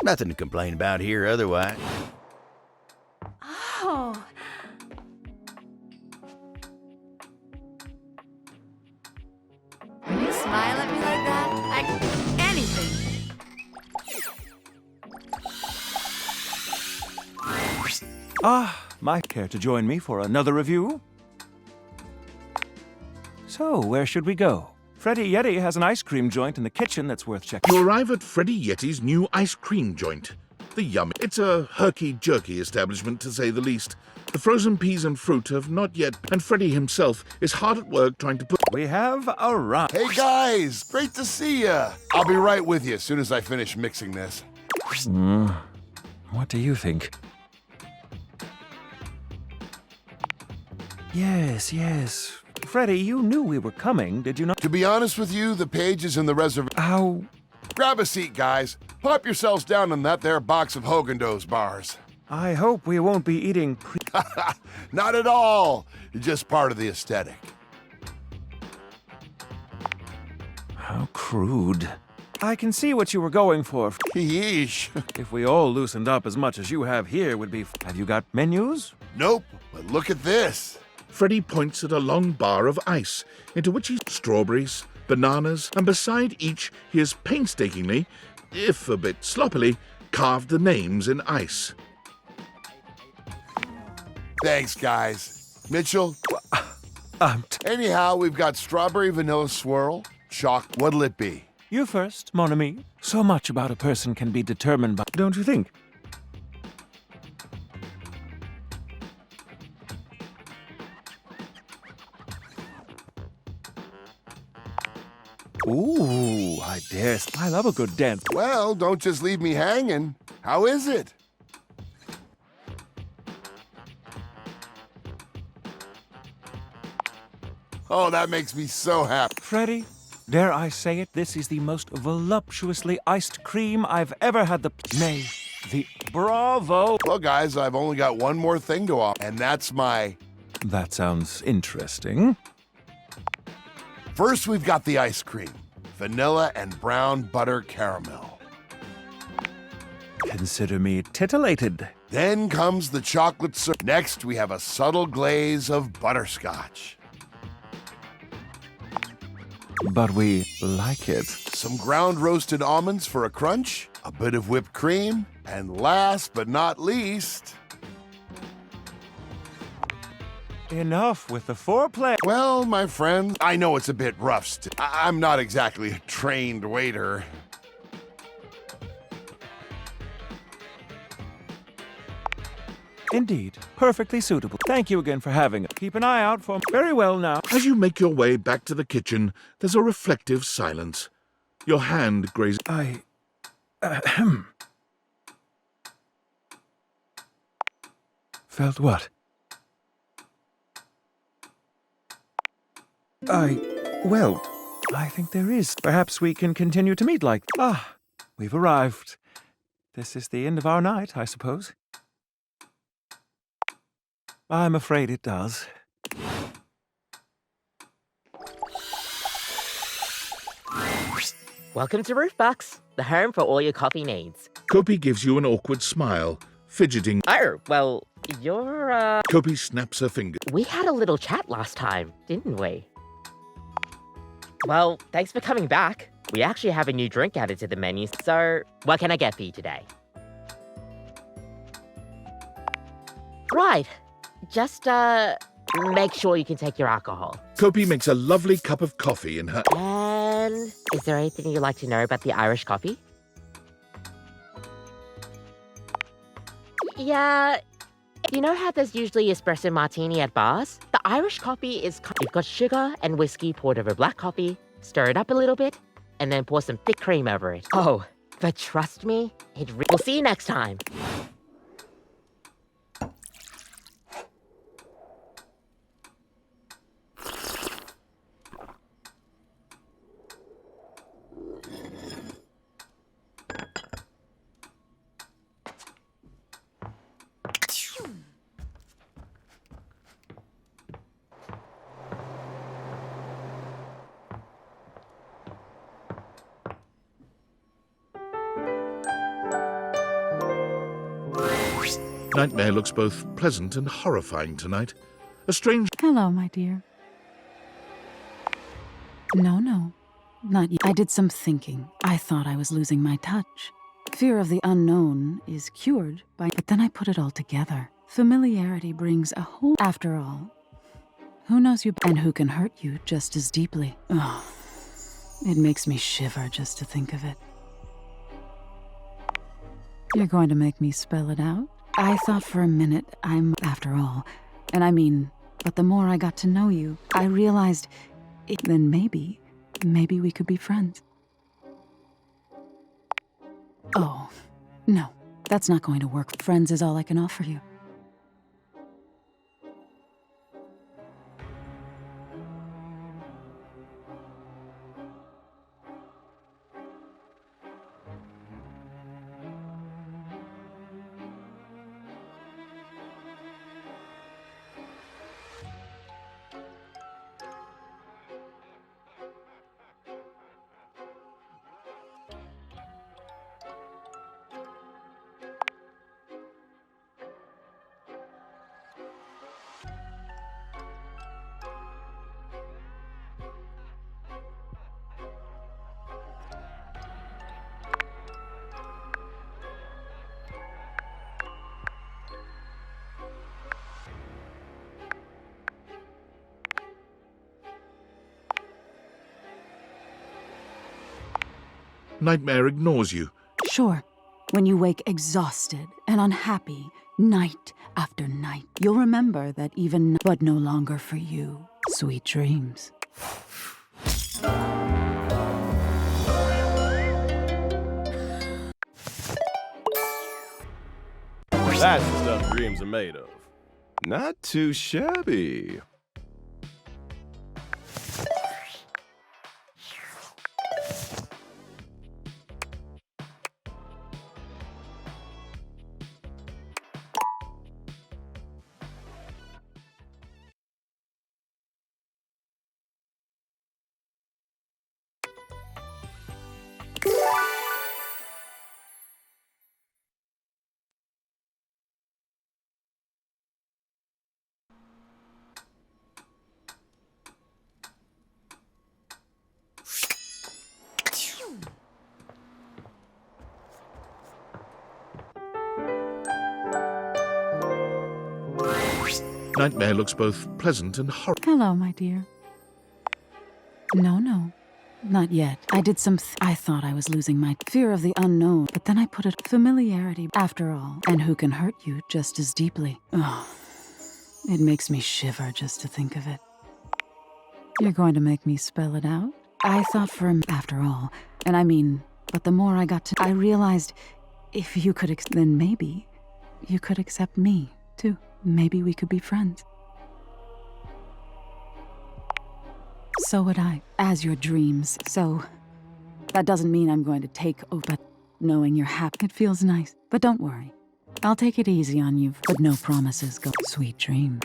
Nothing to complain about here otherwise. Oh. When you smile at me like that, I can do anything. Might care to join me for another review? So, where should we go? Freddy Yeti has an ice cream joint in the kitchen that's worth checking. You arrive at Freddy Yeti's new ice cream joint. The Yummy. It's a herky-jerky establishment, to say the least. The frozen peas and fruit have not yet, and Freddy himself is hard at work trying to put... We have arrived. Hey guys, great to see ya. I'll be right with you as soon as I finish mixing this. What do you think? Yes. Freddy, you knew we were coming, did you not? To be honest with you, the page is in the reservation. How? Grab a seat, guys. Pop yourselves down in that there box of Haagen-Dazs bars. I hope we won't be eating Not at all. Just part of the aesthetic. How crude. I can see what you were going for. Yeesh. If we all loosened up as much as you have here would be... Have you got menus? Nope, but look at this. Freddy points at a long bar of ice, into which he's strawberries, bananas, and beside each he has painstakingly, if a bit sloppily, carved the names in ice. Thanks, guys. Mitchell? Anyhow, we've got strawberry vanilla swirl, what'll it be? You first, mon ami. So much about a person can be determined by... Don't you think? Ooh, I dare. I love a good dance. Well, don't just leave me hanging. How is it? Oh, that makes me so happy. Freddy, dare I say it, this is the most voluptuously iced cream I've ever had the... Nay, the... Bravo! Well, guys, I've only got one more thing to offer, and that's my... That sounds interesting. First, we've got the ice cream. Vanilla and brown butter caramel. Consider me titillated. Then comes the chocolate syrup. Next, we have a subtle glaze of butterscotch. But we like it. Some ground roasted almonds for a crunch, a bit of whipped cream, and last but not least... Enough with the foreplay. Well, my friend, I know it's a bit rough. I'm not exactly a trained waiter. Indeed, perfectly suitable. Thank you again for having us. Keep an eye out for... Very well now. As you make your way back to the kitchen, there's a reflective silence. Your hand grazes... Felt what? Well, I think there is. Perhaps we can continue to meet like... we've arrived. This is the end of our night, I suppose. I'm afraid it does. Welcome to Roofbox, the home for all your coffee needs. Kopi gives you an awkward smile, fidgeting. Oh, well, you're, Kopi snaps her finger. We had a little chat last time, didn't we? Well, thanks for coming back. We actually have a new drink added to the menu, so what can I get for you today? Right. Just, make sure you can take your alcohol. Kopi makes a lovely cup of coffee in her... And is there anything you'd like to know about the Irish coffee? Yeah, you know how there's usually espresso martini at bars? The Irish coffee is... You've got sugar and whiskey poured over black coffee, stir it up a little bit, and then pour some thick cream over it. Oh, but trust me, we'll see you next time. Nightmare looks both pleasant and horrifying tonight. A strange... Hello, my dear. No, not yet. I did some thinking. I thought I was losing my touch. Fear of the unknown is cured by... But then I put it all together. Familiarity brings a whole... After all, who knows you... And who can hurt you just as deeply. Oh, it makes me shiver just to think of it. You're going to make me spell it out? I thought for a minute after all, and I mean, but the more I got to know you, I realized, then maybe we could be friends. Oh, no, that's not going to work. Friends is all I can offer you. Nightmare ignores you. Sure, when you wake exhausted and unhappy, night after night, you'll remember that even... But no longer for you. Sweet dreams. That's the stuff dreams are made of. Not too shabby. Nightmare looks both pleasant and horrible. Hello, my dear. No, not yet. I did some... I thought I was losing my fear of the unknown, but then I put it... Familiarity, after all, and who can hurt you just as deeply. Oh, it makes me shiver just to think of it. You're going to make me spell it out? I thought after all, and I mean, but the more I got to... I realized if you could... Then maybe you could accept me, too. Maybe we could be friends. So would I, as your dreams. So, that doesn't mean I'm going to take over, but knowing you're happy, it feels nice. But don't worry, I'll take it easy on you, but no promises. Go, sweet dream.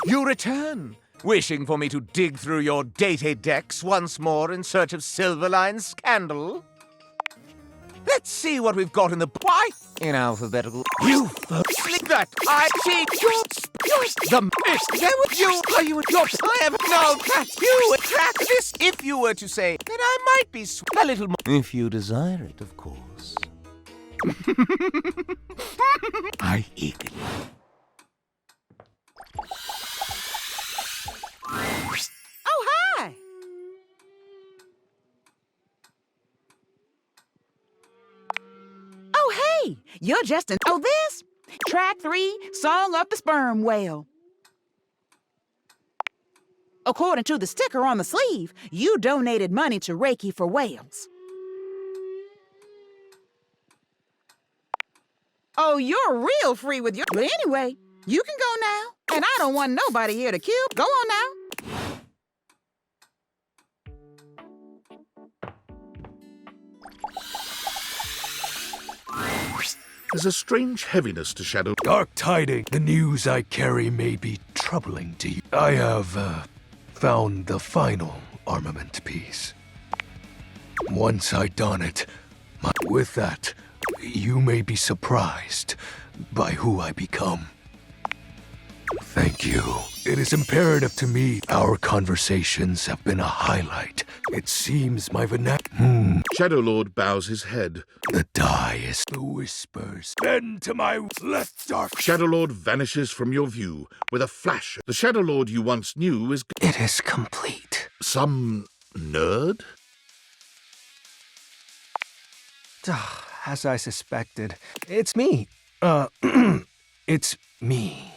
You return! Wishing for me to dig through your data decks once more in search of Silverline's scandal? Let's see what we've got in the... Why? In alphabetical... You flick that! I see the... Is that what you... Are you... You're... I have... No, that... You attract this... If you were to say that I might be a little more... If you desire it, of course. I eagerly... Oh, hi! Oh, hey! You're just an... Oh, this? Track 3, Song of the Sperm Whale. According to the sticker on the sleeve, you donated money to Reiki for whales. Oh, you're real free with your... But anyway, you can go now. And I don't want nobody here to kill. Go on now. There's a strange heaviness to Shadow. Dark tidings. The news I carry may be troubling to you. I have found the final armament piece. Once I don it, with that, you may be surprised by who I become. Thank you. It is imperative to me. Our conversations have been a highlight. It seems my Shadow Lord bows his head. The die is the whispers. Bend to my left, dark. Shadow Lord vanishes from your view with a flash. The Shadow Lord you once knew is... It is complete. Some nerd? As I suspected. It's me. It's me.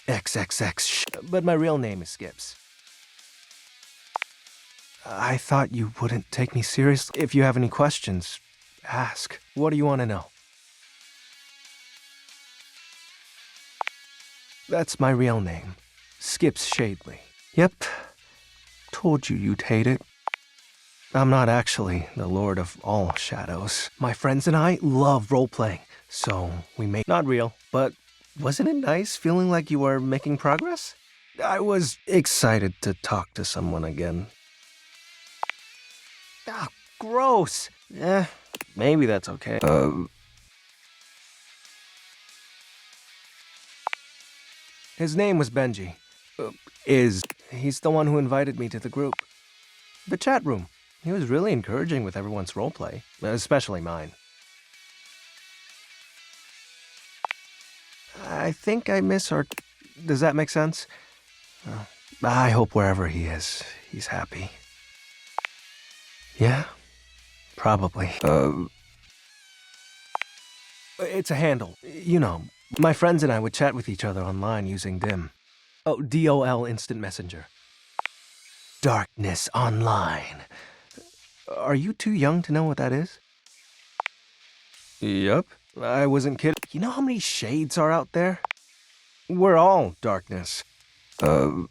XXX. But my real name is Skips. I thought you wouldn't take me seriously. If you have any questions, ask. What do you want to know? That's my real name. Skips Shadley. Yep. Told you you'd hate it. I'm not actually the Lord of all Shadows. My friends and I love role-playing, so we made... Not real, but wasn't it nice feeling like you were making progress? I was excited to talk to someone again. Ah, gross. Maybe that's okay. His name was Benji. He's the one who invited me to the group. The chat room. He was really encouraging with everyone's roleplay, especially mine. I think I miss our... Does that make sense? I hope wherever he is, he's happy. Yeah? Probably. It's a handle. You know, my friends and I would chat with each other online using DIM. Oh, DOL Instant Messenger. Darkness Online. Are you too young to know what that is? Yep. I wasn't kidding. You know how many shades are out there? We're all darkness. Well,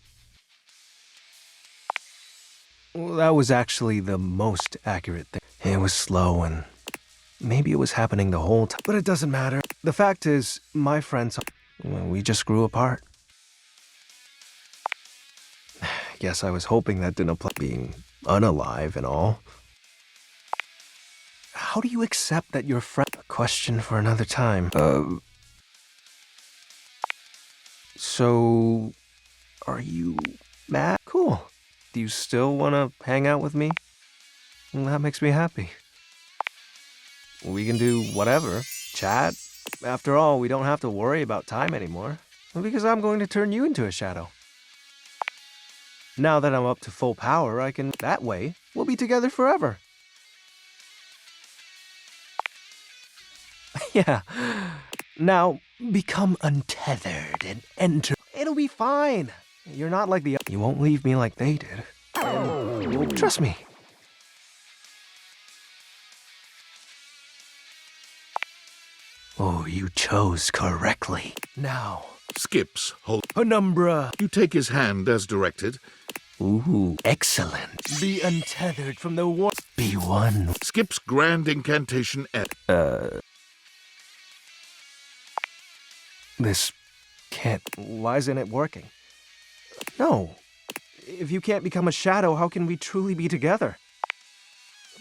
that was actually the most accurate thing. It was slow and maybe it was happening the whole time. But it doesn't matter. The fact is, my friends, we just grew apart. Guess I was hoping that didn't apply being unalive and all. How do you accept that your friend... A question for another time. So... Are you mad? Cool. Do you still want to hang out with me? That makes me happy. We can do whatever. Chat. After all, we don't have to worry about time anymore. Because I'm going to turn you into a shadow. Now that I'm up to full power, I can... That way, we'll be together forever. Yeah. Now, become untethered and enter. It'll be fine. You're not like the... You won't leave me like they did. And trust me. Oh, you chose correctly. Now... Skips hold... Penumbra. You take his hand as directed. Ooh, excellent. Be untethered from the one. Be one. Skips grand incantation at... This can't... Why isn't it working? No, If you can't become a shadow, how can we truly be together?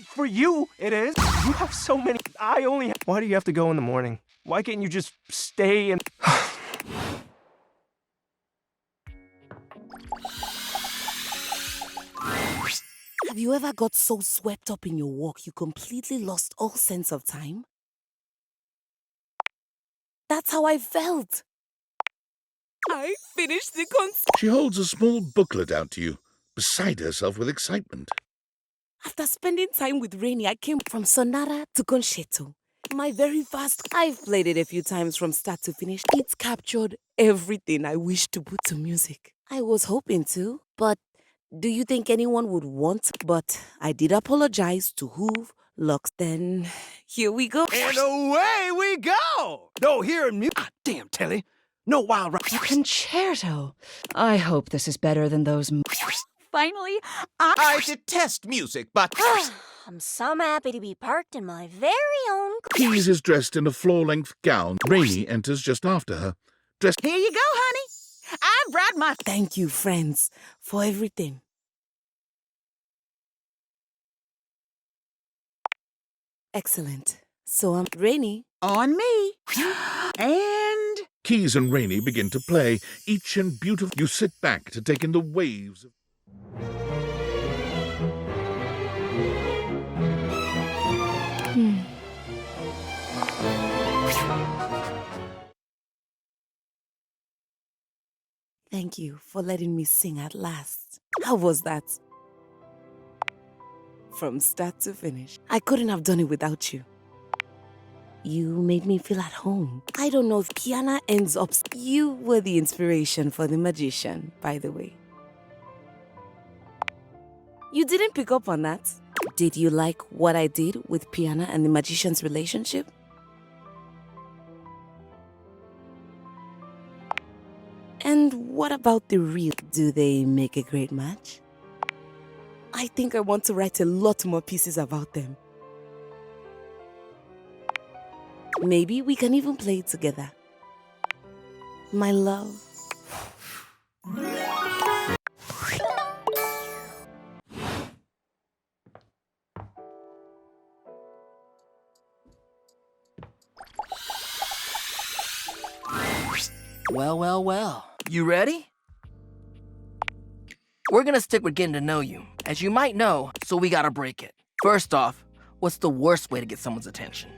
For you, it is. You have so many. I only have... Why do you have to go in the morning? Why can't you just stay and... Have you ever got so swept up in your walk you completely lost all sense of time? That's how I felt. I finished the concert. She holds a small booklet out to you, beside herself with excitement. After spending time with Rainy, I came from sonata to concerto. My very first. I've played it a few times from start to finish. It's captured everything I wish to put to music. I was hoping to, but do you think anyone would want? But I did apologize to Hoove, Lux. Then here we go. And away we go! No, here in music. Damn, Telly. No wild ride. A concerto. I hope this is better than those. Finally, I detest music, but... I'm so happy to be parked in my very own... Keys is dressed in a floor-length gown. Rainy enters just after her. Dressed... Here you go, honey. I brought my... Thank you, friends, for everything. Excellent. So I'm Rainy. On me. And... Keys and Rainy begin to play, each in beautiful... You sit back to take in the waves of... Thank you for letting me sing at last. How was that? From start to finish. I couldn't have done it without you. You made me feel at home. I don't know if Kiana ends up... You were the inspiration for the magician, by the way. You didn't pick up on that. Did you like what I did with Piana and the magician's relationship? And what about the real? Do they make a great match? I think I want to write a lot more pieces about them. Maybe we can even play it together. My love. Well, well, well. You ready? We're gonna stick with getting to know you, as you might know, so we gotta break it. First off, what's the worst way to get someone's attention?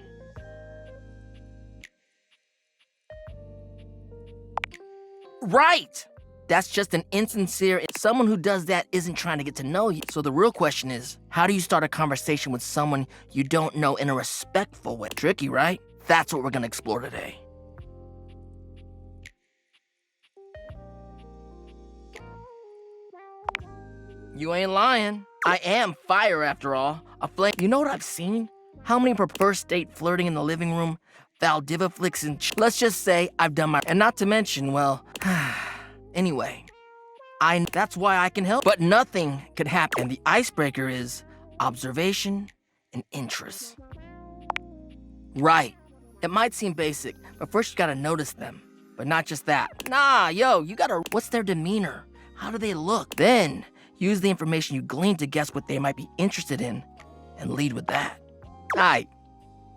Right! That's just an insincere... Someone who does that isn't trying to get to know you. So the real question is, how do you start a conversation with someone you don't know in a respectful way? Tricky, right? That's what we're gonna explore today. You ain't lying. I am fire after all. A flame. You know what I've seen? How many prefer state flirting in the living room? Valdiva flicks and let's just say I've done my... And not to mention, well... Anyway. That's why I can help. But nothing could happen. And the icebreaker is observation and interest. Right. It might seem basic, but first you gotta notice them. But not just that. Nah, yo, you gotta... What's their demeanor? How do they look? Then... use the information you glean to guess what they might be interested in, and lead with that. Aight.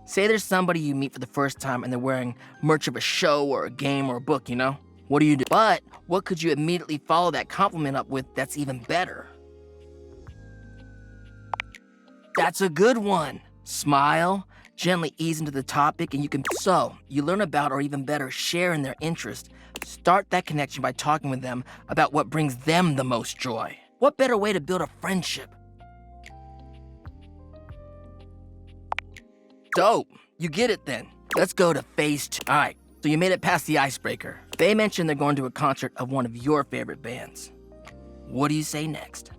Say there's somebody you meet for the first time and they're wearing merch of a show or a game or a book, you know? What do you do? But what could you immediately follow that compliment up with that's even better? That's a good one. Smile, gently ease into the topic, and you can... So, you learn about, or even better, share in their interest. Start that connection by talking with them about what brings them the most joy. What better way to build a friendship? Dope. You get it then. Let's go to phase 2. All right, so you made it past the icebreaker. They mentioned they're going to a concert of one of your favorite bands. What do you say next?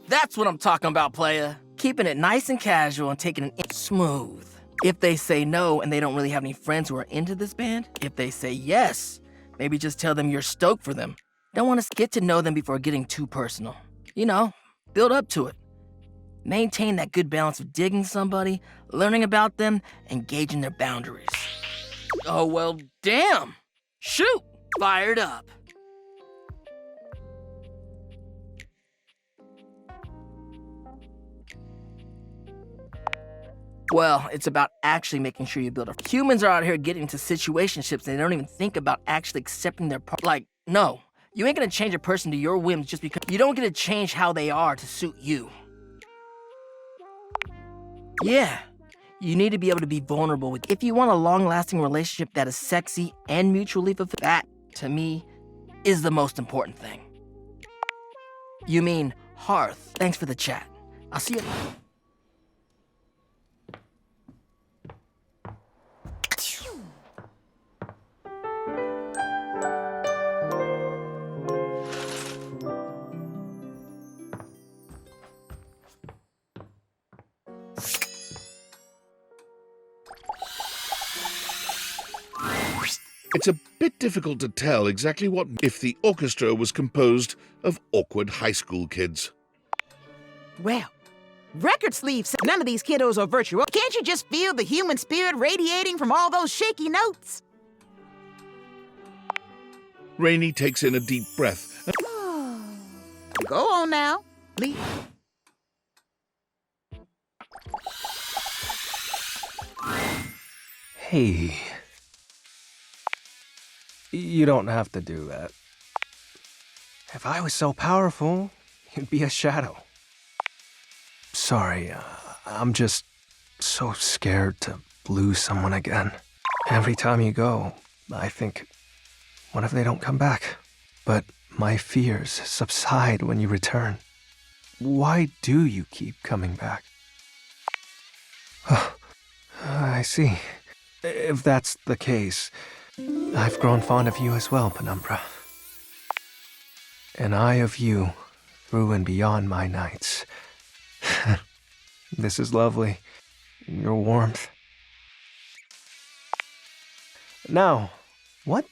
That's what I'm talking about, playa. Keeping it nice and casual and taking it smooth. If they say no and they don't really have any friends who are into this band, if they say yes, maybe just tell them you're stoked for them. Don't want to get to know them before getting too personal. You know, build up to it. Maintain that good balance of digging somebody, learning about them, and gauging their boundaries. Oh, well, damn. Shoot! Fired up. Well, it's about actually making sure you build a... Humans are out here getting into situationships and they don't even think about actually accepting their part. Like, no. You ain't gonna change a person to your whims just because... You don't get to change how they are to suit you. Yeah. You need to be able to be vulnerable with... If you want a long-lasting relationship that is sexy and mutually fulfilling, that, to me, is the most important thing. You mean Hearth. Thanks for the chat. I'll see you... It's a bit difficult to tell exactly what if the orchestra was composed of awkward high school kids. Well, record sleeves. None of these kiddos are virtual. Can't you just feel the human spirit radiating from all those shaky notes? Rainey takes in a deep breath. Go on now. Please. Hey. You don't have to do that. If I was so powerful, you'd be a shadow. Sorry, I'm just so scared to lose someone again. Every time you go, I think, what if they don't come back? But my fears subside when you return. Why do you keep coming back? I see. If that's the case, I've grown fond of you as well, Penumbra. And I of you through and beyond my nights. This is lovely. Your warmth. Now, what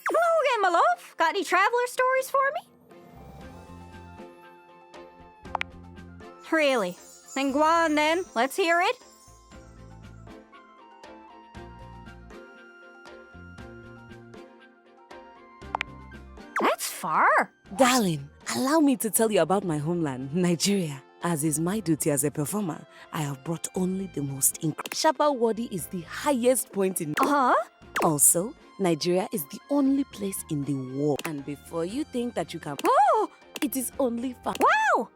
Hello again, my love. Got any traveler stories for me? Really? Then go on then. Let's hear it. That's far. Darling, allow me to tell you about my homeland, Nigeria. As is my duty as a performer, I have brought only the most Shaba Wadi is the highest point in. Also, Nigeria is the only place in the world. And before you think that you can. Oh! It is only fact. Wow!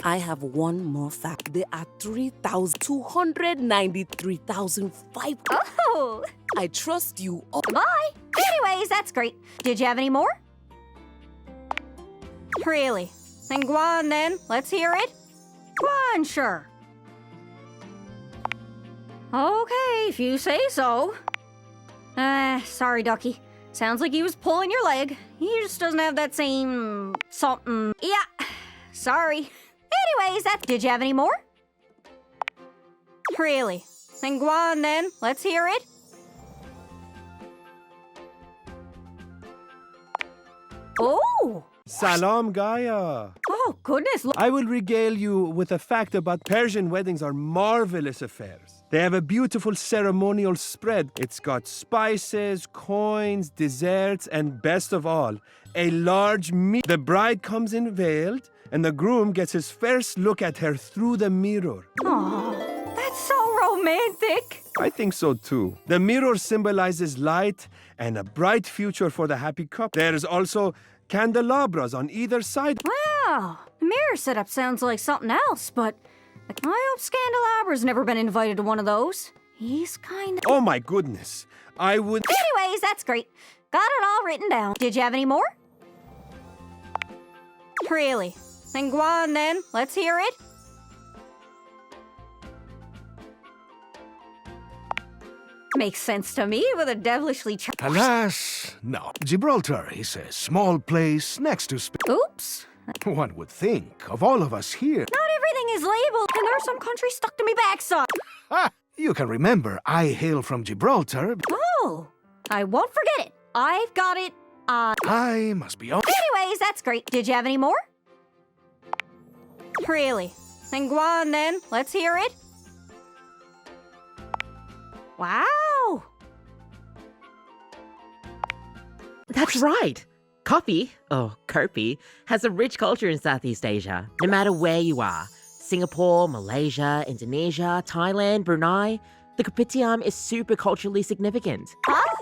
I have one more fact. There are 3,293,005. Oh! I trust you all. Bye! Anyways, that's great. Did you have any more? Really? Then go on then. Let's hear it. Go on, sure. Okay, if you say so. Sorry, Ducky. Sounds like he was pulling your leg. He just doesn't have that same something. Yeah, sorry. Anyways, did you have any more? Really? Then go on then. Let's hear it. Oh! Salam, Gaia. Oh, goodness. I will regale you with a fact about Persian weddings are marvelous affairs. They have a beautiful ceremonial spread. It's got spices, coins, desserts, and best of all, a large meal. The bride comes in veiled, and the groom gets his first look at her through the mirror. Oh, that's so romantic. I think so too. The mirror symbolizes light and a bright future for the happy couple. There's also candelabras on either side. Wow, the mirror setup sounds like something else, but I hope Scandalabra's never been invited to one of those. He's kind of... Oh my goodness, I would... Anyways, that's great. Got it all written down. Did you have any more? Really? Then go on then. Let's hear it. Makes sense to me with a devilishly... Alas, no. Gibraltar is a small place next to Spain. Oops. One would think of all of us here. Not everything is labeled, and there's some country stuck to me backside. You can remember I hail from Gibraltar. Oh, I won't forget it. I've got it on... I must be on... Anyways, that's great. Did you have any more? Really? Then go on then. Let's hear it. Wow! That's right. Coffee, or Kopi, has a rich culture in Southeast Asia. No matter where you are, Singapore, Malaysia, Indonesia, Thailand, Brunei, the kopitiam is super culturally significant. Huh?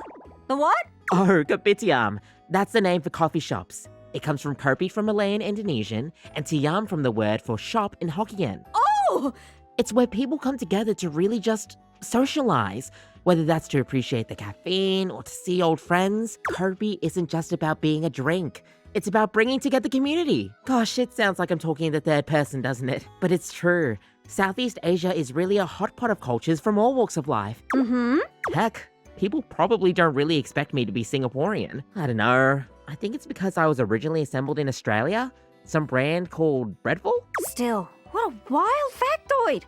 The what? Oh, kopitiam. That's the name for coffee shops. It comes from Kopi from Malay and Indonesian, and tiam from the word for shop in Hokkien. Oh! It's where people come together to really just socialize, Whether that's to appreciate the caffeine or to see old friends, Kirby isn't just about being a drink. It's about bringing together the community. Gosh, it sounds like I'm talking in the third person, doesn't it? But it's true. Southeast Asia is really a hot pot of cultures from all walks of life. Mm-hmm. Heck, people probably don't really expect me to be Singaporean. I don't know. I think it's because I was originally assembled in Australia. Some brand called Breadful? Still, what a wild factoid.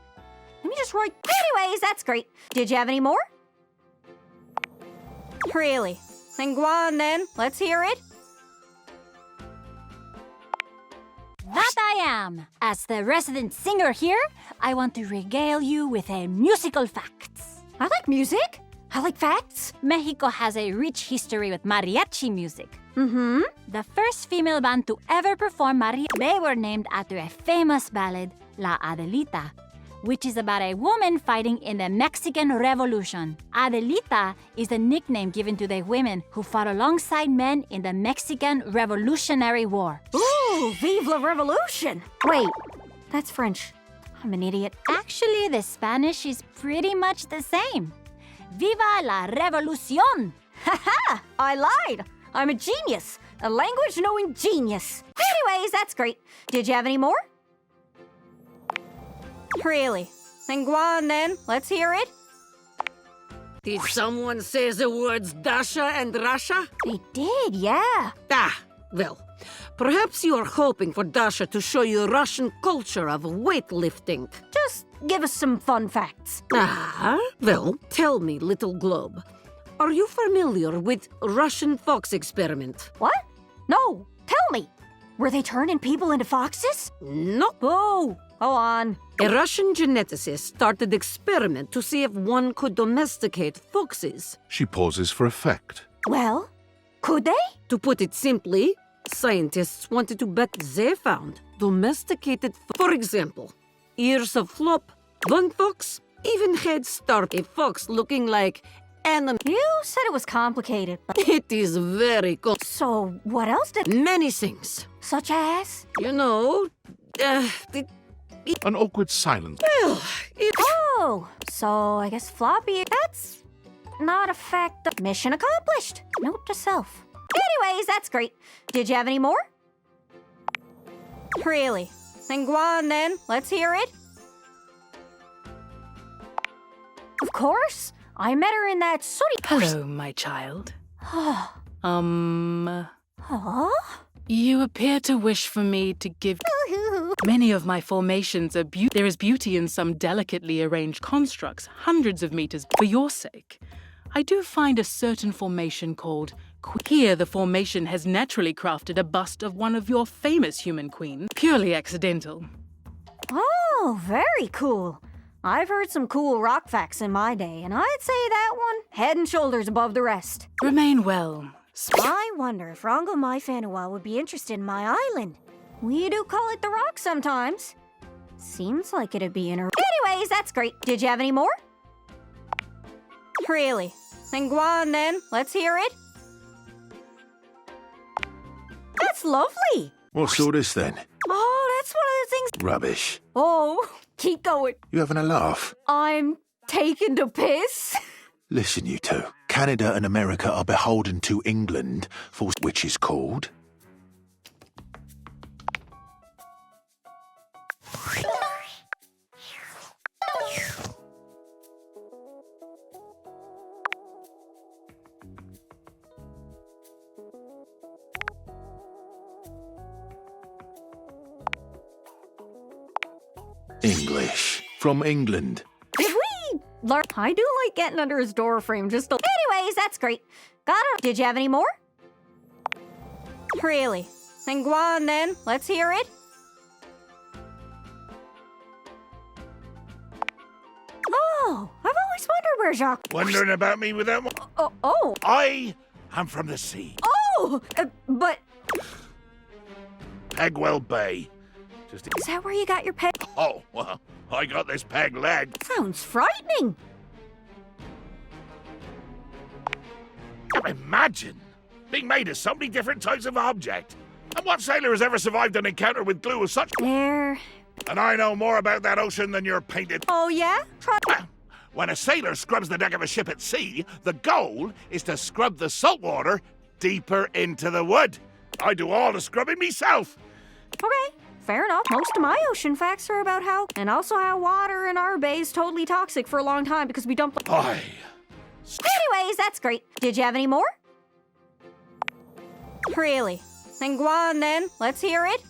Let me just write. Anyways, that's great. Did you have any more? Really? Then go on then. Let's hear it. That I am. As the resident singer here, I want to regale you with a musical facts. I like music. I like facts. Mexico has a rich history with mariachi music. Mm-hmm. The first female band to ever perform mariachi. They were named after a famous ballad, La Adelita, which is about a woman fighting in the Mexican Revolution. Adelita is the nickname given to the women who fought alongside men in the Mexican Revolutionary War. Ooh, vive la revolution! Wait, that's French. I'm an idiot. Actually, the Spanish is pretty much the same. Viva la revolución! Haha, I lied. I'm a genius. A language-knowing genius. Anyways, that's great. Did you have any more? Really? Then go on then. Let's hear it. Did someone say the words Dasha and Rasha? They did, yeah. Well, perhaps you are hoping for Dasha to show you Russian culture of weightlifting. Just give us some fun facts. Well, tell me, little globe. Are you familiar with Russian fox experiment? What? No, tell me. Were they turning people into foxes? No. Oh, go on. A Russian geneticist started experiment to see if one could domesticate foxes. She pauses for effect. Well, could they? To put it simply, scientists wanted to bet they found domesticated for example, ears of flop, one fox even had start a fox looking like animal. You said it was complicated, but... It is very So, what else did... Many things. Such as? You know, An awkward silence. Well, Oh, so I guess floppy... That's not a fact. Mission accomplished. Note to self. Anyways, that's great. Did you have any more? Really? Then go on then. Let's hear it. Of course. I met her in that sooty... Hello, my child. Huh? You appear to wish for me to give... Many of my formations are There is beauty in some delicately arranged constructs, hundreds of meters, for your sake. I do find a certain formation called... Here, the formation has naturally crafted a bust of one of your famous human queens. Purely accidental. Oh, very cool. I've heard some cool rock facts in my day, and I'd say that one head and shoulders above the rest. Remain well. I wonder if Rongo Mai Fanua would be interested in my island. We do call it the Rock sometimes. Seems like it'd be in her... Anyways, that's great. Did you have any more? Really? Then go on then. Let's hear it. That's lovely. What's all this then? Oh, that's one of the things... Rubbish. Oh, keep going. You having a laugh? I'm taking to piss. Listen, you two. Canada and America are beholden to England for which is called... English. From England. Did we learn? I do like getting under his door frame just a... Anyways, that's great. Got her. Did you have any more? Really? Then go on then. Let's hear it. Oh, I've always wondered where Jacques... Wondering about me with that one? Oh. I am from the sea. Oh, but... Pegwell Bay. Is that where you got your peg? Oh, well, I got this peg leg. Sounds frightening. Imagine being made of so many different types of object. And what sailor has ever survived an encounter with glue of such... There. And I know more about that ocean than your painted... Oh, yeah? When a sailor scrubs the deck of a ship at sea, the goal is to scrub the salt water deeper into the wood. I do all the scrubbing myself. Okay, fair enough. Most of my ocean facts are about how, and also how water in our bay is totally toxic for a long time because we dump. Aye. Anyways, that's great. Did you have any more? Really? Then go on then. Let's hear it.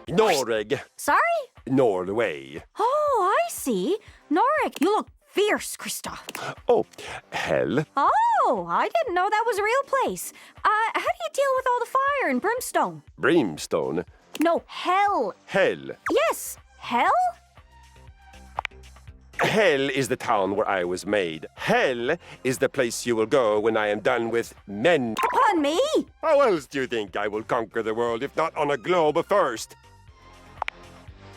Noreg. Sorry? Norway. Oh, I see. Norik, you look fierce, Kristoff. Oh, hell. Oh, I didn't know that was a real place. How do you deal with all the fire and brimstone? Brimstone. No, hell. Hell. Yes, hell? Hell is the town where I was made. Hell is the place you will go when I am done with men. Upon me? How else do you think I will conquer the world if not on a globe first?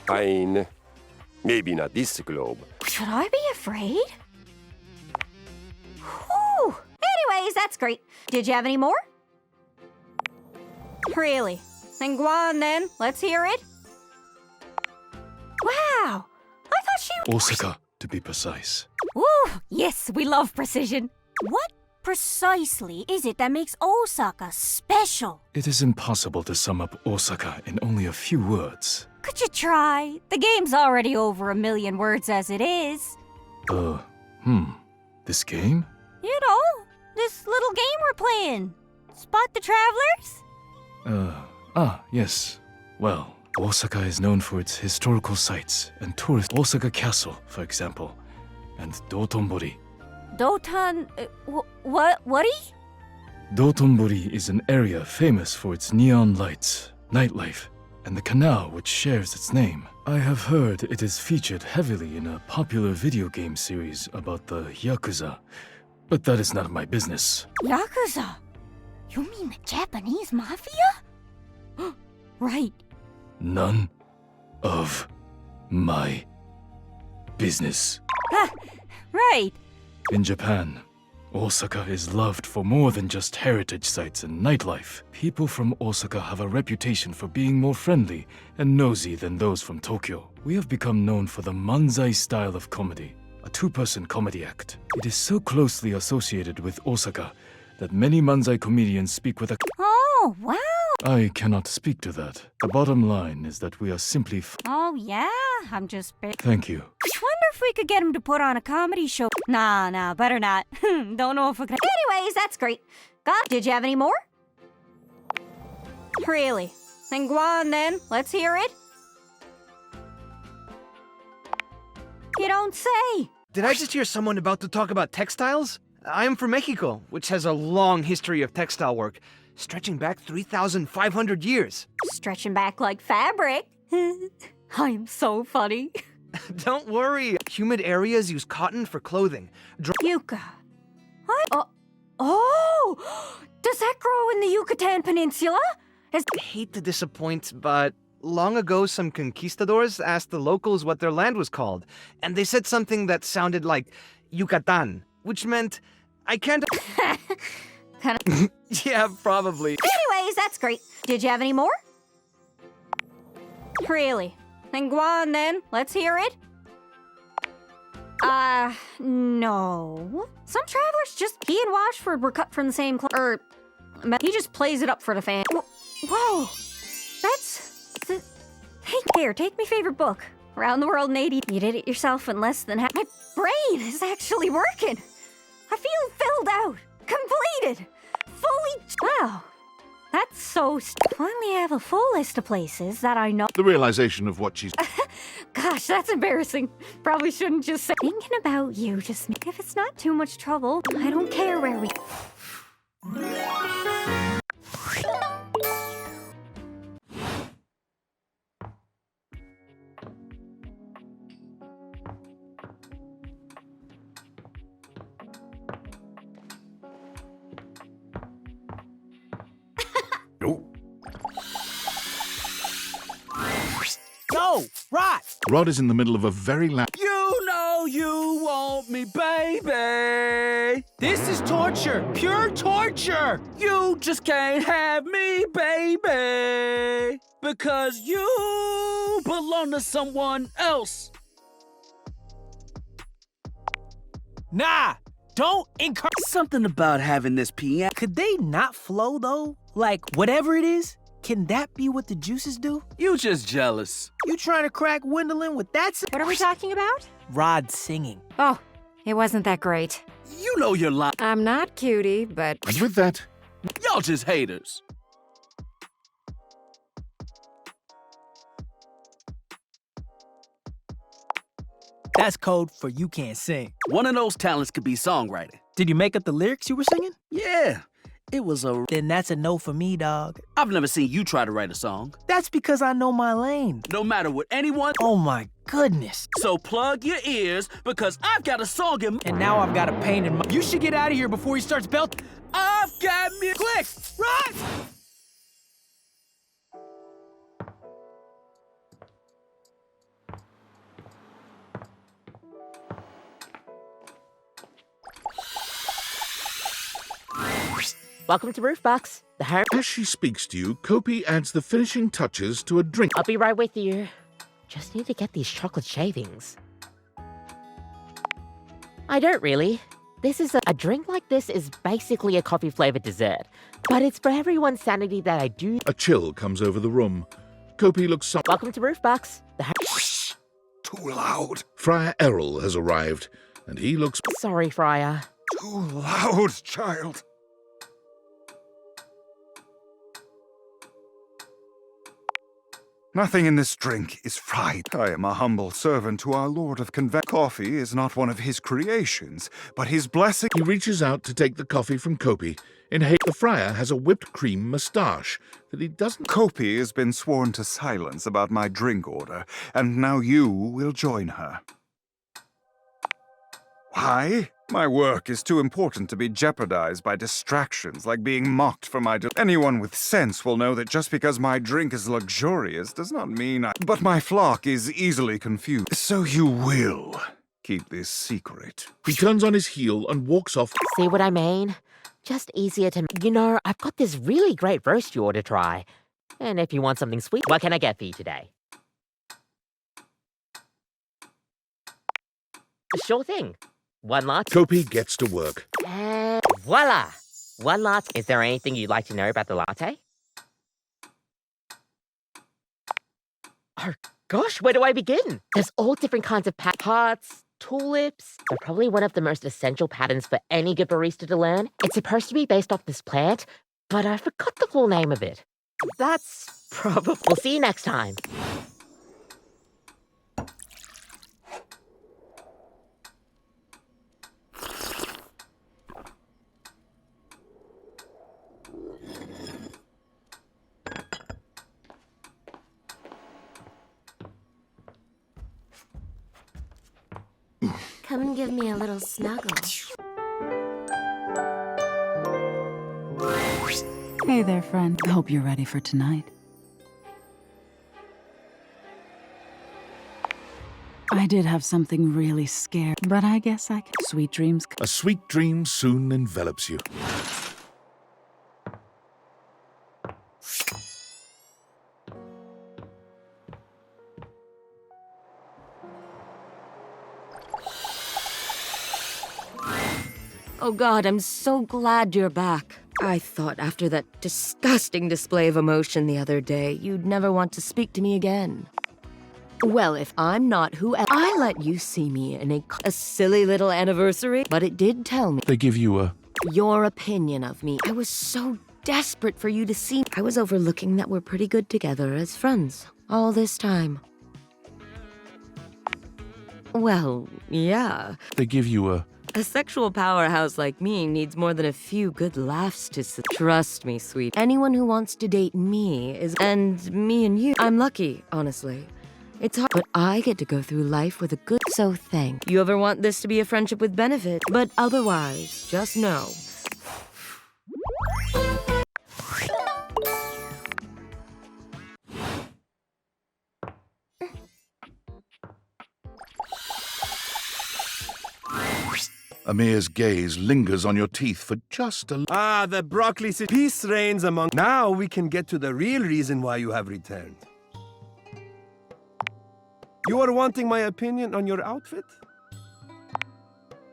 Fine. Maybe not this globe. Should I be afraid? Whew. Anyways, that's great. Did you have any more? Really? Then go on then. Let's hear it. Wow. I thought she... Osaka, to be precise. Ooh, yes, we love precision. What precisely is it that makes Osaka special? It is impossible to sum up Osaka in only a few words. Could you try? The game's already over 1 million words as it is. This game? You know, this little game we're playing. Spot the travelers? Yes. Well, Osaka is known for its historical sites and tourist. Osaka Castle, for example, and Dotonbori. Doton... what? Dotonbori is an area famous for its neon lights, nightlife, and the canal which shares its name. I have heard it is featured heavily in a popular video game series about the Yakuza, but that is none of my business. Yakuza? You mean the Japanese mafia? Right. None of my business. Right. In Japan, Osaka is loved for more than just heritage sites and nightlife. People from Osaka have a reputation for being more friendly and nosy than those from Tokyo. We have become known for the manzai style of comedy, a two-person comedy act. It is so closely associated with Osaka that many manzai comedians speak with a... Oh, wow. I cannot speak to that. The bottom line is that we are simply Oh, yeah? I'm just... Thank you. Wonder if we could get him to put on a comedy show. Nah, better not. Don't know if we could... Anyways, that's great. Did you have any more? Really? Then go on then. Let's hear it. You don't say. Did I just hear someone about to talk about textiles? I am from Mexico, which has a long history of textile work, stretching back 3,500 years. Stretching back like fabric. I'm so funny. Don't worry. Humid areas use cotton for clothing. Yucca. What? Oh! Does that grow in the Yucatan Peninsula? I hate to disappoint, but long ago some conquistadors asked the locals what their land was called, and they said something that sounded like Yucatan, which meant I can't... Yeah, probably. Anyways, that's great. Did you have any more? Really? Then go on then. Let's hear it. No. Some travelers just... He and Washford were cut from the same he just plays it up for the fan. Whoa. That's... Here, take my favorite book. Around the World in 80. You did it yourself in less than half... My brain is actually working. I feel filled out. Completed. Fully... Wow. That's so... Finally have a full list of places that I know... The realization of what she's... Gosh, that's embarrassing. Probably shouldn't just say... Thinking about you just... If it's not too much trouble, I don't care where we... Yo, Rod! Rod is in the middle of a very loud... You know you want me, baby! This is torture! Pure torture! You just can't have me, baby! Because you belong to someone else! Nah, don't encourage. Something about having this piano. Could they not flow though? Like whatever it is, can that be what the juices do? You just jealous. You trying to crack Gwendolyn with that? What are we talking about? Rod singing. Oh, it wasn't that great. You know you're lying. I'm not cutie, but... And with that, Y'all just haters. That's code for you can't sing. One of those talents could be songwriting. Did you make up the lyrics you were singing? Yeah, it was a... Then that's a no for me, dog. I've never seen you try to write a song. That's because I know my lane. No matter what anyone... Oh my goodness. So plug your ears, because I've got a song in... And now I've got a pain in my... You should get out of here before he starts belting. I've got me... Click! Right! Welcome to Roofbox, the home. as she speaks to you, Kopi adds the finishing touches to a drink. I'll be right with you. Just need to get these chocolate shavings. I don't really. This is a drink like this is basically a coffee-flavored dessert. But it's for everyone's sanity that I do. A chill comes over the room. Kopi looks up. Welcome to Roofbox, the home. Too loud. Friar Errol has arrived, and he looks... Sorry, Friar. Too loud, child. Nothing in this drink is fried. I am a humble servant to our Lord of Convent. Coffee is not one of his creations, but his blessing. He reaches out to take the coffee from Kopi. In haste, the friar has a whipped cream moustache that he doesn't... Kopi has been sworn to silence about my drink order, and now you will join her. Why? My work is too important to be jeopardized by distractions like being mocked for my... Anyone with sense will know that just because my drink is luxurious does not mean I... But my flock is easily confused. So you will keep this secret. He turns on his heel and walks off. See what I mean? Just easier to... You know, I've got this really great roast you ought to try. And if you want something sweet, what can I get for you today? Sure thing. One latte. Kopi gets to work. And voila! One latte. Is there anything you'd like to know about the latte? Oh, gosh, where do I begin? There's all different kinds of hearts, tulips. They're probably one of the most essential patterns for any good barista to learn. It's supposed to be based off this plant, but I forgot the full name of it. That's probably... We'll see you next time. Come and give me a little snuggle. Hey there, friend. I hope you're ready for tonight. I did have something really scary, but I guess I can. Sweet dreams. A sweet dream soon envelops you. Oh God, I'm so glad you're back. I thought after that disgusting display of emotion the other day, you'd never want to speak to me again. Well, if I'm not who I let you see me in a silly little anniversary, but it did tell me They give you your opinion of me. I was so desperate for you to see. I was overlooking that we're pretty good together as friends all this time. Well, yeah. They give you A sexual powerhouse like me needs more than a few good laughs to trust me, sweet. Anyone who wants to date me is... And me and you. I'm lucky, honestly. It's hard, but I get to go through life with a good... So thank you. Ever want this to be a friendship with benefit? But otherwise, just know. Amir's gaze lingers on your teeth for just a... Ah, the broccoli... Peace reigns among... Now we can get to the real reason why you have returned. You are wanting my opinion on your outfit?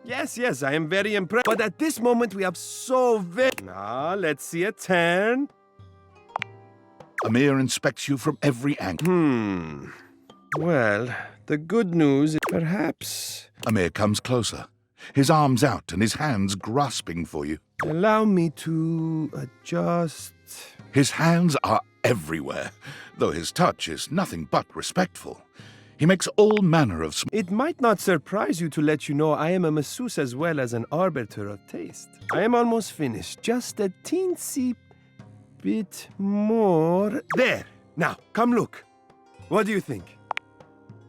Yes, I am very impressed. But at this moment, we have so very... Now, let's see a turn. Amir inspects you from every angle. Well, the good news is perhaps... Amir comes closer, his arms out and his hands grasping for you. Allow me to adjust... His hands are everywhere, though his touch is nothing but respectful. He makes all manner of... It might not surprise you to let you know I am a masseuse as well as an arbiter of taste. I am almost finished. Just a teensy bit more. There! Now, come look. What do you think?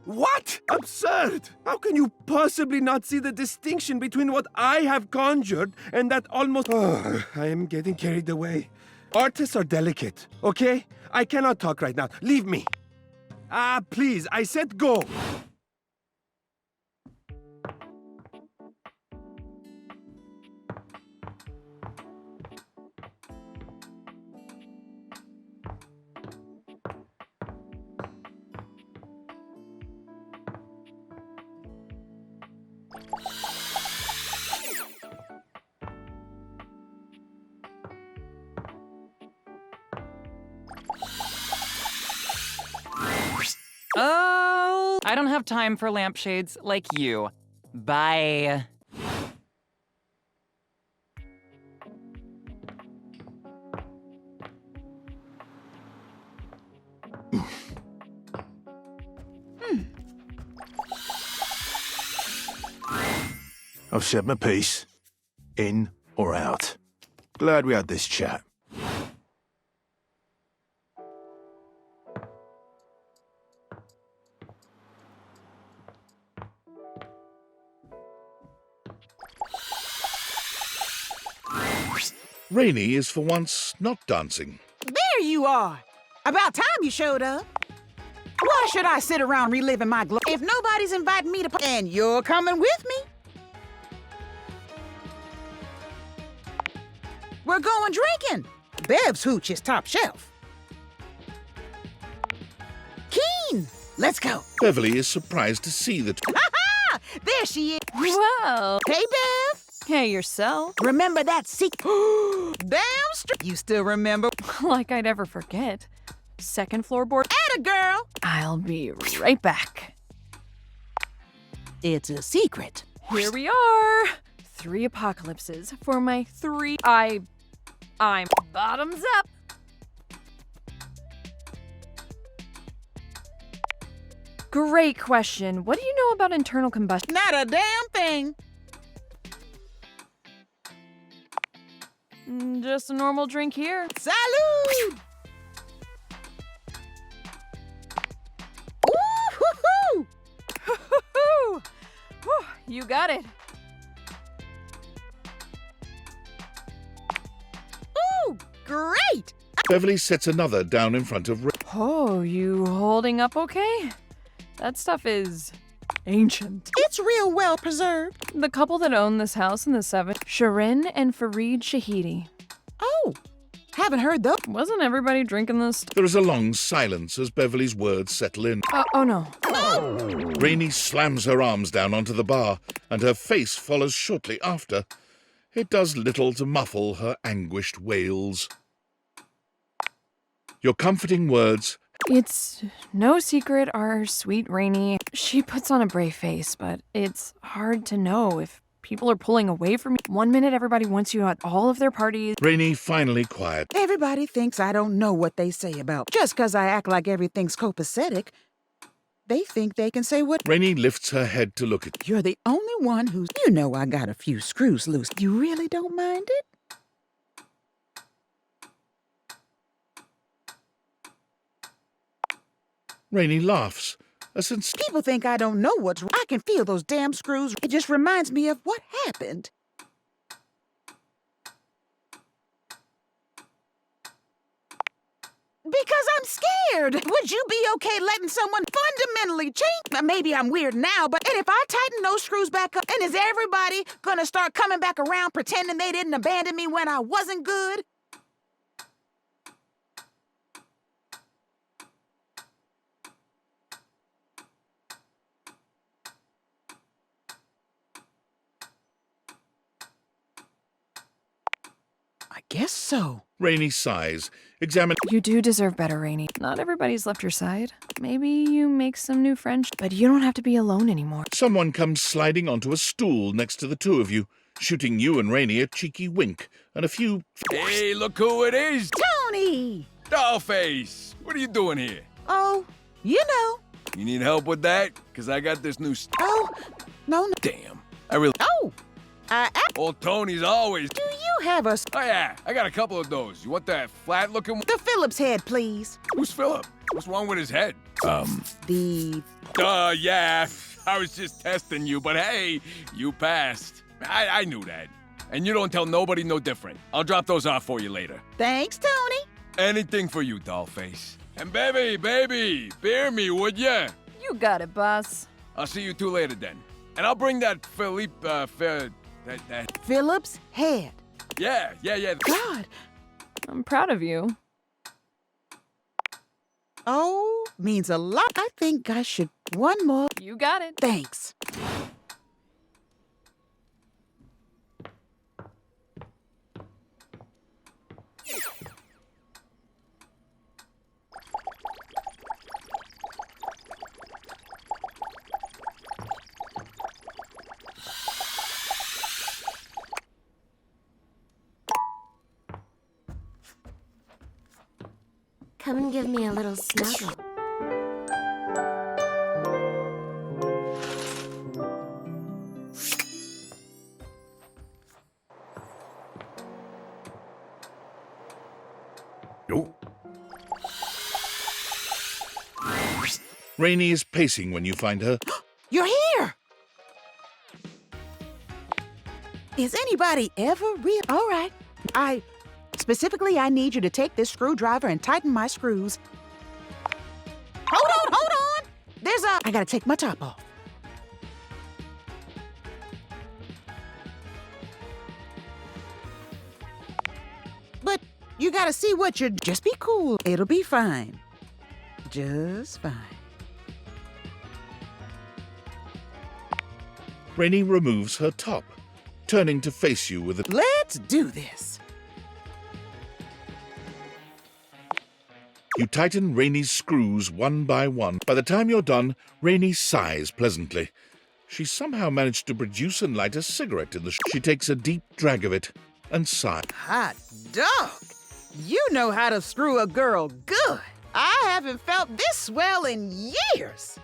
What? Absurd! How can you possibly not see the distinction between what I have conjured and that almost... Oh, I am getting carried away. Artists are delicate, okay? I cannot talk right now. Leave me. Please, I said go. Oh, I don't have time for lampshades like you. Bye. I've said my piece. In or out. Glad we had this chat. Rainy is for once not dancing. There you are. About time you showed up. Why should I sit around reliving my glory if nobody's inviting me to and you're coming with me? We're going drinking. Bev's hooch is top shelf. Keen, let's go. Beverly is surprised to see that... Ha-ha! There she is. Well. Hey, Bev. Hey, yourself. Remember that secret? Damn straight. You still remember? Like I'd ever forget. Second floorboard. Atta girl. I'll be right back. It's a secret. Here we are. 3 apocalypses for my 3... I'm bottoms up. Great question. What do you know about internal combustion? Not a damn thing. Just a normal drink here. Salud! Ooh-hoo-hoo! Hoo-hoo-hoo! Whew, you got it. Ooh, great! Beverly sets another down in front of... Oh, you holding up okay? That stuff is ancient. It's real well preserved. The couple that owned this house in the 70s, Shirin and Fareed Shahidi. Oh, haven't heard those. Wasn't everybody drinking this? There is a long silence as Beverly's words settle in. Oh no. Rainey slams her arms down onto the bar, and her face follows shortly after. It does little to muffle her anguished wails. Your comforting words... It's no secret our sweet Rainey. She puts on a brave face, but it's hard to know if people are pulling away from you. One minute everybody wants you at all of their parties. Rainey finally quiet. Everybody thinks I don't know what they say about. Just 'cause I act like everything's copacetic, they think they can say what... Rainey lifts her head to look at... You're the only one who's... You know I got a few screws loose. You really don't mind it? Rainey laughs. People think I don't know what's wrong. I can feel those damn screws. It just reminds me of what happened. Because I'm scared. Would you be okay letting someone fundamentally change? Maybe I'm weird now, but and if I tighten those screws back up, and is everybody gonna start coming back around pretending they didn't abandon me when I wasn't good? guess so. Rainey sighs, examine. You do deserve better, Rainey. Not everybody's left your side. Maybe you make some new friends, but you don't have to be alone anymore. Someone comes sliding onto a stool next to the two of you, shooting you and Rainey a cheeky wink and a few. Hey, look who it is! Tony! Dollface! What are you doing here? Oh, you know. You need help with that? Because I got this new Oh, no. Damn. I really. Oh! Old Tony's always. Do you have a... Oh, yeah. I got a couple of those. You want that flat looking one? The Phillips head, please. Who's Philip? What's wrong with his head? The... Yeah. I was just testing you, but hey, you passed. I knew that. And you don't tell nobody no different. I'll drop those off for you later. Thanks, Tony. Anything for you, Dollface. And baby, bear me, would ya? You got it, boss. I'll see you two later then. And I'll bring that Philippe, that... Phillips head. Yeah. God. I'm proud of you. Oh, means a lot. I think I should... One more. You got it. Thanks. Come and give me a little snuggle. Rainey is pacing when you find her. You're here! Is anybody ever real? All right. Specifically, I need you to take this screwdriver and tighten my screws. Hold on! I gotta take my top off. But you gotta see what you're... Just be cool. It'll be fine. Just fine. Rainey removes her top, turning to face you with a... Let's do this. You tighten Rainey's screws one by one. By the time you're done, Rainey sighs pleasantly. She somehow managed to produce and light a cigarette in the... She takes a deep drag of it and sighs. Hot dog! You know how to screw a girl good. I haven't felt this swell in years.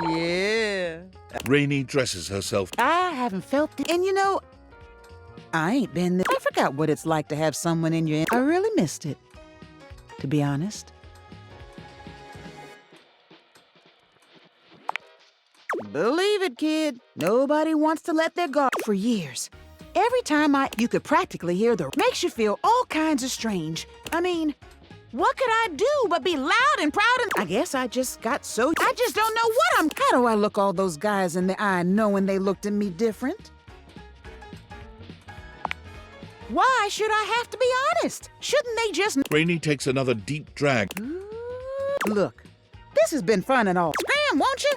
Yeah. Rainey dresses herself. I haven't felt it. And you know, I ain't been there. I forgot what it's like to have someone in your... I really missed it, to be honest. Believe it, kid. Nobody wants to let their guard for years. Every time you could practically hear makes you feel all kinds of strange. I mean, what could I do but be loud and proud and... I guess I just got so... I just don't know what I'm... How do I look all those guys in the eye knowing they looked at me different? Why should I have to be honest? Shouldn't they just... Rainey takes another deep drag. Look, this has been fun and all. Scram, won't you?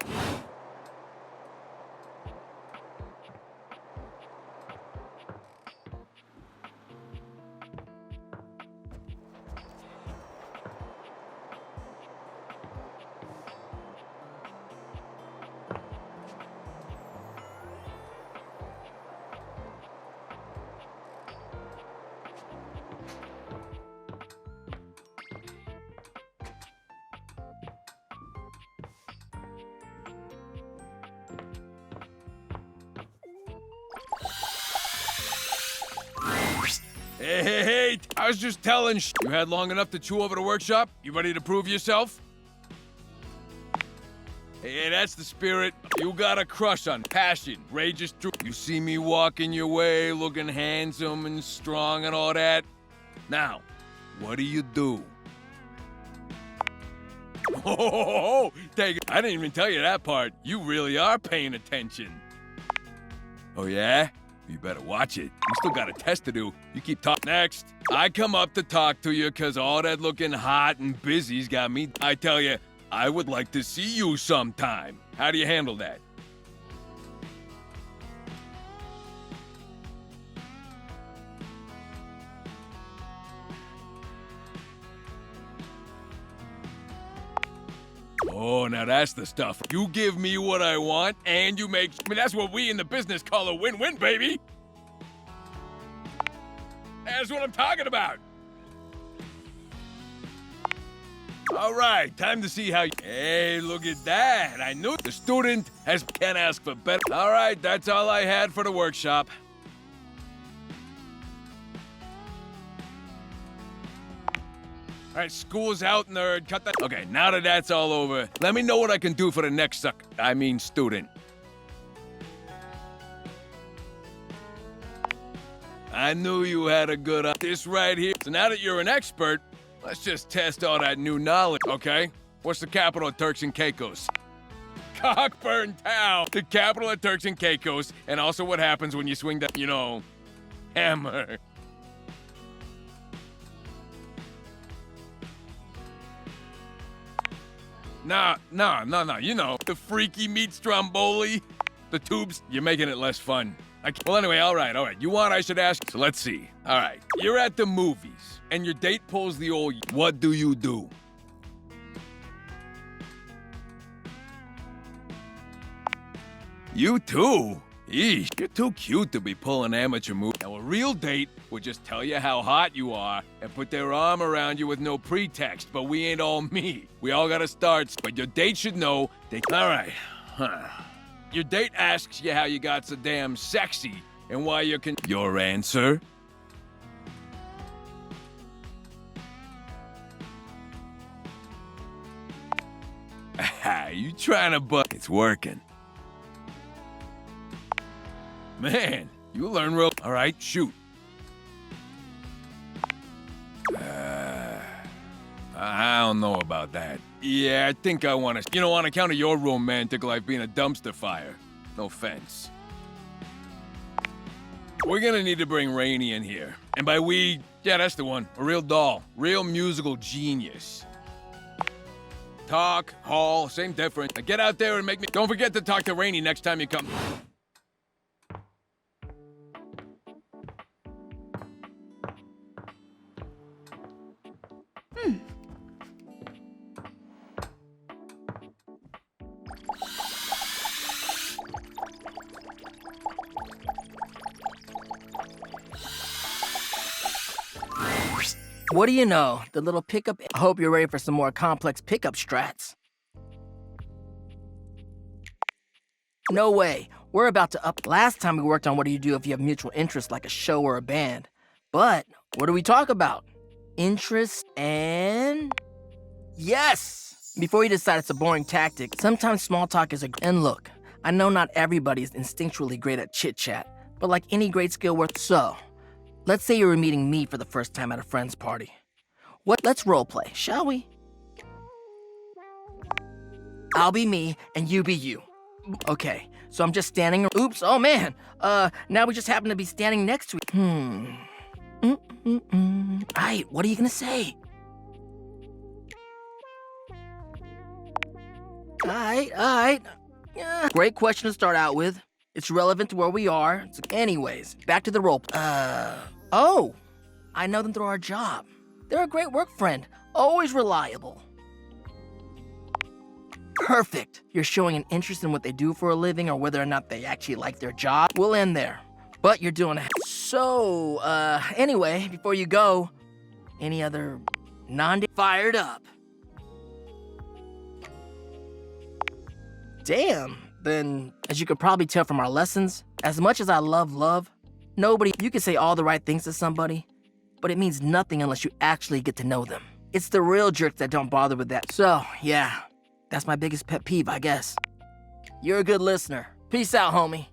Hey, I was just telling you had long enough to chew over the workshop? You ready to prove yourself? Hey, that's the spirit. You got a crush on passion, rages through. You see me walking your way, looking handsome and strong and all that. Now, what do? Oh, take it. I didn't even tell you that part. You really are paying attention. Oh, yeah? You better watch it. You still got a test to do. You keep talking. Next, I come up to talk to you because all that looking hot and busy's got me. I tell you, I would like to see you sometime. How do you handle that? Oh, now that's the stuff. You give me what I want, and you make... I mean, that's what we in the business call a win-win, baby. That's what I'm talking about. All right, time to see how you... Hey, look at that. I knew the student can't ask for better. All right, that's all I had for the workshop. All right, school's out, nerd. Cut that. Okay, now that that's all over, let me know what I can do for the next student. I knew you had a good this right here. So now that you're an expert, let's just test all that new knowledge, okay? What's the capital of Turks and Caicos? Cockburn Town, the capital of Turks and Caicos, and also what happens when you swing that, hammer. Nah, the freaky meat stromboli, the tubes, you're making it less fun. Well, anyway, all right. You want I should ask? So let's see. All right, you're at the movies, and your date pulls the old, what do you do? You too? Eesh, you're too cute to be pulling amateur moves. Now, a real date would just tell you how hot you are and put their arm around you with no pretext, but we ain't all me. We all gotta start, but your date should know they... All right, Your date asks you how you got so damn sexy and why you can... Your answer? You trying to butt... It's working. Man, you learn real... All right, shoot. I don't know about that. Yeah, I think I want to... on account of your romantic life being a dumpster fire. No offense. We're gonna need to bring Rainey in here. And by we, yeah, that's the one. A real doll. Real musical genius. Talk, haul, same difference. Now get out there and make me... Don't forget to talk to Rainey next time you come. What do you know? The little pickup. I hope you're ready for some more complex pickup strats. No way. We're about to up. Last time we worked on what do you do if you have mutual interests like a show or a band. But what do we talk about? Interest and... Yes! Before you decide it's a boring tactic, sometimes small talk is a... And look, I know not everybody is instinctually great at chit-chat, but like any great skill worth... So, let's say you were meeting me for the first time at a friend's party. Let's roleplay, shall we? I'll be me and you be you. Okay, so I'm just standing... Oops, oh man! Now we just happen to be standing next to... Aight, what are you gonna say? Aight. Yeah. Great question to start out with. It's relevant to where we are. Anyways, back to the role. Oh, I know them through our job. They're a great work friend, always reliable. Perfect. You're showing an interest in what they do for a living or whether or not they actually like their job. We'll end there. But you're doing it. So, anyway, before you go, any other fired up? Damn. Then, as you could probably tell from our lessons, as much as I love love, you can say all the right things to somebody, but it means nothing unless you actually get to know them. It's the real jerks that don't bother with that. So, yeah, that's my biggest pet peeve, I guess. You're a good listener. Peace out, homie.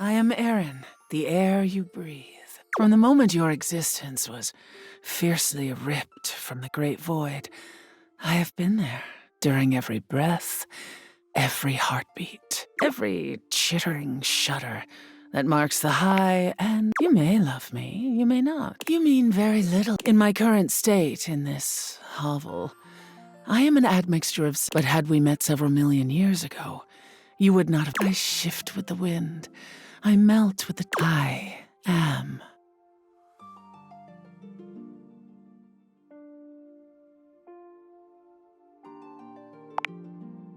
I am Erin, the air you breathe. From the moment your existence was fiercely ripped from the great void, I have been there during every breath, every heartbeat, every chittering shudder that marks the high, and you may love me, you may not. You mean very little. In my current state, in this hovel, I am an admixture of... But had we met several million years ago, you would not have... I shift with the wind. I melt with the... I am.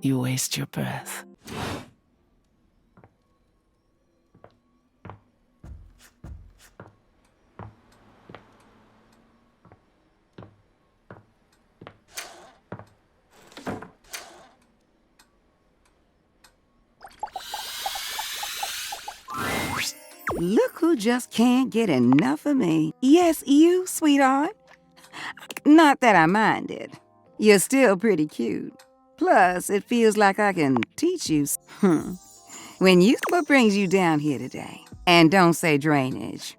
You waste your breath. Look who just can't get enough of me. Yes, you, sweetheart. Not that I minded. You're still pretty cute. Plus, it feels like I can teach you. What brings you down here today? And don't say drainage.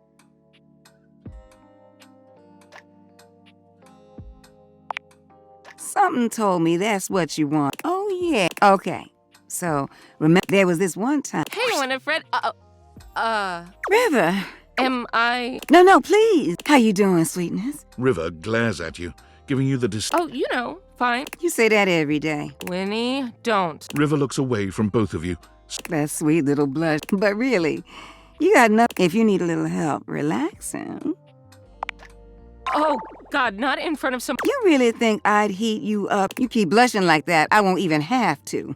Something told me that's what you want. Oh, yeah. Okay. So, remember, there was this one time. Hey, Winifred. River. Am I... No, please. How you doing, sweetness? River glares at you, giving you the Oh, you know, fine. You say that every day. Winnie, don't. River looks away from both of you. That sweet little blush. But really, you got nothing. If you need a little help relaxing. Oh, God, not in front of some... You really think I'd heat you up? You keep blushing like that, I won't even have to.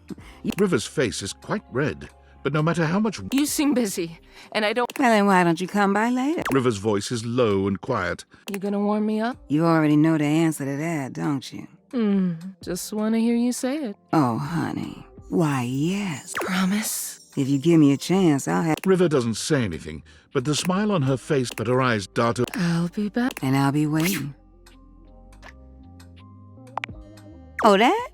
River's face is quite red, but no matter how much... You seem busy, and I don't... Well, then why don't you come by later? River's voice is low and quiet. You gonna warm me up? You already know the answer to that, don't you? Just wanna hear you say it. Oh, honey. Why, yes. Promise? If you give me a chance, I'll have... River doesn't say anything, but the smile on her face, but her eyes dart... I'll be back. And I'll be waiting. Oh, that?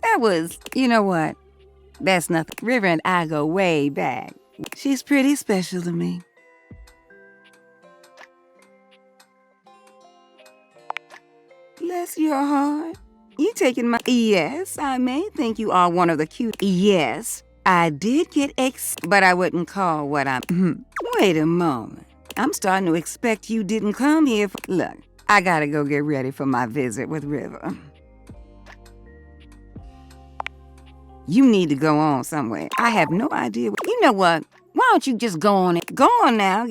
That was... You know what? That's nothing. River and I go way back. She's pretty special to me. Bless your heart. You taking my... Yes, I may think you are one of the cute... Yes, I did get but I wouldn't call what I'm... Wait a moment. I'm starting to expect you didn't come here for... Look, I gotta go get ready for my visit with River. You need to go on somewhere. I have no idea. You know what? Why don't you just go on it? Go on now.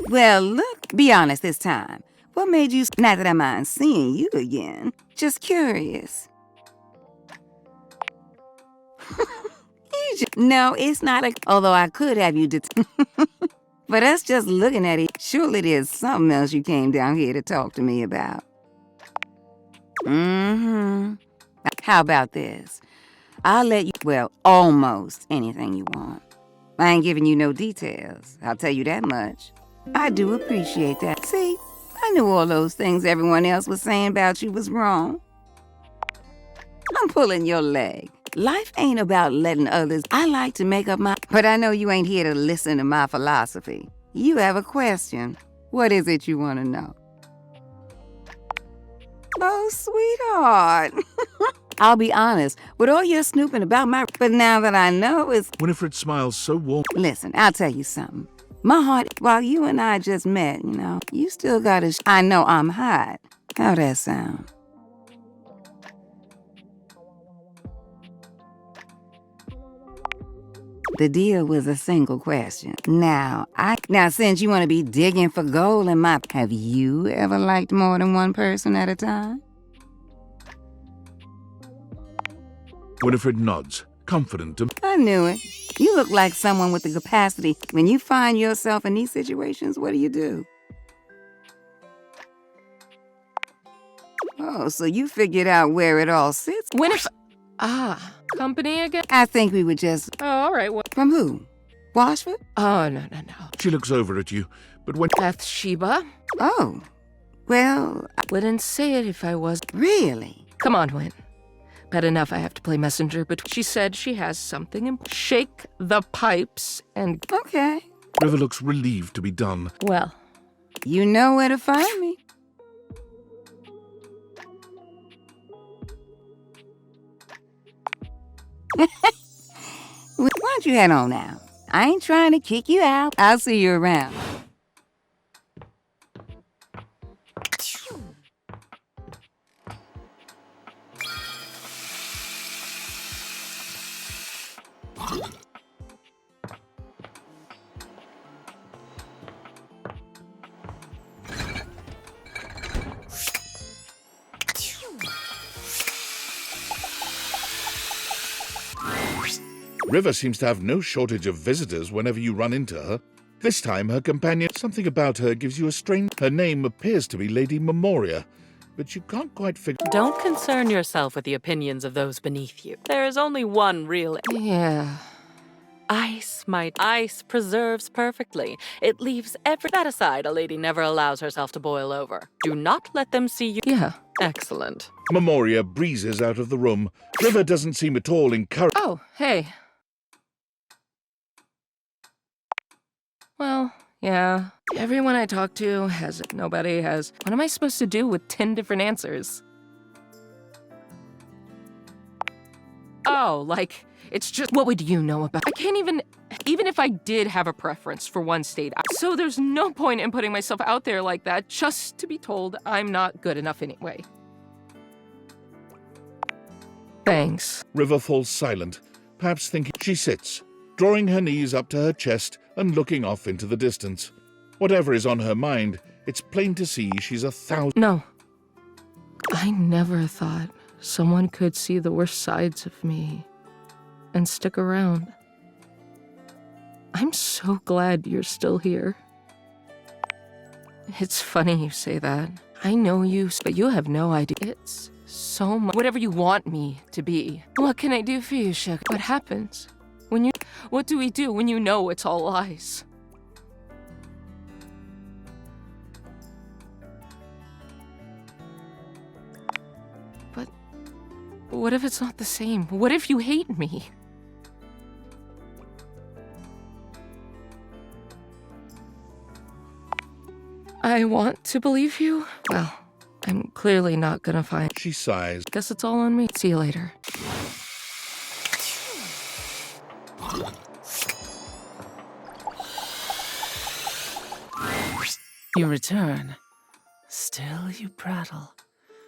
Well, look, be honest this time. What made you... Not that I mind seeing you again. Just curious. No, it's not like... Although I could have you... But us just looking at it, surely there's something else you came down here to talk to me about. How about this? I'll let you... Well, almost anything you want. I ain't giving you no details. I'll tell you that much. I do appreciate that. See, I knew all those things everyone else was saying about you was wrong. I'm pulling your leg. Life ain't about letting others... I like to make up my... But I know you ain't here to listen to my philosophy. You have a question. What is it you want to know? Oh, sweetheart. I'll be honest, with all your snooping about my... But now that I know it's... Winifred smiles so warm. Listen, I'll tell you something. My heart, while you and I just met, you still got a... I know I'm hot. How'd that sound? The deal was a single question. Now, since you want to be digging for gold in my... Have you ever liked more than one person at a time? Winifred nods, confident. I knew it. You look like someone with the capacity. When you find yourself in these situations, what do? Oh, so you figured out where it all sits? Winifred... Company again? I think we would just... Oh, all right. Well, From who? Washford? oh, no. She looks over at you, but when... Bathsheba? Oh. Well... Wouldn't say it if I was. Really? Come on, Win. Bad enough I have to play messenger, but she said she has something Shake the pipes and... Okay. River looks relieved to be done. Well... You know where to find me. Why don't you head on now? I ain't trying to kick you out. I'll see you around. River seems to have no shortage of visitors whenever you run into her. This time, her companion, something about her gives you a strange... Her name appears to be Lady Memoria, but you can't quite figure... Don't concern yourself with the opinions of those beneath you. There is only one real... Yeah. Ice, ice preserves perfectly. It leaves every... That aside, a lady never allows herself to boil over. Do not let them see you... Yeah. Excellent. Memoria breezes out of the room. River doesn't seem at all encouraged. Oh, hey. Well, yeah. Everyone I talk to has it. Nobody has. What am I supposed to do with 10 different answers? Oh, like, it's just, what would you know about? I can't even if I did have a preference for one state. So there's no point in putting myself out there like that just to be told I'm not good enough anyway. Thanks. River falls silent, perhaps thinking. She sits, drawing her knees up to her chest and looking off into the distance. Whatever is on her mind, it's plain to see she's 1,000... No. I never thought someone could see the worst sides of me and stick around. I'm so glad you're still here. It's funny you say that. I know you, but you have no idea. It's so much. Whatever you want me to be. What can I do for you, Sugar? What happens? What do we do when you know it's all lies? But what if it's not the same? What if you hate me? I want to believe you. Well, I'm clearly not gonna find... She sighs. Guess it's all on me. See you later. You return. Still you prattle.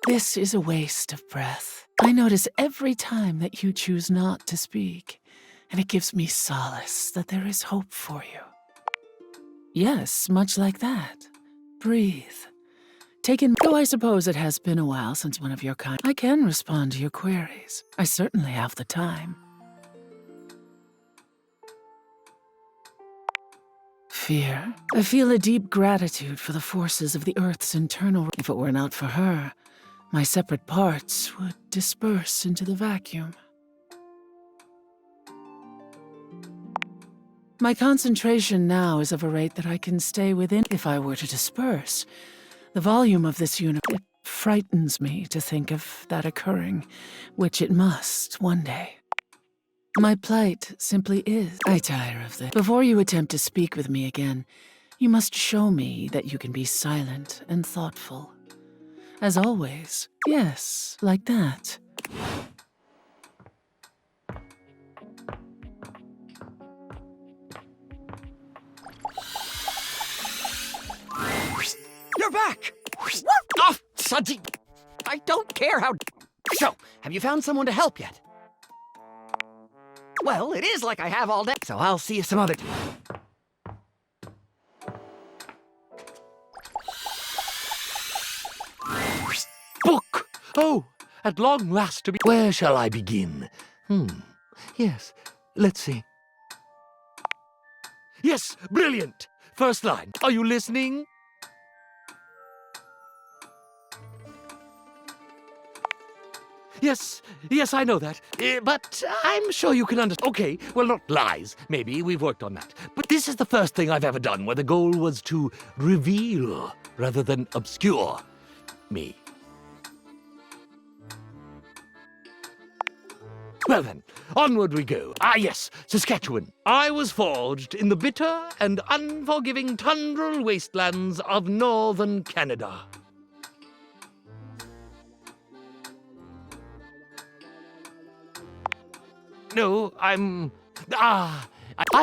This is a waste of breath. I notice every time that you choose not to speak, and it gives me solace that there is hope for you. Yes, much like that. Breathe. Though I suppose it has been a while since one of your kind. I can respond to your queries. I certainly have the time. Fear. I feel a deep gratitude for the forces of the Earth's internal... If it were not for her, my separate parts would disperse into the vacuum. My concentration now is of a rate that I can stay within. If I were to disperse, the volume of this universe... It frightens me to think of that occurring, which it must one day. My plight simply is. I tire of this. Before you attempt to speak with me again, you must show me that you can be silent and thoughtful. As always. Yes, like that. You're back! Oh, Sudsy! I don't care how... So, have you found someone to help yet? Well, it is like I have all day, so I'll see you some other time. Book! Oh, at long last to be... Where shall I begin? Yes, let's see. Yes, brilliant! First line, are you listening? Yes, I know that. But I'm sure you can understand. Okay, well, not lies. Maybe we've worked on that. But this is the first thing I've ever done where the goal was to reveal rather than obscure me. Well then, onward we go. Ah yes, Saskatchewan. I was forged in the bitter and unforgiving tundral wastelands of northern Canada. No, I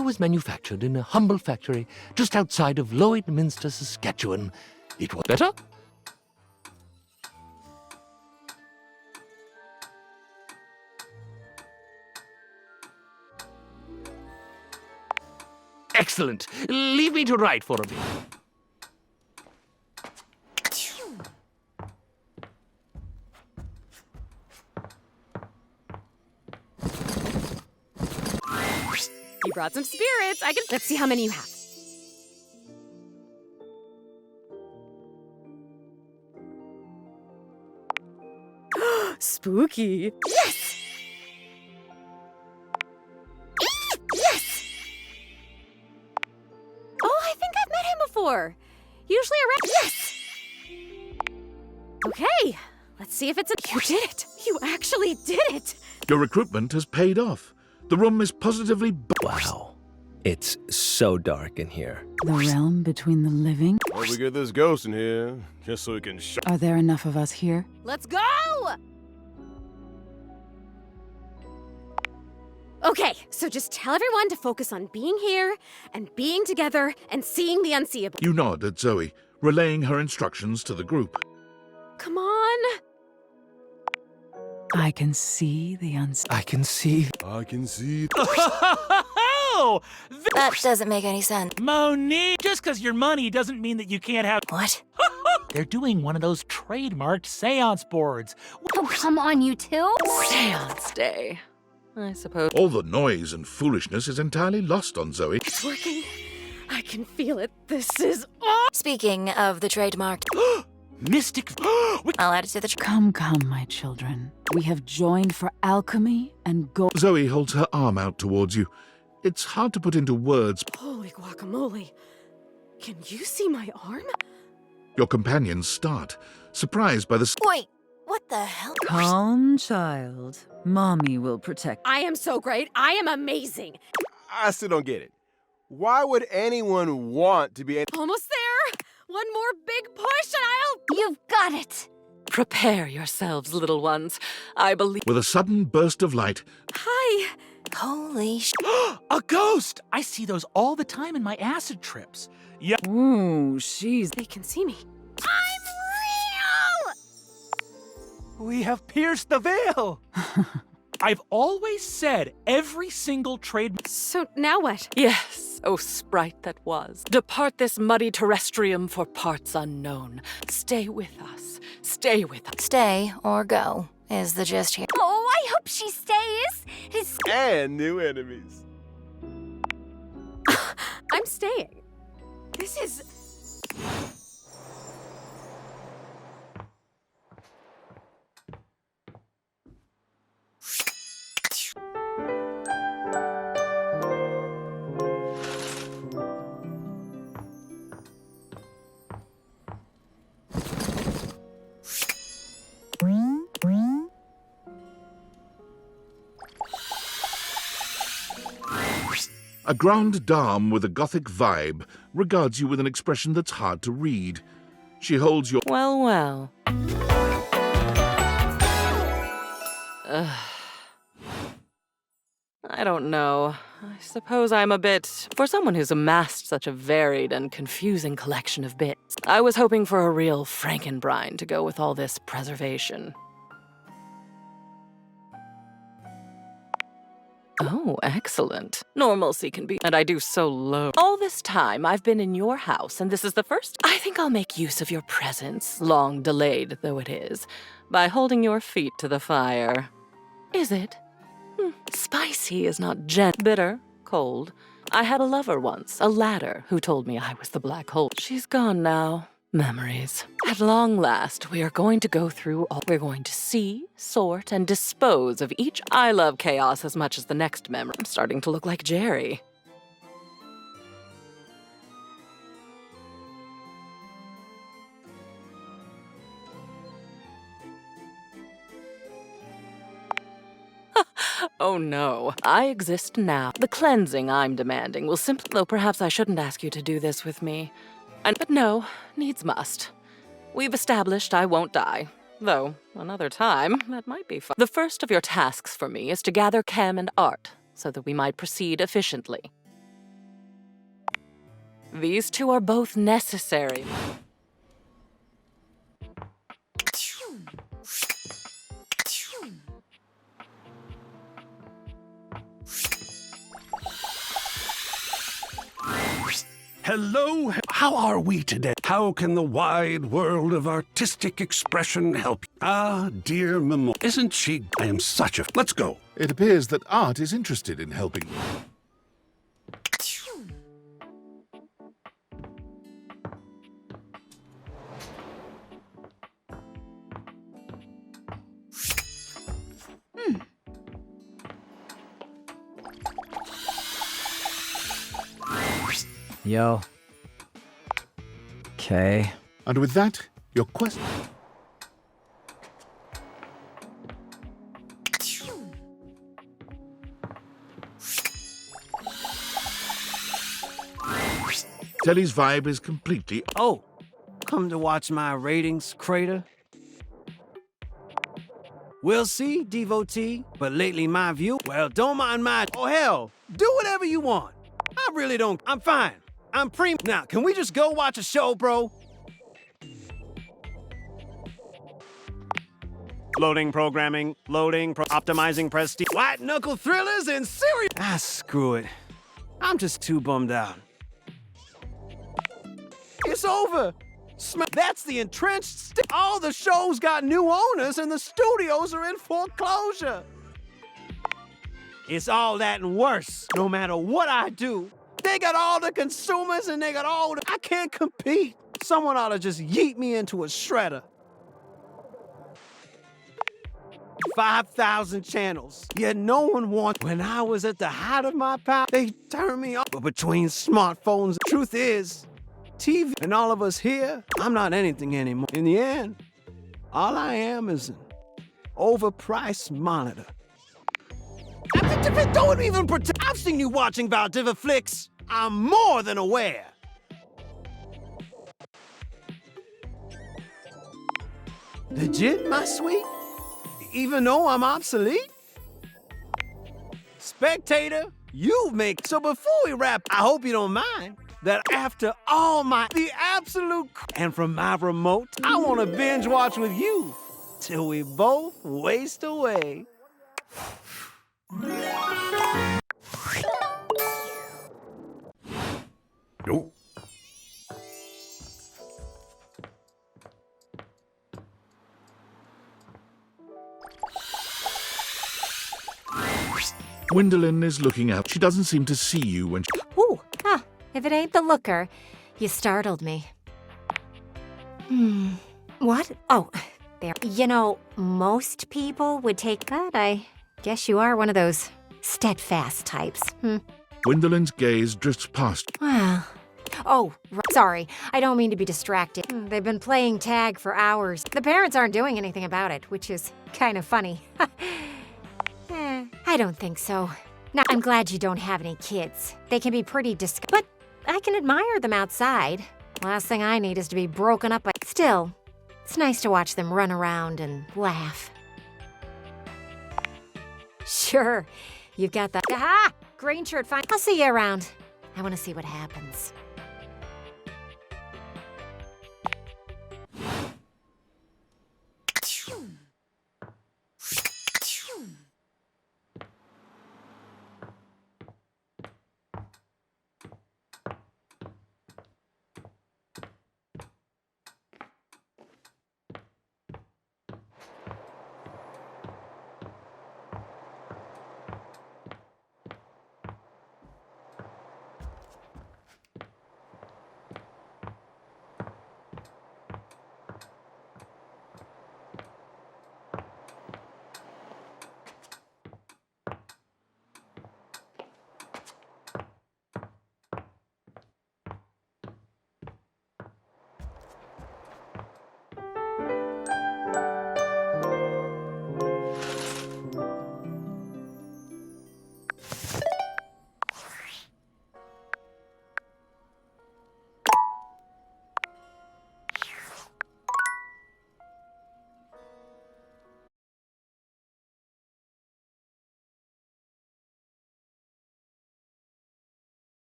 was manufactured in a humble factory just outside of Lloydminster, Saskatchewan. It was better? Excellent. Leave me to write for a bit. You brought some spirits. Let's see how many you have. Spooky. Yes! Yes! Oh, I think I've met him before. Usually around. Yes! Okay, let's see if it's a. You did it! You actually did it! Your recruitment has paid off. The room is positively. Wow. It's so dark in here. The realm between the living? Well, we get this ghost in here, just so we can Are there enough of us here? Let's go! Okay, so just tell everyone to focus on being here and being together and seeing the unseeable. You nod at Zoe, relaying her instructions to the group. Come on. I can see the I can see. Oh! That doesn't make any sense. Monique! Just because you're money doesn't mean that you can't have. What? They're doing one of those trademarked seance boards. Oh, come on, you two. Seance day, I suppose. All the noise and foolishness is entirely lost on Zoe. It's working. I can feel it. This is awesome. Speaking of the trademarked. Mystic. I'll add it to the. Come, my children. We have joined for alchemy and gold. Zoe holds her arm out towards you. It's hard to put into words. Holy guacamole. Can you see my arm? Your companions start, surprised by the. Wait, what the hell? Calm, child. Mommy will protect. I am so great. I am amazing. I still don't get it. Why would anyone want to be... Almost there. One more big push and I'll... You've got it. Prepare yourselves, little ones. I believe. With a sudden burst of light. Hi. Holy sh... A ghost! I see those all the time in my acid trips. Yeah. Ooh, she's... They can see me. I'm real! We have pierced the veil. I've always said every single trade... So now what? Yes, O sprite that was. Depart this muddy terrestrium for parts unknown. Stay with us. Stay with us. Stay or go is the gist here. Oh, I hope she stays. And new enemies. I'm staying. This is... A grande dame with a gothic vibe regards you with an expression that's hard to read. She holds your... Well, well. I don't know. I suppose I'm a bit... For someone who's amassed such a varied and confusing collection of bits, I was hoping for a real Frankenbrine to go with all this preservation. Oh, excellent. Normalcy can be... And I do so low. All this time, I've been in your house, and this is the first... I think I'll make use of your presence, long delayed though it is, by holding your feet to the fire. Is it? Spicy is not bitter, cold. I had a lover once, a ladder, who told me I was the black hole. She's gone now. Memories. At long last, we are going to go through all. We're going to see, sort, and dispose of each. I love chaos as much as the next memory. I'm starting to look like Jerry. Oh no, I exist now. The cleansing I'm demanding will simply. Though perhaps I shouldn't ask you to do this with me. But no, needs must. We've established I won't die. Though, another time, that might be fun. The first of your tasks for me is to gather Chem and Art, so that we might proceed efficiently. These two are both necessary. Hello, how are we today? How can the wide world of artistic expression help? Ah, dear Memo, isn't she? I am such a... Let's go. It appears that Art is interested in helping you. Yo. Okay. And with that, your quest... Telly's vibe is completely... Oh, come to watch my ratings crater? We'll see, devotee, but lately my view... Well, don't mind my... Oh, hell, do whatever you want. I really don't... I'm fine. I'm Now, can we just go watch a show, bro? Loading programming, optimizing prestige. White knuckle thrillers and serious. Ah, screw it. I'm just too bummed out. It's over. That's the entrenched. All the shows got new owners and the studios are in foreclosure. It's all that and worse. No matter what I do, they got all the consumers and they got all the... I can't compete. Someone ought to just yeet me into a shredder. 5,000 channels, yet no one wants... When I was at the height of my power, they turned me off. But between smartphones, the truth is, TV and all of us here, I'm not anything anymore. In the end, all I am is an overpriced monitor. Don't even pretend. I've seen you watching Valdiva flicks. I'm more than aware. Legit, my sweet? Even though I'm obsolete? Spectator, you make... So before we wrap, I hope you don't mind that after all the absolute... And from my remote, I want to binge watch with you till we both waste away. Nope. Gwendolyn is looking out. She doesn't seem to see you when she... Ooh, if it ain't the looker, you startled me. What? Oh, there. You know, most people would take... But I guess you are one of those steadfast types. Gwendolyn's gaze drifts past. Well... Oh, sorry. I don't mean to be distracted. They've been playing tag for hours. The parents aren't doing anything about it, which is kind of funny. I don't think so. Now, I'm glad you don't have any kids. They can be pretty but I can admire them outside. Last thing I need is to be broken up by... Still, it's nice to watch them run around and laugh. Sure, you've got the... Aha! Green shirt, fine. I'll see you around. I want to see what happens.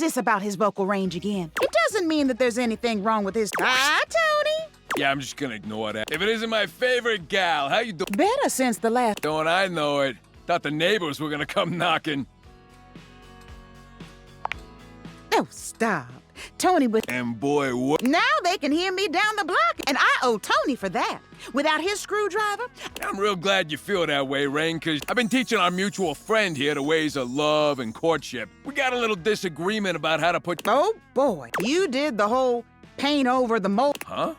is this about his vocal range again? It doesn't mean that there's anything wrong with his... Ah, Tony! Yeah, I'm just gonna ignore that. If it isn't my favorite gal, how you doing? Better since the last... Don't I know it? Thought the neighbors were gonna come knocking. Oh, stop. Tony was... And boy, what? Now they can hear me down the block, and I owe Tony for that. Without his screwdriver... I'm real glad you feel that way, Rain, because I've been teaching our mutual friend here the ways of love and courtship. We got a little disagreement about how to put... Oh, boy. You did the whole paint over the mold... Huh?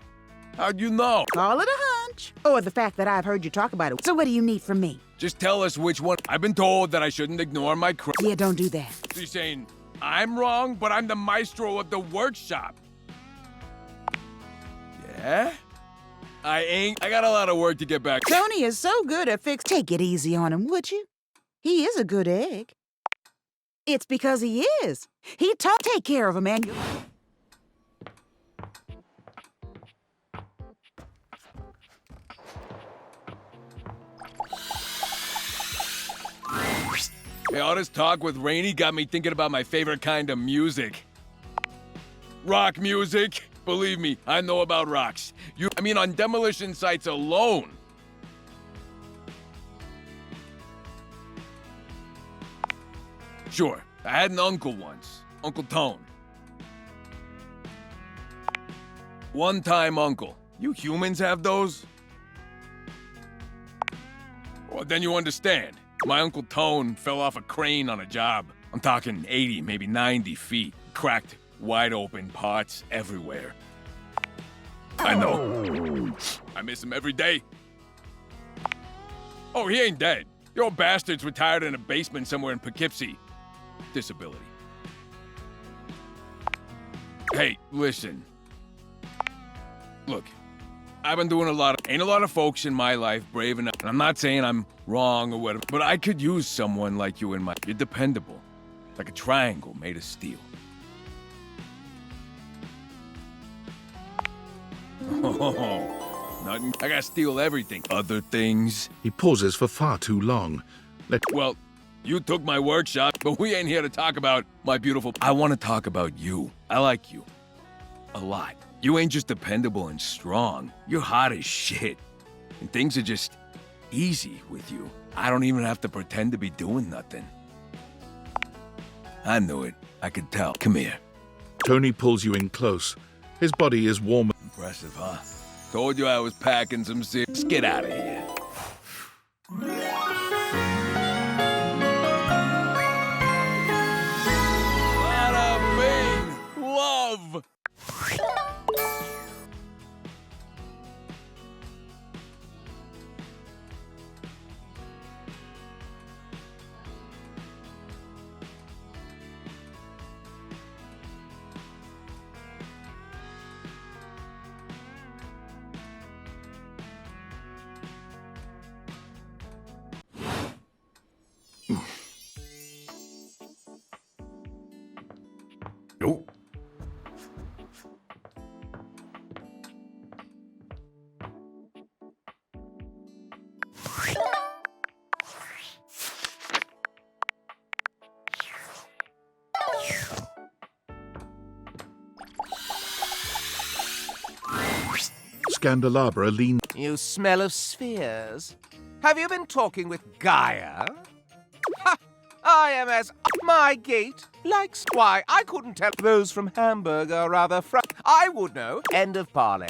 How'd you know? Call it a hunch. Or the fact that I've heard you talk about it. So what do you need from me? Just tell us which one. I've been told that I shouldn't ignore my Yeah, don't do that. So you're saying I'm wrong, but I'm the maestro of the workshop. Yeah? I ain't. I got a lot of work to get back. Tony is so good at Take it easy on him, would you? He is a good egg. It's because he is. He take care of him, man. Hey, all this talk with Rainey got me thinking about my favorite kind of music. Rock music. Believe me, I know about rocks. On demolition sites alone. Sure, I had an uncle once. Uncle Tone. One-time uncle. You humans have those? Well, then you understand. My Uncle Tone fell off a crane on a job. I'm talking 80, maybe 90 feet. Cracked, wide open parts everywhere. I know. I miss him every day. Oh, he ain't dead. The old bastard's retired in a basement somewhere in Poughkeepsie. Disability. Hey, listen. Look, I've been doing ain't a lot of folks in my life brave enough, and I'm not saying I'm wrong or whatever, but I could use someone like you in my... You're dependable. Like a triangle made of steel. Oh, nothing. I gotta steal everything. Other things. He pauses for far too long. Well, you took my workshop, but we ain't here to talk about my beautiful... I want to talk about you. I like you. A lot. You ain't just dependable and strong. You're hot as shit. And things are just easy with you. I don't even have to pretend to be doing nothing. I knew it. I could tell. Come here. Tony pulls you in close. His body is warm. Impressive, huh? Told you I was packing some serious. Get out of here. Bada bing! Love! Nope. Scandelabra leans. You smell of spheres. Have you been talking with Gaia? Ha! I am as my gate likes. Why, I couldn't tell. Those from Hamburg are rather I would know. End of parley.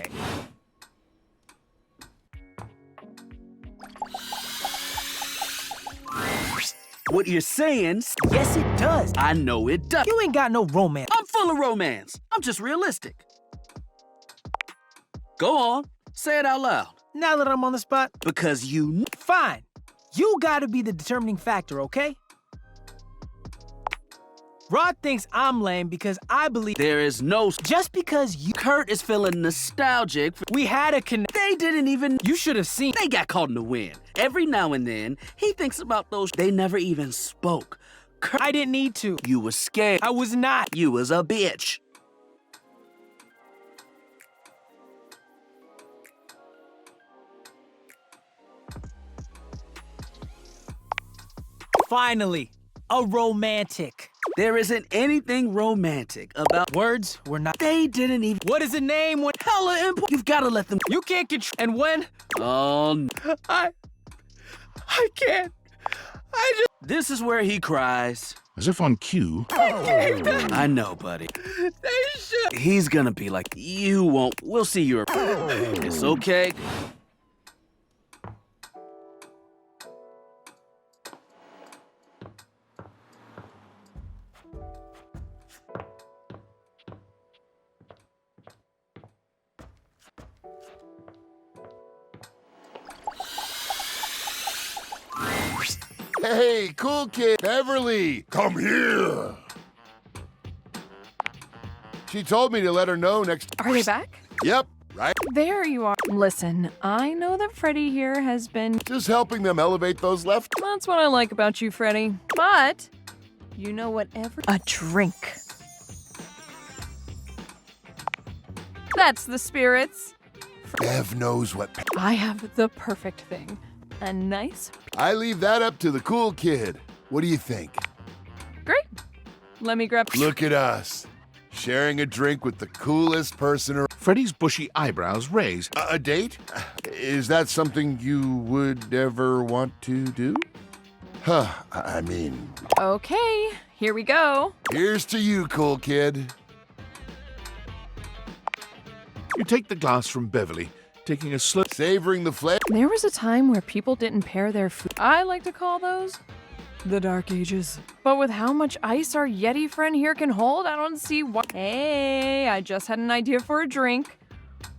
What you're saying, yes it does. I know it does. You ain't got no romance. I'm full of romance. I'm just realistic. Go on, say it out loud. Now that I'm on the spot? Because you... Fine. You gotta be the determining factor, okay? Rod thinks I'm lame because I believe... There is no... Just because you... Kurt is feeling nostalgic. We had a They didn't even... You should have seen... They got caught in the wind. Every now and then, he thinks about those... They never even spoke. Kurt... I didn't need to. You was scared. I was not. You was a bitch. Finally, a romantic. There isn't anything romantic about words. We're not. They didn't even. What is the name? What? Hella important. You've got to let them. You can't control. And when? Oh, I can't. I just. This is where he cries. As if on cue. I know, buddy. They should. He's gonna be like, you won't. We'll see you. It's okay. Hey, cool kid, Beverly, come here. She told me to let her know next. Are they back? Yep, right. There you are. Listen, I know that Freddy here has been just helping them elevate those left. That's what I like about you, Freddy. But you know whatever. A drink. That's the spirits. Bev knows what. I have the perfect thing. A nice. I leave that up to the cool kid. What do you think? Great. Let me grab. Look at us, sharing a drink with the coolest person around. Freddy's bushy eyebrows raise. A date? Is that something you would ever want to do? Huh, I mean... Okay, here we go. Here's to you, cool kid. You take the glass from Beverly, taking a slurp. Savoring the flavor. There was a time where people didn't pair their food. I like to call those the Dark Ages. But with how much ice our Yeti friend here can hold, I don't see why. Hey, I just had an idea for a drink.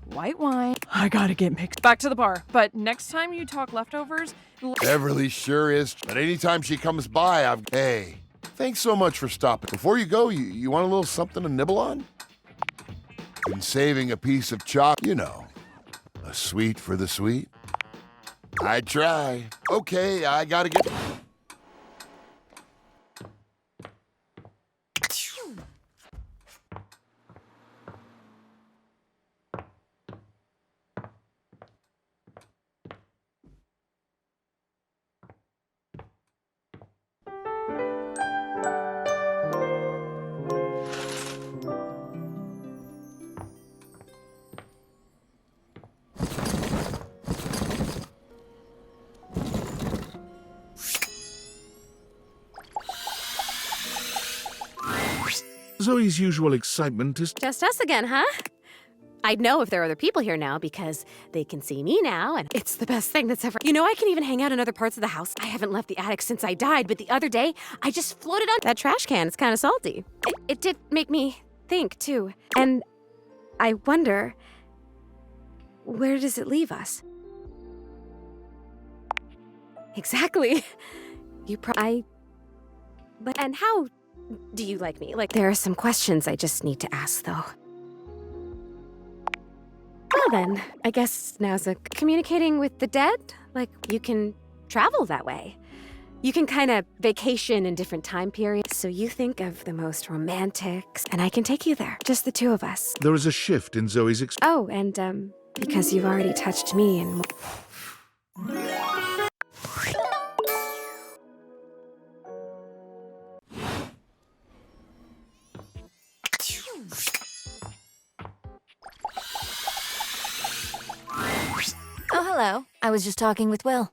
White wine. I gotta get mixed. Back to the bar. But next time you talk leftovers... Beverly sure is. But anytime she comes by, Hey, thanks so much for stopping. Before you go, you want a little something to nibble on? Been saving a piece of chocolate, you know. A sweet for the sweet. I'd try. Okay, I gotta get... Zoe's usual excitement is... Just us again, huh? I'd know if there are other people here now because they can see me now, and it's the best thing that's ever... You know, I can even hang out in other parts of the house. I haven't left the attic since I died, but the other day, I just floated on that trash can. It's kind of salty. It did make me think, too. And I wonder, where does it leave us? Exactly. But and how do you like me? Like, there are some questions I just need to ask, though. Well then, I guess now's a communicating with the dead? Like, you can travel that way. You can kind of vacation in different time periods, so you think of the most romantic, and I can take you there. Just the two of us. There is a shift in Zoe's Oh, and, because you've already touched me and... Oh, hello. I was just talking with Will.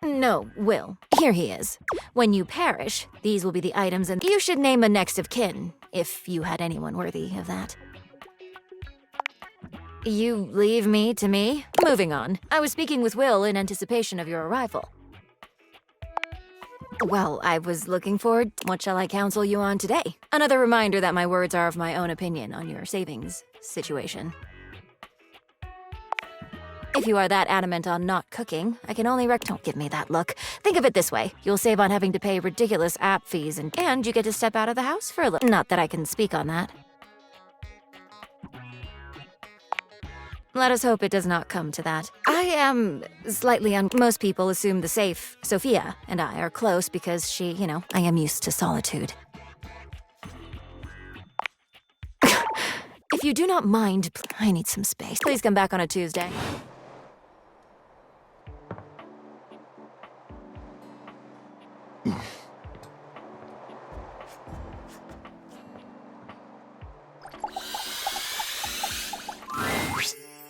No, Will. Here he is. When you perish, these will be the items and you should name a next of kin, if you had anyone worthy of that. You leave me to me? Moving on. I was speaking with Will in anticipation of your arrival. Well, I was looking forward. What shall I counsel you on today? Another reminder that my words are of my own opinion on your savings situation. If you are that adamant on not cooking, I can only Don't give me that look. Think of it this way. You'll save on having to pay ridiculous app fees and you get to step out of the house for a little. Not that I can speak on that. Let us hope it does not come to that. I am slightly most people assume the safe, Sophia, and I are close because she, you know, I am used to solitude. If you do not mind, I need some space. Please come back on a Tuesday.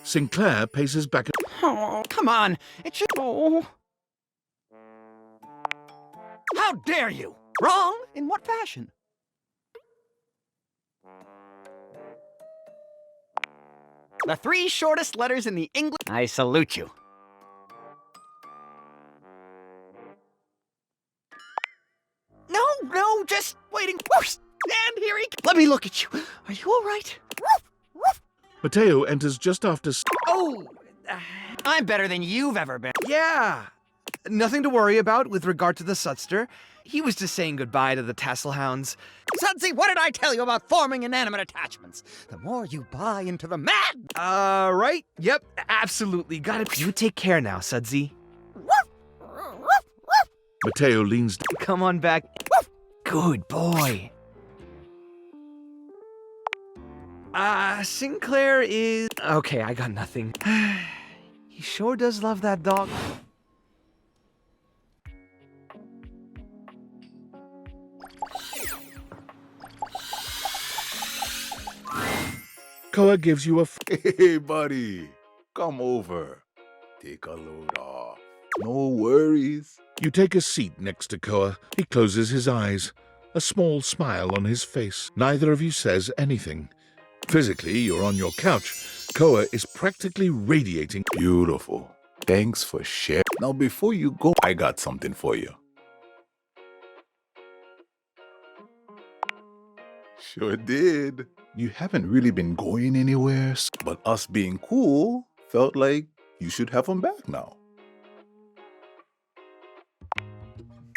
Sinclair paces back. Oh, come on. It should. Oh. How dare you? Wrong? In what fashion? The 3 shortest letters in the English. I salute you. No, just waiting. And here he comes. Let me look at you. Are you all right? Mateo enters just after. Oh, I'm better than you've ever been. Yeah. Nothing to worry about with regard to the Sudster. He was just saying goodbye to the Tasselhounds. Sudsy, what did I tell you about forming inanimate attachments? The more you buy into the mad... Right? Yep, absolutely. Got it. You take care now, Sudsy. Mateo leans. Come on back. Good boy. Sinclair is... Okay, I got nothing. He sure does love that dog. Koa gives you a. Hey, buddy. Come over. Take a load off. No worries. You take a seat next to Koa. He closes his eyes, a small smile on his face. Neither of you says anything. Physically, you're on your couch. Koa is practically radiating. Beautiful. Thanks for sharing. Now, before you go, I got something for you. Sure did. You haven't really been going anywhere, but us being cool felt like you should have them back now.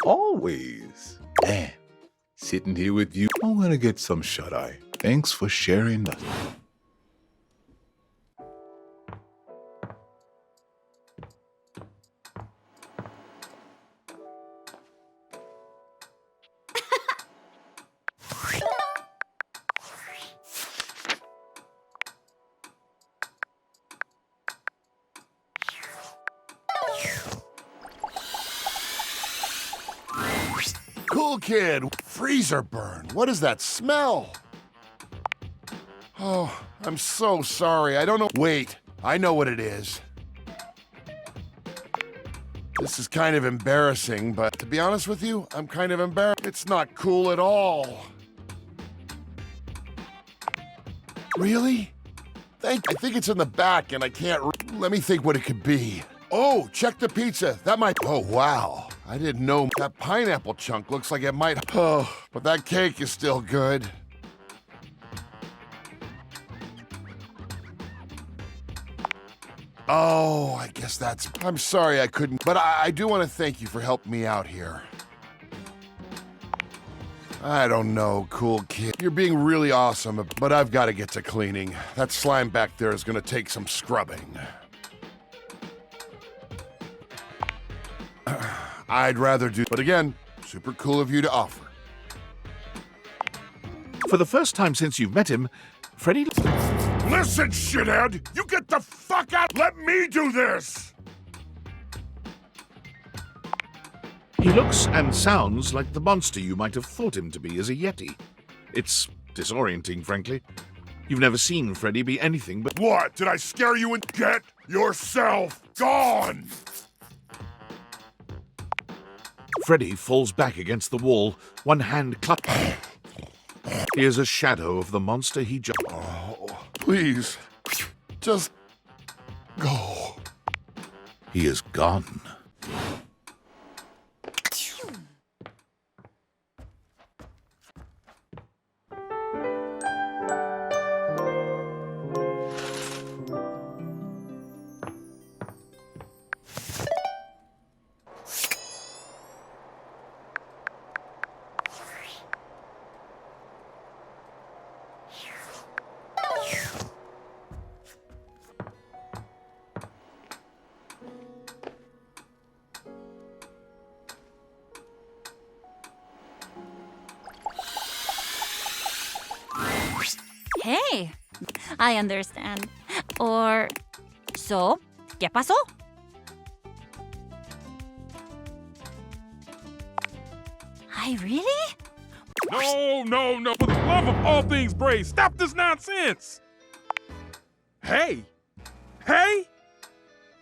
Always. Man, sitting here with you, I'm gonna get some shut-eye. Thanks for sharing that. Cool kid. Freezer burn. What is that smell? Oh, I'm so sorry. I don't know. Wait, I know what it is. This is kind of embarrassing, but to be honest with you, I'm kind of embarrassed. It's not cool at all. Really? I think it's in the back and I can't. Let me think what it could be. Oh, check the pizza. That might. Oh, wow. I didn't know that pineapple chunk looks like it might. Oh, but that cake is still good. Oh, I guess that's... I'm sorry I couldn't, but I do want to thank you for helping me out here. I don't know, cool kid. You're being really awesome, but I've got to get to cleaning. That slime back there is going to take some scrubbing. I'd rather do... But again, super cool of you to offer. For the first time since you've met him, Freddy... Listen, shithead! You get the fuck out! Let me do this! He looks and sounds like the monster you might have thought him to be as a Yeti. It's disorienting, frankly. You've never seen Freddy be anything but... What? Did I scare you and get yourself gone? Freddy falls back against the wall, one hand clutching. He is a shadow of the monster he just... Oh, please, just go. He is gone. Hey, I understand. Or... So, ¿qué pasó? I really? No. For the love of all things brave, stop this nonsense! Hey, Hey!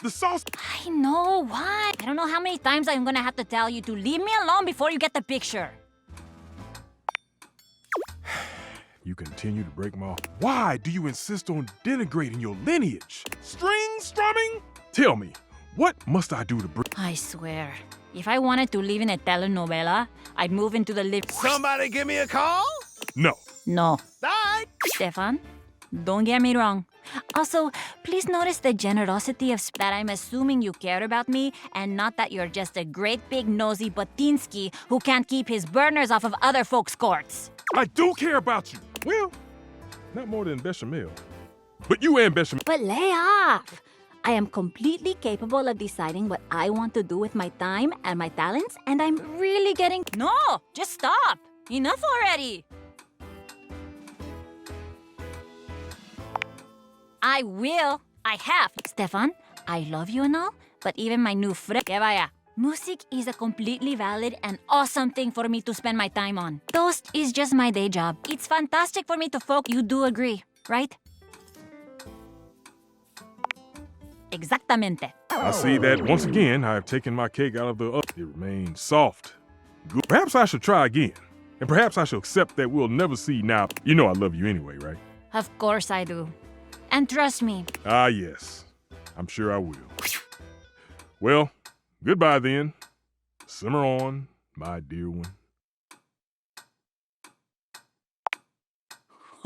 The sauce. I know, what? I don't know how many times I'm gonna have to tell you to leave me alone before you get the picture. You continue to break my heart. Why do you insist on denigrating your lineage? String strumming? Tell me, what must I do to break? I swear, if I wanted to live in a telenovela, I'd move into the live. Somebody give me a call? No. No. Alright. Stefan, don't get me wrong. Also, please notice the generosity of that I'm assuming you care about me and not that you're just a great big nosy Botinsky who can't keep his burners off of other folks' courts. I do care about you. Well, not more than Bechamel. But you and Bechamel. But lay off! I am completely capable of deciding what I want to do with my time and my talents, and I'm really getting... No! Just stop! Enough already! I will. I have. Stefan, I love you and all, but even my new friend... Que vaya. Music is a completely valid and awesome thing for me to spend my time on. Toast is just my day job. It's fantastic for me to focus. You do agree, right? Exactamente. I see that once again I have taken my cake out of the oven. It remains soft. Good. Perhaps I should try again. And perhaps I should accept that we'll never see now. You know I love you anyway, right? Of course I do. And trust me. Ah, yes. I'm sure I will. Well, goodbye then. Simmer on, my dear one.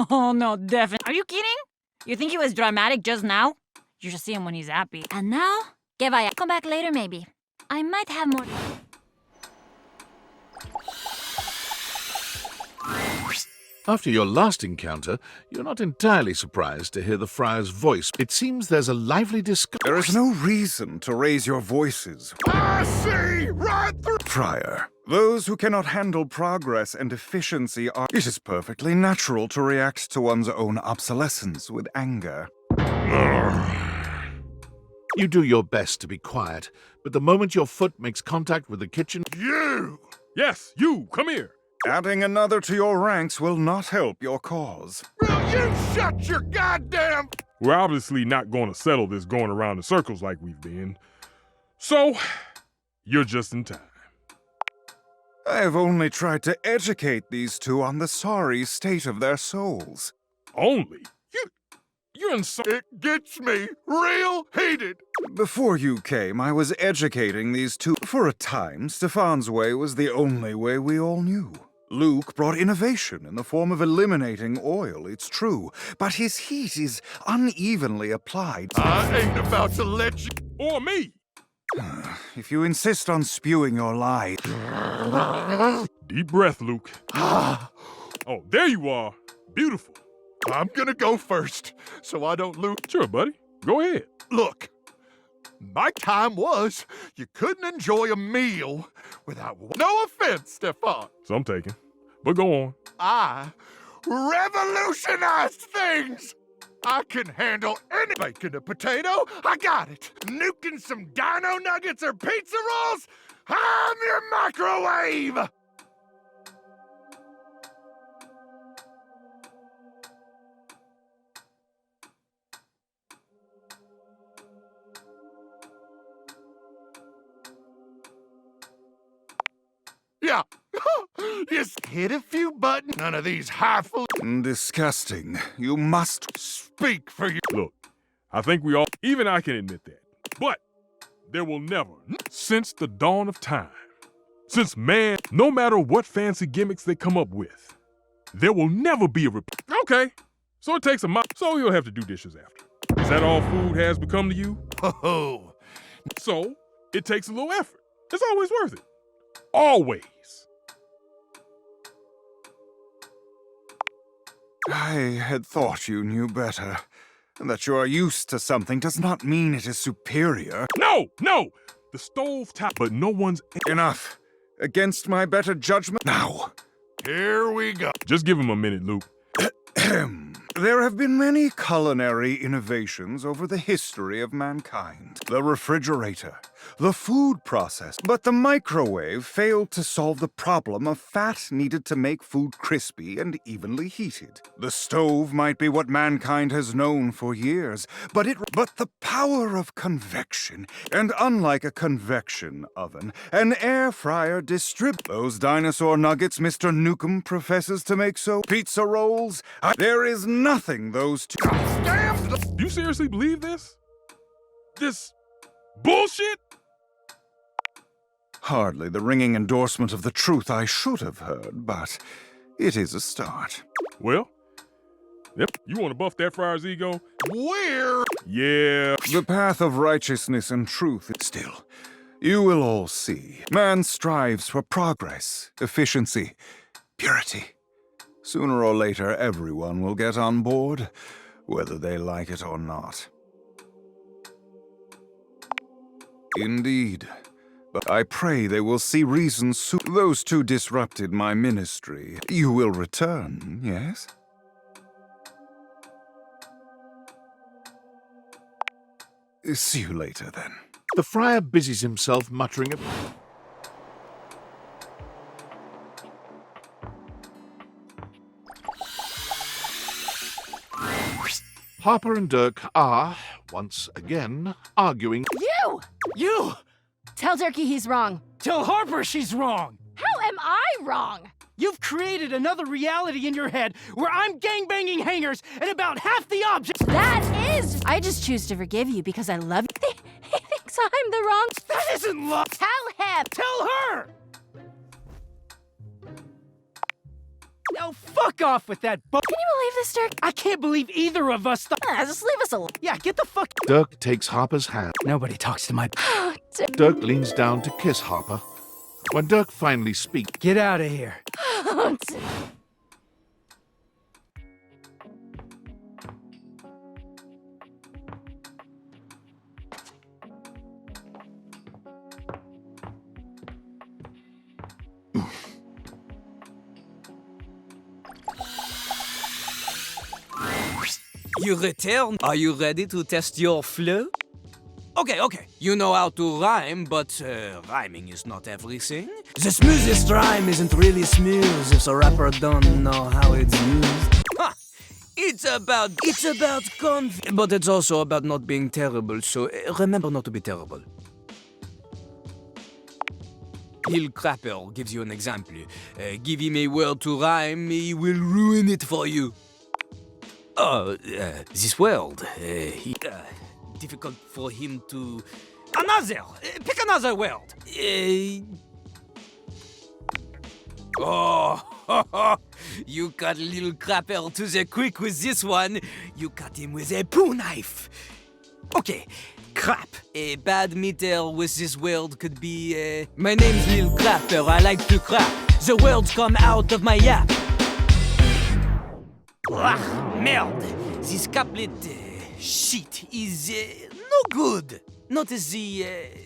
Oh, no, definitely. Are you kidding? You think he was dramatic just now? You should see him when he's happy. And now, que vaya. Come back later, maybe. I might have more. After your last encounter, you're not entirely surprised to hear the friar's voice. It seems there's a lively discussion. There is no reason to raise your voices. I see right through. Friar, those who cannot handle progress and efficiency are... It is perfectly natural to react to one's own obsolescence with anger. You do your best to be quiet, but the moment your foot makes contact with the kitchen... You! Yes, you! Come here! Adding another to your ranks will not help your cause. Will you shut your goddamn... We're obviously not going to settle this going around in circles like we've been. So, you're just in time. I have only tried to educate these two on the sorry state of their souls. Only? You're It gets me real heated. Before you came, I was educating these two. For a time, Stefan's way was the only way we all knew. Luke brought innovation in the form of eliminating oil, it's true, but his heat is unevenly applied. I ain't about to let you... Or me! If you insist on spewing your lie... Deep breath, Luke. Oh, there you are. Beautiful. I'm gonna go first, so I don't lose. Sure, buddy. Go ahead. Look, my time was you couldn't enjoy a meal without... No offense, Stefan. Some taken. But go on. I revolutionized things. I can handle any bacon a potato. I got it. Nuking some dino nuggets or pizza rolls. I'm your microwave. Yeah. Just hit a few buttons. None of these highfalutin... Disgusting. You must speak for you. Look, I think we all... Even I can admit that. But there will never, since the dawn of time, since man, no matter what fancy gimmicks they come up with, there will never be a... Okay, so it takes a month, so you'll have to do dishes after. Is that all food has become to you? Oh. So, it takes a little effort. It's always worth it. Always. I had thought you knew better. That you are used to something does not mean it is superior. No! The stove top, but no one's... Enough. Against my better judgment. Now. Here we go. Just give him a minute, Luke. There have been many culinary innovations over the history of mankind. The refrigerator, the food process. But the microwave failed to solve the problem of fat needed to make food crispy and evenly heated. The stove might be what mankind has known for years, but the power of convection, and unlike a convection oven, an air fryer those dinosaur nuggets Mr. Nukem professes to make pizza rolls, there is nothing those two... Do you seriously believe this? This bullshit? Hardly the ringing endorsement of the truth I should have heard, but it is a start. Well, yep. You want to buff that friar's ego? Where? Yeah. The path of righteousness and truth is still. You will all see. Man strives for progress, efficiency, purity. Sooner or later, everyone will get on board, whether they like it or not. Indeed. But I pray they will see reason soon. Those two disrupted my ministry. You will return, yes? See you later, then. The friar busies himself muttering a... Harper and Dirk are, once again, arguing. You! Tell Turkey he's wrong. Tell Harper she's wrong. How am I wrong? You've created another reality in your head where I'm gangbanging hangers and about half the objects. That is... I just choose to forgive you because I love you. He thinks I'm the wrong... That isn't love. Tell him. Tell her. Now fuck off with that Can you believe this, Dirk? I can't believe either of us just leave us alone. Yeah, get the fuck... Dirk takes Harper's hand. Nobody talks to my... Dirk leans down to kiss Harper. When Dirk finally speaks... Get out of here. You return. Are you ready to test your flow? Okay. You know how to rhyme, but rhyming is not everything. The smoothest rhyme isn't really smooth if the rapper don't know how it's used. Ha! It's about but it's also about not being terrible, so remember not to be terrible. Lil Crapper gives you an example. Give him a word to rhyme, he will ruin it for you. Oh, this world, difficult for him to... Pick another word. Oh, you cut Lil Crapper to the quick with this one. You cut him with a poo knife. Okay, crap. A bad meter with this word could be, my name's Lil Crapper, I like to crap. The words come out of my yap. Ah, merde. This couplet shit is no good. Not the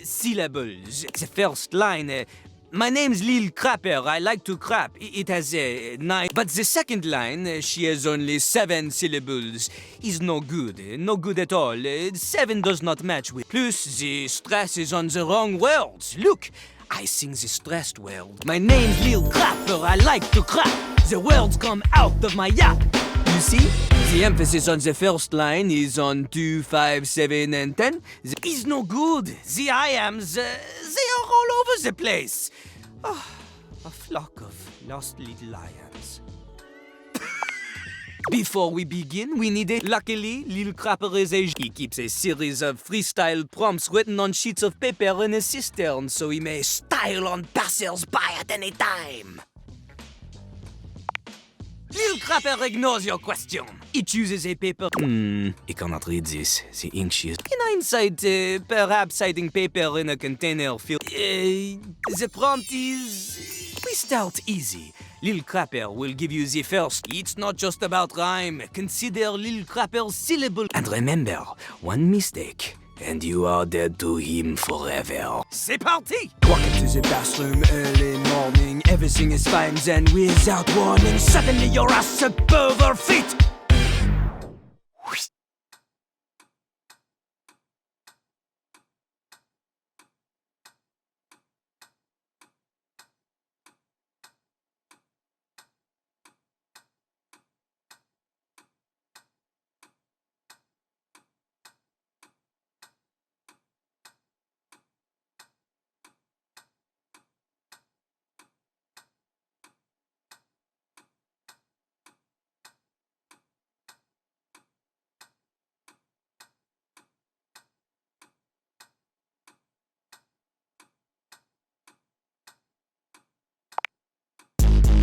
syllables. The first line, my name's Lil Crapper, I like to crap. It has 9. But the second line, she has only 7 syllables. Is no good. No good at all. 7 does not match with. Plus, the stress is on the wrong words. Look, I sing the stressed word. My name's Lil Crapper, I like to crap. The words come out of my yap. You see? The emphasis on the first line is on 2, 5, 7, and 10. Is no good. The I ams, they are all over the place. Oh, a flock of lost little lions. Before we begin, we need a... Luckily, Lil Crapper is a... He keeps a series of freestyle prompts written on sheets of paper in a cistern, so he may style on passers-by at any time. Lil Crapper ignores your question. He chooses a paper... he cannot read this. The ink sheet. In hindsight, perhaps citing paper in a container filled... the prompt is... We start easy. Lil Crapper will give you the first. It's not just about rhyme. Consider Lil Crapper's syllable. And remember, one mistake, and you are dead to him forever. C'est parti! Walk into the bathroom early morning, everything is fine, then without warning, suddenly your ass above her feet!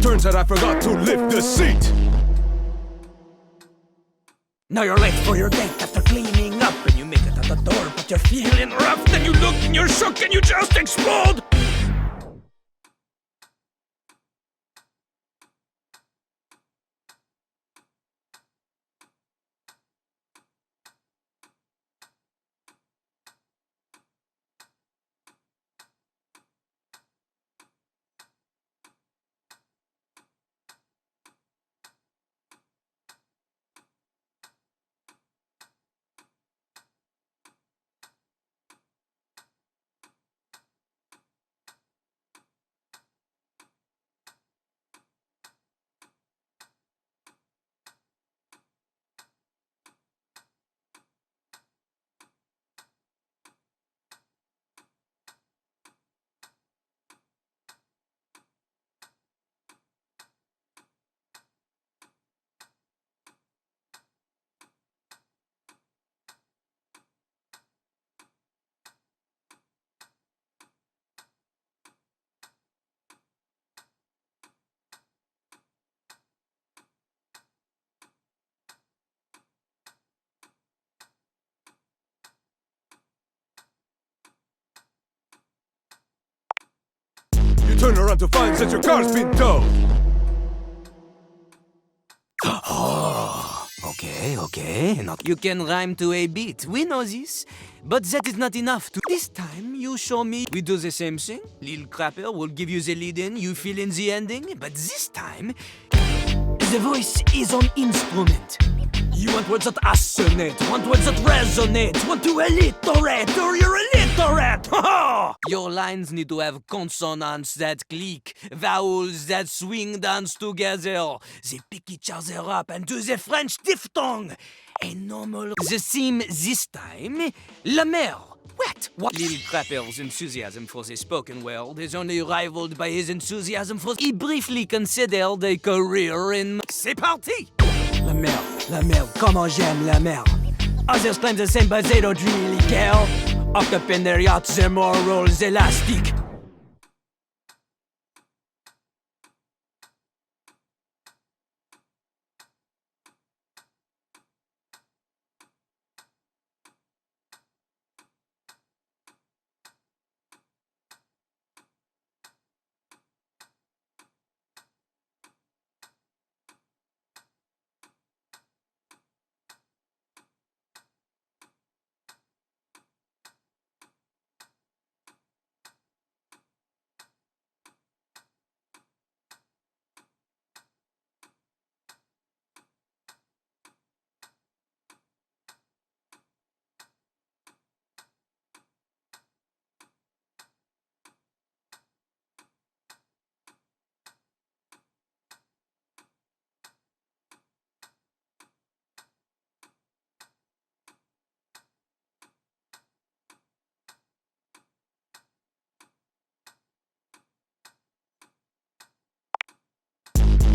Turns out I forgot to lift the seat. Now you're late for your date after cleaning up, and you make it at the door, but you're feeling rough. Then you look and you're shook and you just explode. You turn around to find that your car's been towed. Oh, okay. Now you can rhyme to a beat. We know this. But that is not enough. This time, you show me. We do the same thing. Lil Crapper will give you the lead in, you fill in the ending. But this time, the voice is on instrument. You want words that assonate, want words that resonate, want to alliterate, or you're illiterate! Your lines need to have consonants that click, vowels that swing dance together. They pick each other up and do the French diphthong. A normal. The theme this time, La Mer. What? Lil Crapper's enthusiasm for the spoken word is only rivaled by his enthusiasm for. He briefly considered a career in. C'est parti! La mer, comment j'aime la mer. Others claim the same, but they don't really care. Up in their yachts, their morals elastic.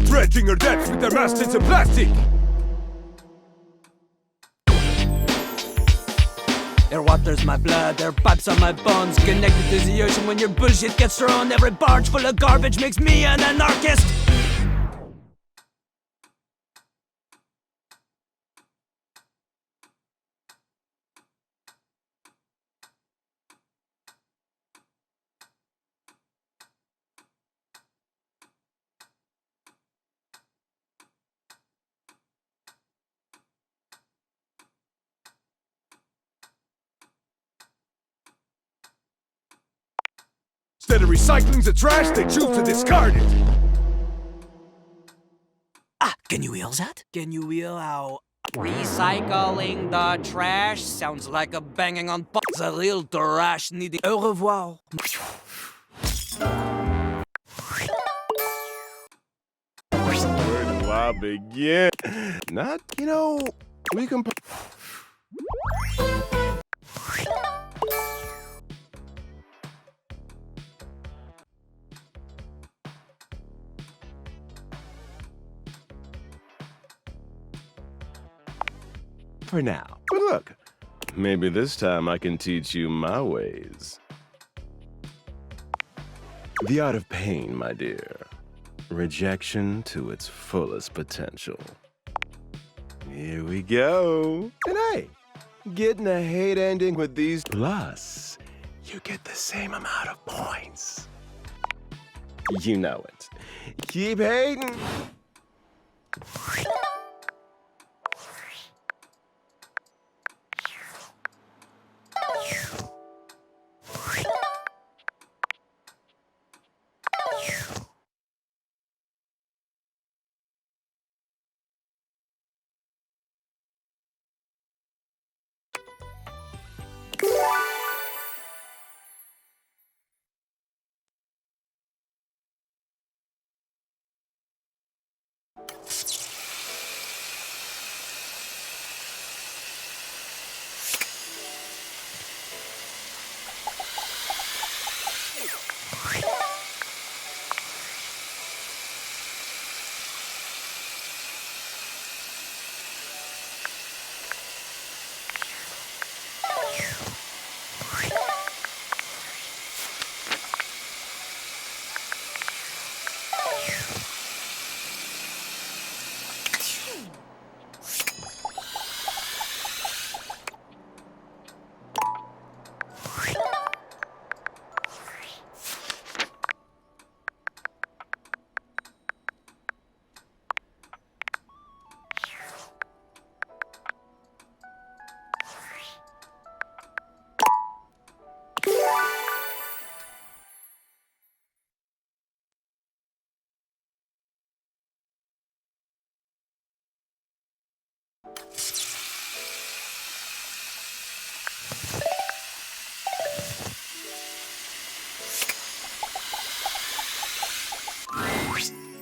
Dredging her depths with their masts in plastic. Their water's my blood, their pipes are my bones. Connected to the ocean when your bullshit gets thrown. Every barge full of garbage makes me an anarchist. Instead of recycling the trash, they choose to discard it. Can you hear that? Can you hear how recycling the trash sounds like a banging on pot? The real trash needing. Au revoir. Where do I begin? Not, we can. For now. But look, maybe this time I can teach you my ways. The art of pain, my dear. rejection to its fullest potential. Here we go. And hey, getting a hate ending with these. Plus, you get the same amount of points. You know it. Keep hating.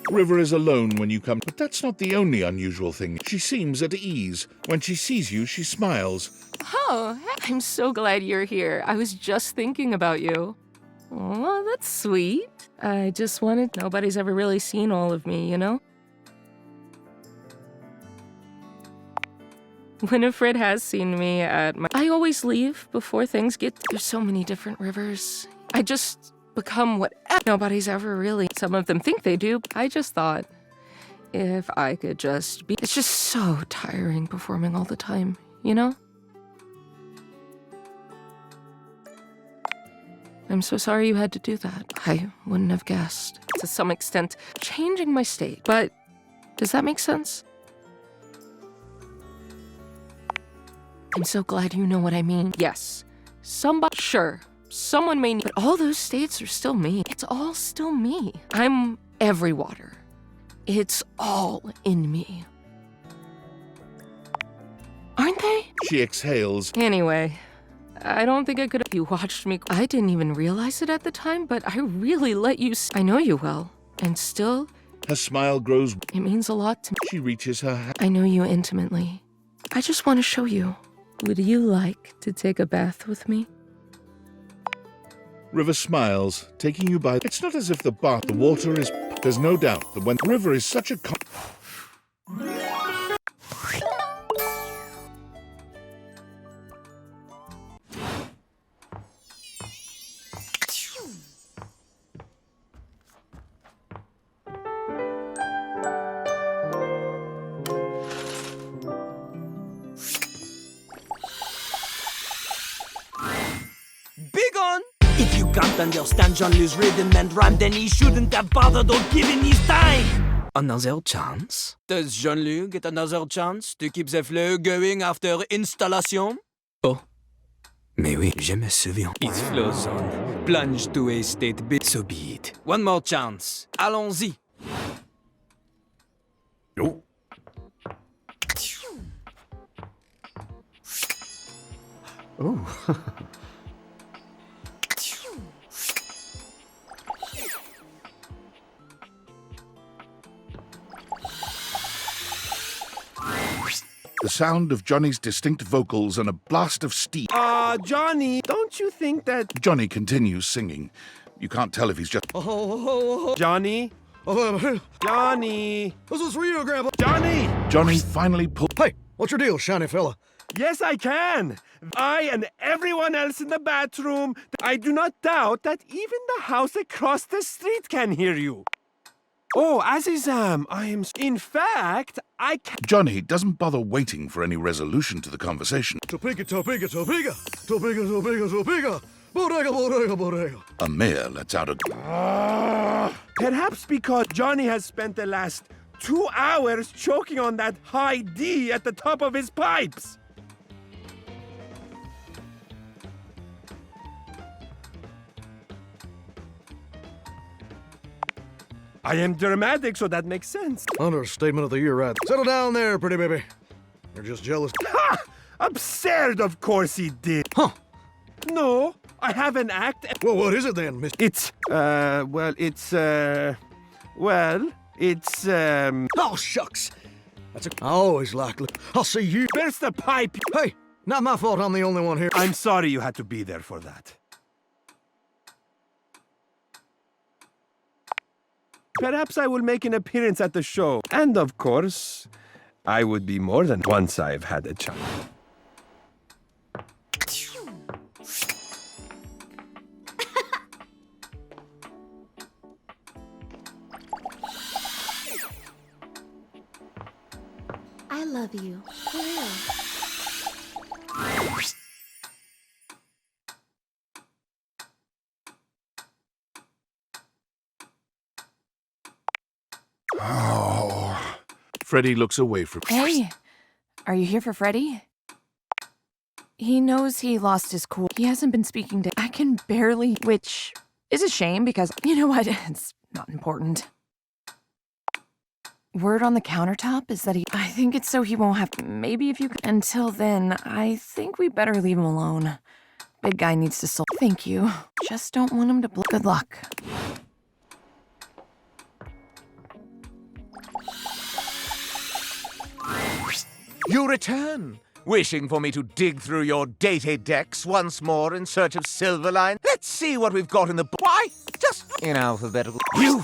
River is alone when you come, but that's not the only unusual thing. She seems at ease. When she sees you, she smiles. Oh, I'm so glad you're here. I was just thinking about you. Oh, that's sweet. I just wanted... Nobody's ever really seen all of me, you know? Winifred has seen me at my... I always leave before things get... There's so many different rivers. I just become what nobody's ever really... Some of them think they do. I just thought if I could just be... It's just so tiring performing all the time, you know? I'm so sorry you had to do that. I wouldn't have guessed. To some extent, changing my state. But does that make sense? I'm so glad you know what I mean. Yes, somebody, sure, someone may need, but all those states are still me. It's all still me. I'm every water. It's all in me. Aren't they? She exhales. Anyway, I don't think I could have... You watched me... I didn't even realize it at the time, but I really let you... I know you well, and still... Her smile grows. It means a lot to me. She reaches her hand. I know you intimately. I just want to show you. Would you like to take a bath with me? River smiles, taking you by... It's not as if the water is... There's no doubt that when River is such a... If you can't understand Jean-Louis rhythm and rhyme, then he shouldn't have bothered or given his time. Another chance? Does Jean-Louis get another chance to keep the flow going after installation? Oh. Mais oui, je me souviens. Its flow zone plunged to a state bit, so be it. One more chance. Allons-y. Oh. Oh. The sound of Johnny's distinct vocals and a blast of steam. Johnny, don't you think that... Johnny continues singing. You can't tell if he's just... Johnny? Johnny? This is for you, Grandpa. Johnny! Johnny finally pulls... Hey, what's your deal, shiny fella? Yes, I can. I and everyone else in the bathroom. I do not doubt that even the house across the street can hear you. Oh, Azizam, in fact, I can. Johnny doesn't bother waiting for any resolution to the conversation. Topeka, Topeka, Topeka. Topeka, Topeka, Topeka. Bodega, bodega, bodega. A mayor lets out a... Perhaps because Johnny has spent the last 2 hours choking on that high D at the top of his pipes. I am dramatic, so that makes sense. Understatement of the year, right? Settle down there, pretty baby. You're just jealous. Ha! Absurd, of course he did. Huh. No, I have an act. Well, what is it then, Miss? It's, Oh, shucks. I always like... I'll see you. Where's the pipe? Hey, not my fault I'm the only one here. I'm sorry you had to be there for that. Perhaps I will make an appearance at the show. And of course, I would be more than once I've had a child. I love you. For real. Oh. Freddy looks away from... Hey, are you here for Freddy? He knows he lost his cool. He hasn't been speaking to... I can barely... Which is a shame because, you know what, it's not important. Word on the countertop is that I think it's so he won't have... Maybe if you... Until then, I think we better leave him alone. Big guy needs to... Thank you. Just don't want him to... Good luck. You return, wishing for me to dig through your dated decks once more in search of Silverline. Let's see what we've got in the Why? Just in alphabetical. You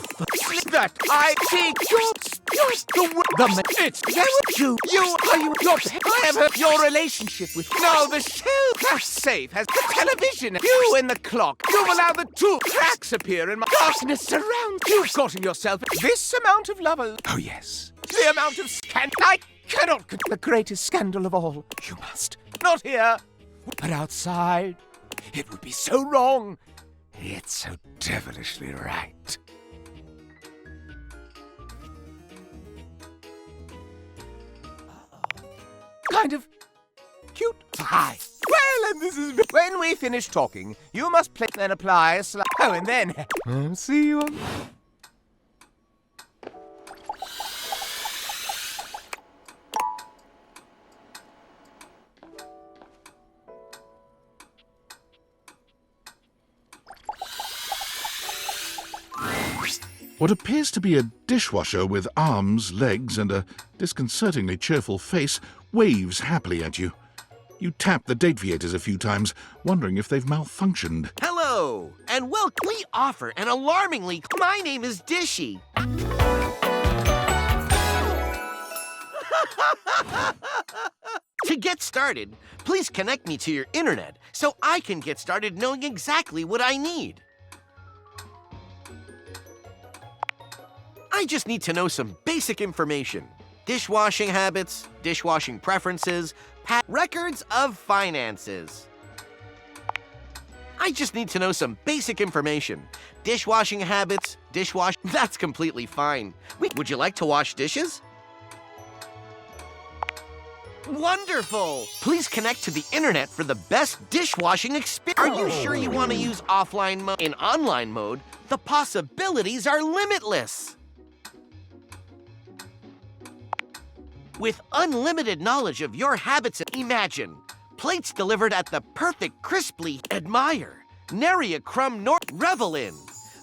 that I see I have heard your relationship with. No, the shell safe has the television. You and the clock. You've allowed the two cracks appear in my darkness surrounds. You've gotten yourself this amount of lovers. Oh yes, the amount of I cannot the greatest scandal of all. You must. Not here, but outside. It would be so wrong. It's so devilishly right. Kind of cute. Hi. Well, and this is... When we finish talking, you must play and apply a slight... Oh, and then... I'll see you on... What appears to be a dishwasher with arms, legs, and a disconcertingly cheerful face waves happily at you. You tap the Dateviators a few times, wondering if they've malfunctioned. Hello, and welcome. We offer an alarmingly... My name is Dishy. To get started, please connect me to your internet so I can get started knowing exactly what I need. I just need to know some basic information. Dishwashing habits, dishwashing preferences, records of finances. I just need to know some basic information. Dishwashing habits, that's completely fine. Would you like to wash dishes? Wonderful! Please connect to the internet for the best dishwashing experience. Are you sure you want to use offline mode? In online mode, the possibilities are limitless. With unlimited knowledge of your habits, imagine plates delivered at the perfect crisply admire. Nary a crumb nor revel in.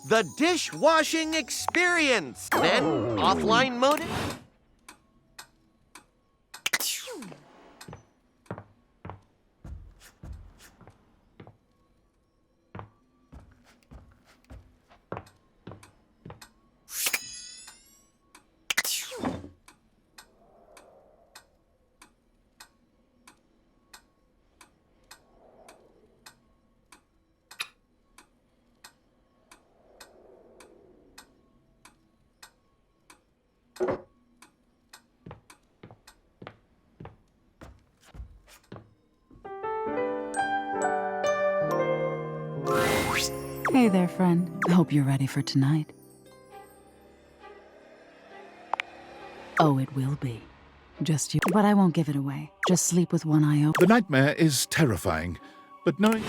The dishwashing experience. Then, offline mode. Hey there, friend. I hope you're ready for tonight. Oh, it will be. Just you. But I won't give it away. Just sleep with one eye open. The nightmare is terrifying, but knowing...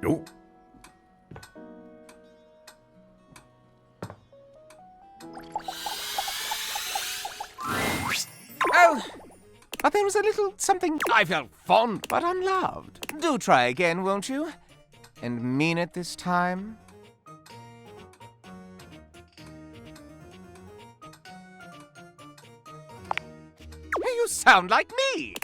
Oh. Oh, but there was a little something. I felt fond but unloved. Do try again, won't you? And mean it this time? You sound like me!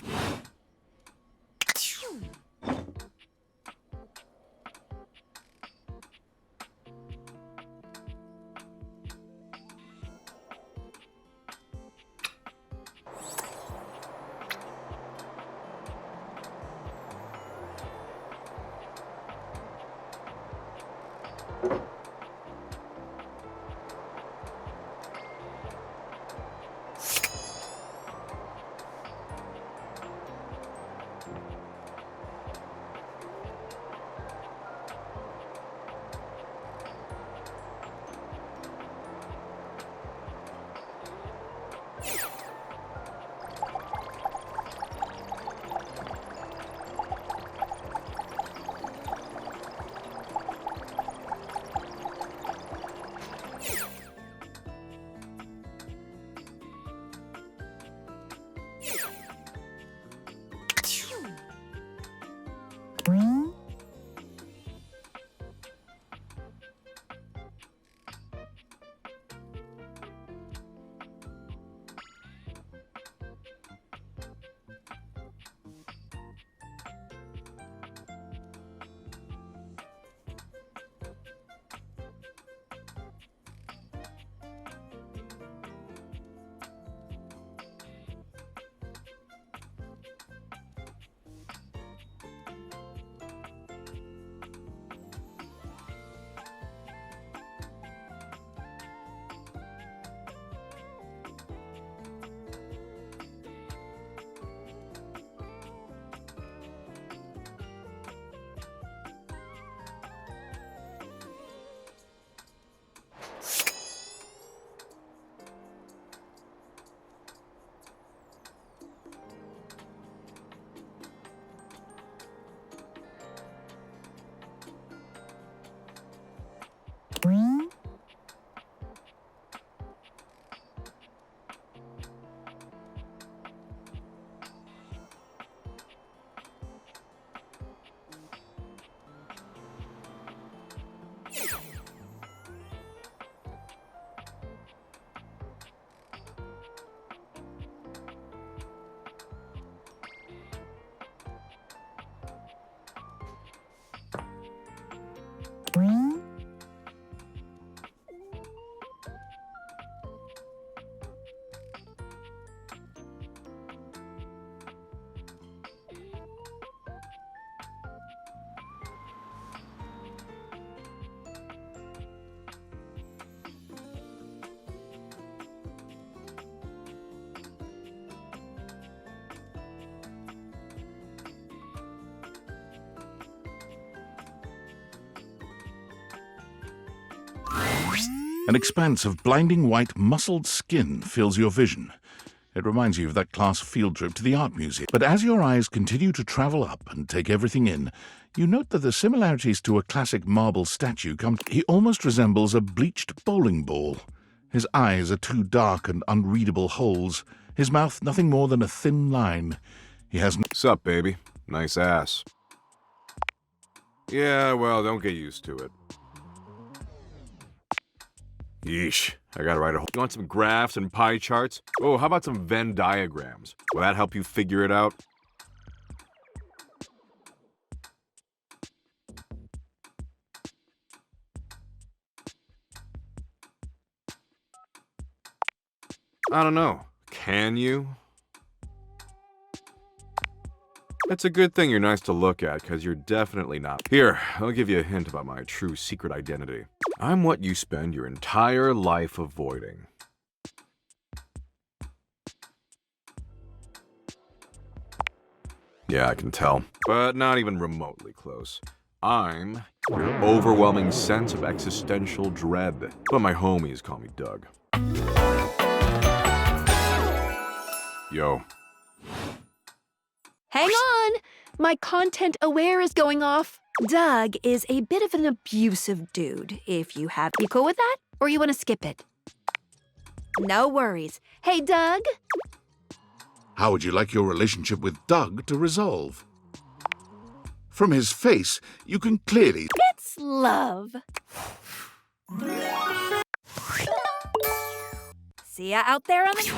An expanse of blinding white, muscled skin fills your vision. It reminds you of that class field trip to the art museum. But as your eyes continue to travel up and take everything in, you note that the similarities to a classic marble statue come. He almost resembles a bleached bowling ball. His eyes are two dark and unreadable holes. His mouth nothing more than a thin line. He has... Sup, baby? Nice ass. Yeah, well, don't get used to it. Yeesh, I gotta write a whole... You want some graphs and pie charts? Oh, how about some Venn diagrams? Will that help you figure it out? I don't know. Can you? It's a good thing you're nice to look at, because you're definitely not. Here, I'll give you a hint about my true secret identity. I'm what you spend your entire life avoiding. Yeah, I can tell. But not even remotely close. I'm your overwhelming sense of existential dread. But my homies call me Doug. Yo. Hang on! My content aware is going off. Doug is a bit of an abusive dude. If you have... You cool with that? Or you want to skip it? No worries. Hey, Doug? How would you like your relationship with Doug to resolve? From his face, you can clearly... It's love. See ya out there on the...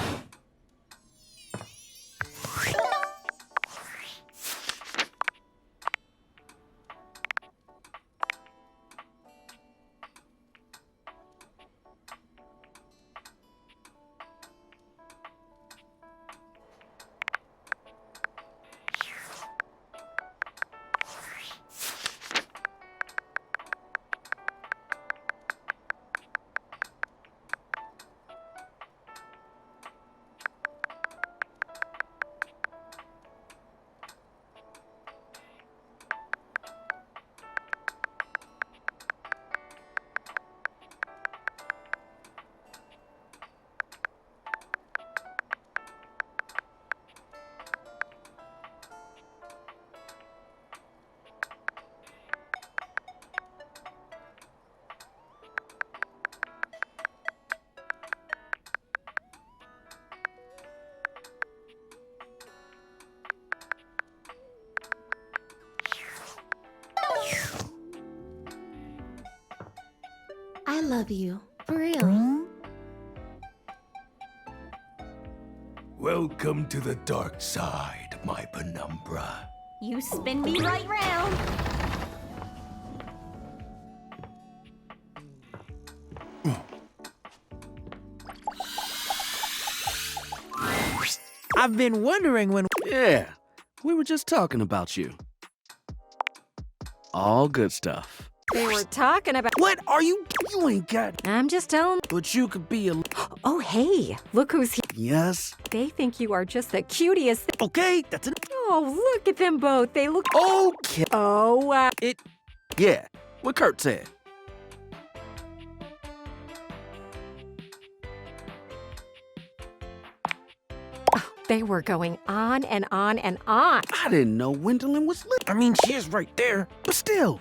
I love you. Really. Welcome to the dark side, my penumbra. You spin me right round. I've been wondering when... Yeah, we were just talking about you. All good stuff. They were talking about... What are you... You ain't got... I'm just telling... But you could be a... Oh, hey, look who's here. Yes? They think you are just the cutest... Okay, that's it. Oh, look at them both. They look... Okay. Oh, It... Yeah, what Kurt said. They were going on and on and on. I didn't know Gwendolyn was lit. I mean, she is right there, but still.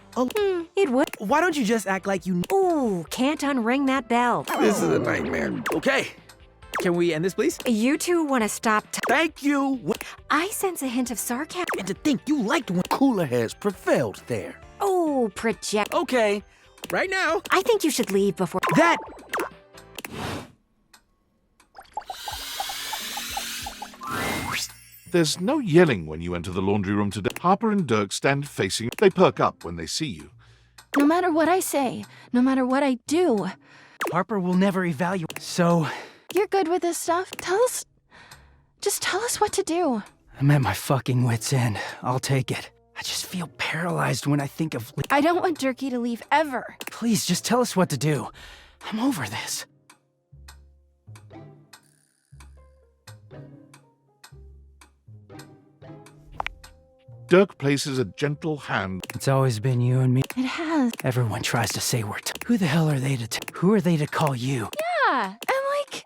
It would. Why don't you just act like you... Ooh, can't unring that bell. This is a nightmare. Okay. Can we end this, please? You two want to stop... Thank you. I sense a hint of sarcasm. And to think you liked when cooler heads prevailed there. Oh, project. Okay. Right now. I think you should leave before... That... There's no yelling when you enter the laundry room today. Harper and Dirk stand facing. They perk up when they see you. No matter what I say, no matter what I do... Harper will never evaluate. So... You're good with this stuff? Just tell us what to do. I'm at my fucking wit's end. I'll take it. I just feel paralyzed when I think of... I don't want Durkee to leave ever. Please, just tell us what to do. I'm over this. Dirk places a gentle hand. It's always been you and me. It has. Everyone tries to say we're... Who the hell are they to... Who are they to call you? Yeah, and like...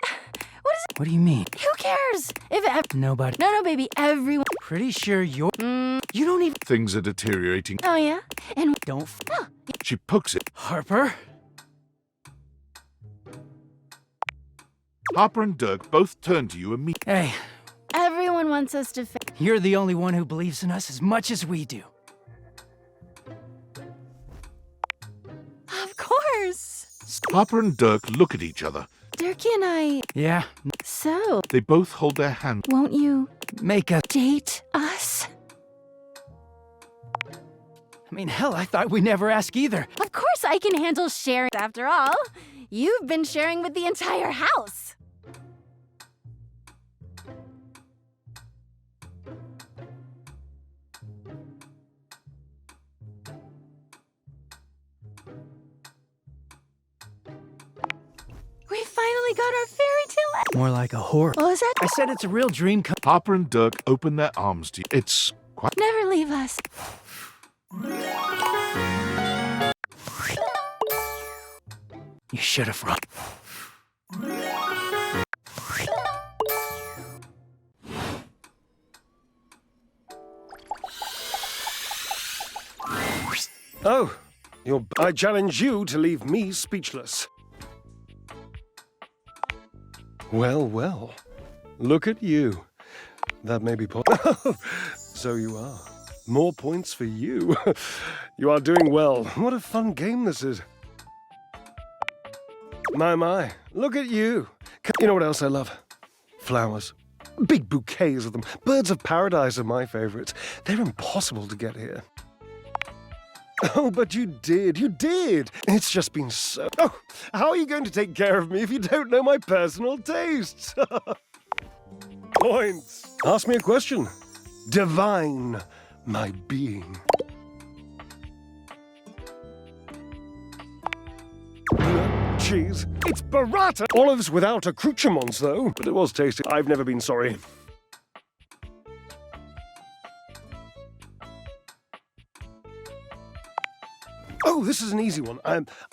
What is it? What do you mean? Who cares? If Nobody. No, baby, everyone... Pretty sure you're... You don't even... Things are deteriorating. Oh, yeah? And... Don't... She pokes it. Harper? Harper and Dirk both turn to you immediately. Hey. Everyone wants us to... You're the only one who believes in us as much as we do. Harper and Dirk look at each other. Dirkie and I... Yeah. So, They both hold their hands. won't you Make a... date us? I mean, hell, I thought we never ask either. Of course I can handle sharing. After all, you've been sharing with the entire house. We finally got our fairy tale. More like a horror. What was that? I said it's a real dream come. Harper and Dirk open their arms to you. It's quite... Never leave us. You should have run. Oh, I challenge you to leave me speechless. Well, well. Look at you. That may be So you are. More points for you. You are doing well. What a fun game this is. My. Look at you. You know what else I love? Flowers. Big bouquets of them. Birds of paradise are my favorites. They're impossible to get here. Oh, but you did. It's just been so... Oh, how are you going to take care of me if you don't know my personal tastes? Points. Ask me a question. Divine my being. Cheese. It's burrata. Olives without accoutrements, though. But it was tasty. I've never been sorry. Oh, this is an easy one.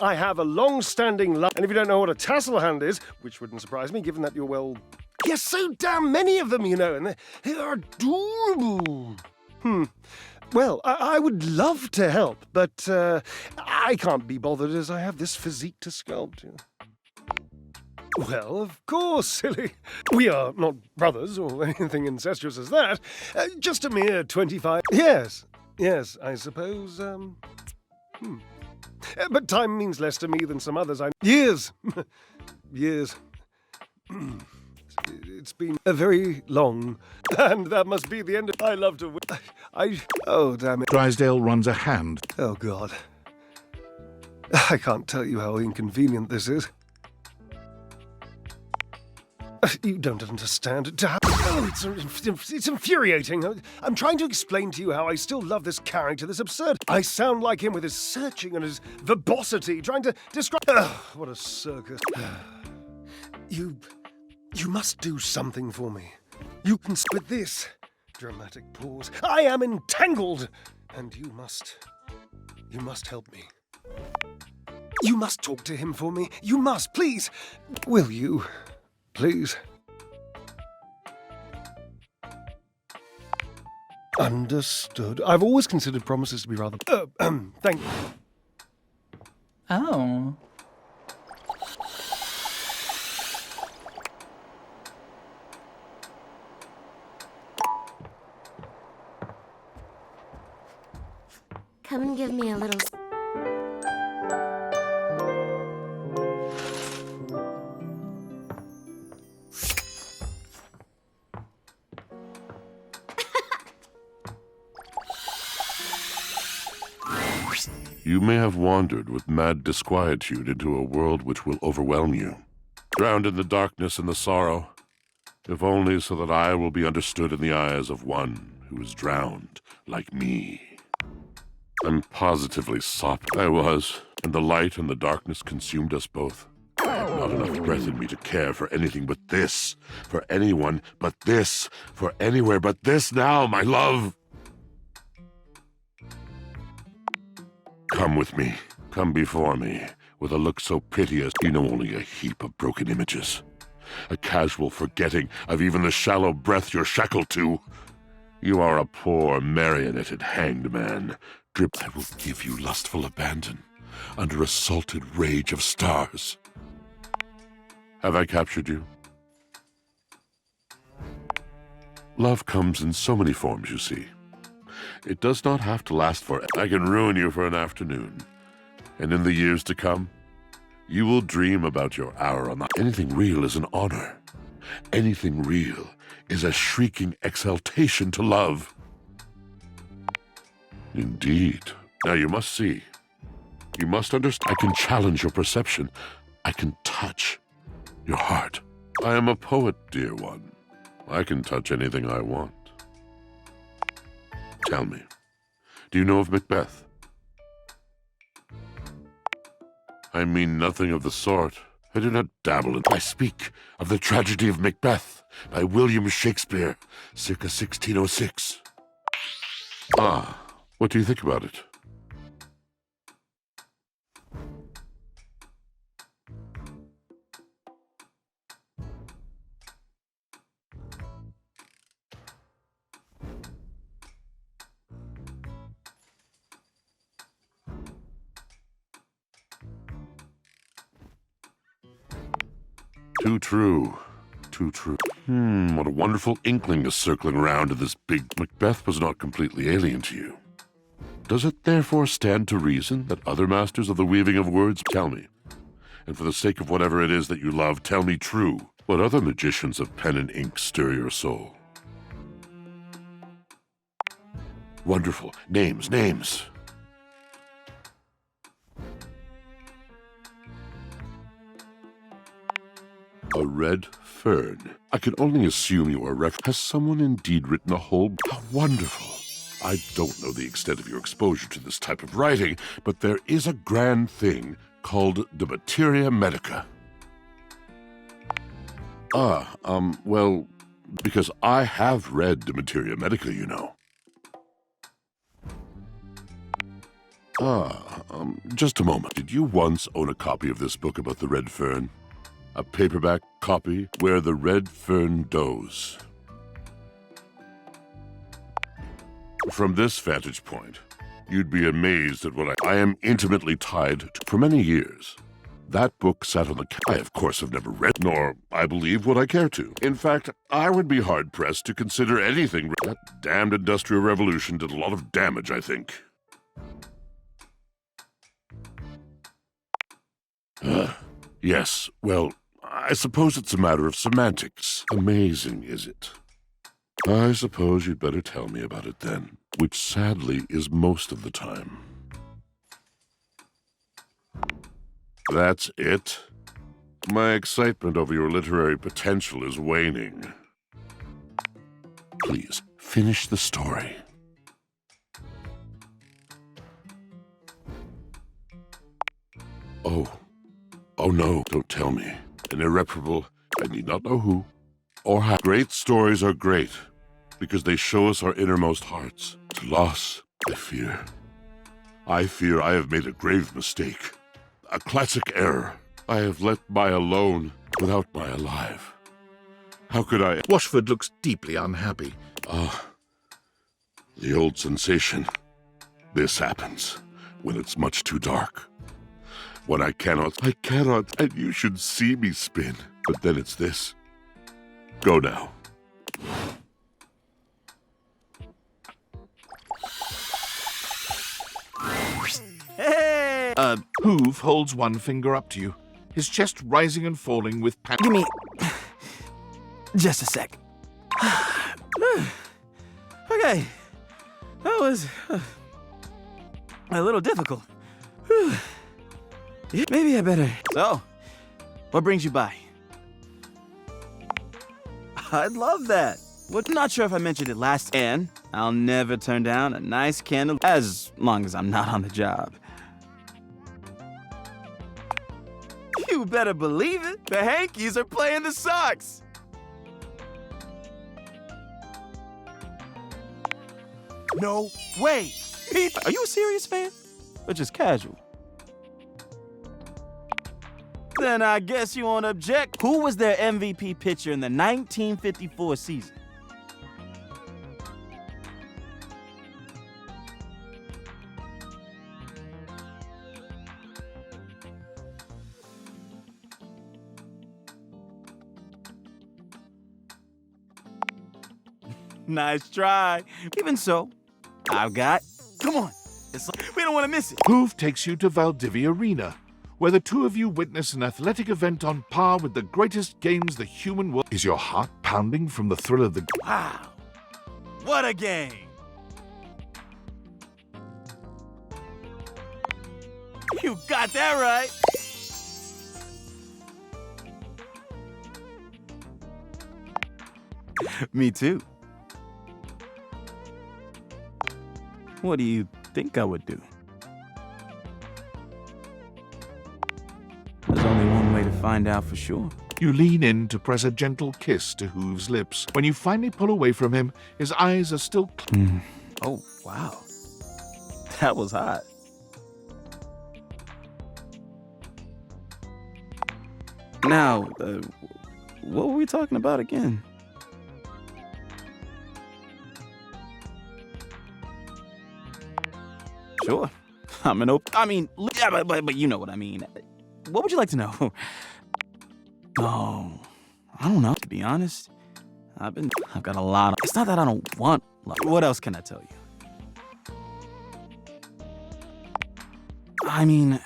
I have a long-standing love, and if you don't know what a tassel hand is, which wouldn't surprise me, given that you're, well, yes, so damn many of them, you know, and they're adorable. Well, I would love to help, but I can't be bothered as I have this physique to sculpt. Well, of course, silly. We are not brothers or anything incestuous as that. Just a mere 25. Yes, I suppose, But time means less to me than some others. Years. It's been a very long, and that must be the end of... I love to... Oh, damn it. Drysdale runs a hand. Oh, God. I can't tell you how inconvenient this is. You don't understand. Oh, it's infuriating. I'm trying to explain to you how I still love this character, this absurd. I sound like him with his searching and his verbosity, trying to describe... what a circus. You must do something for me. You can split this. Dramatic pause. I am entangled, and you must help me. You must talk to him for me. You must, please. Will you? Please. Understood. I've always considered promises to be rather... thank you. Oh. Come and give me a little... You may have wandered with mad disquietude into a world which will overwhelm you. Drowned in the darkness and the sorrow, if only so that I will be understood in the eyes of one who is drowned like me. I'm positively sopped. I was, and the light and the darkness consumed us both. I had not enough breath in me to care for anything but this, for anyone but this, for anywhere but this now, my love. Come with me. Come before me, with a look so piteous you know only a heap of broken images. A casual forgetting of even the shallow breath you're shackled to. You are a poor, marionetted hanged man. I will give you lustful abandon, under a salted rage of stars. Have I captured you? Love comes in so many forms, you see. It does not have to last forever. I can ruin you for an afternoon. And in the years to come, You will dream about your hour on the... Anything real is an honor. Anything real is a shrieking exaltation to love. Indeed. Now you must see. You must understand. I can challenge your perception. I can touch your heart. I am a poet, dear one. I can touch anything I want. Tell me, do you know of Macbeth? I mean nothing of the sort. I do not dabble in... I speak of the tragedy of Macbeth by William Shakespeare, circa 1606. Ah, what do you think about it? Too true. Too true. What a wonderful inkling is circling around in this big... Macbeth was not completely alien to you. Does it therefore stand to reason that other masters of the weaving of words... Tell me, and for the sake of whatever it is that you love, tell me true. What other magicians of pen and ink stir your soul? Wonderful. Names, names. A red fern. I can only assume you are Has someone indeed written a whole... How wonderful. I don't know the extent of your exposure to this type of writing, but there is a grand thing called the Materia Medica. Well, because I have read the Materia Medica, you know. Just a moment. Did you once own a copy of this book about the red fern? A paperback copy where the red fern does. From this vantage point, you'd be amazed at what I am intimately tied to for many years. That book sat on the... I, of course, have never read, nor, I believe, would I care to. In fact, I would be hard-pressed to consider anything... That damned Industrial Revolution did a lot of damage, I think. Yes, well... I suppose it's a matter of semantics. Amazing, is it? I suppose you'd better tell me about it then, which sadly is most of the time. That's it? My excitement over your literary potential is waning. Please, finish the story. Oh no, don't tell me. An irreparable, I need not know who, or how. Great stories are great, because they show us our innermost hearts. To loss, I fear I have made a grave mistake. A classic error. I have let my alone without my alive. How could I... Washford looks deeply unhappy. The old sensation. This happens when it's much too dark. When I cannot, and you should see me spin. But then it's this. Go now. Hey! Hoove holds one finger up to you, his chest rising and falling with panic. Give me just a sec. Okay, that was a little difficult. Maybe I better. So, what brings you by? I'd love that. What? Not sure if I mentioned it last, and I'll never turn down a nice candle as long as I'm not on the job. You better believe it. The Hankies are playing the Sox. No way. Are you a serious fan? Or just casual? Then I guess you won't object. Who was their MVP pitcher in the 1954 season? Nice try. Even so, I've got... Come on. We don't want to miss it. Hoove takes you to Valdivia Arena, where the two of you witness an athletic event on par with the greatest games the human world. Is your heart pounding from the thrill of the... Wow. What a game. You got that right. Me too. What do you think I would do? There's only one way to find out for sure. You lean in to press a gentle kiss to Hoove's lips. When you finally pull away from him, his eyes are still... Oh, wow. That was hot. Now, what were we talking about again? Sure. I'm an open... I mean, yeah, but you know what I mean. What would you like to know? Oh, I don't know, to be honest. I've got a lot of... It's not that I don't want love. What else can I tell you? I mean,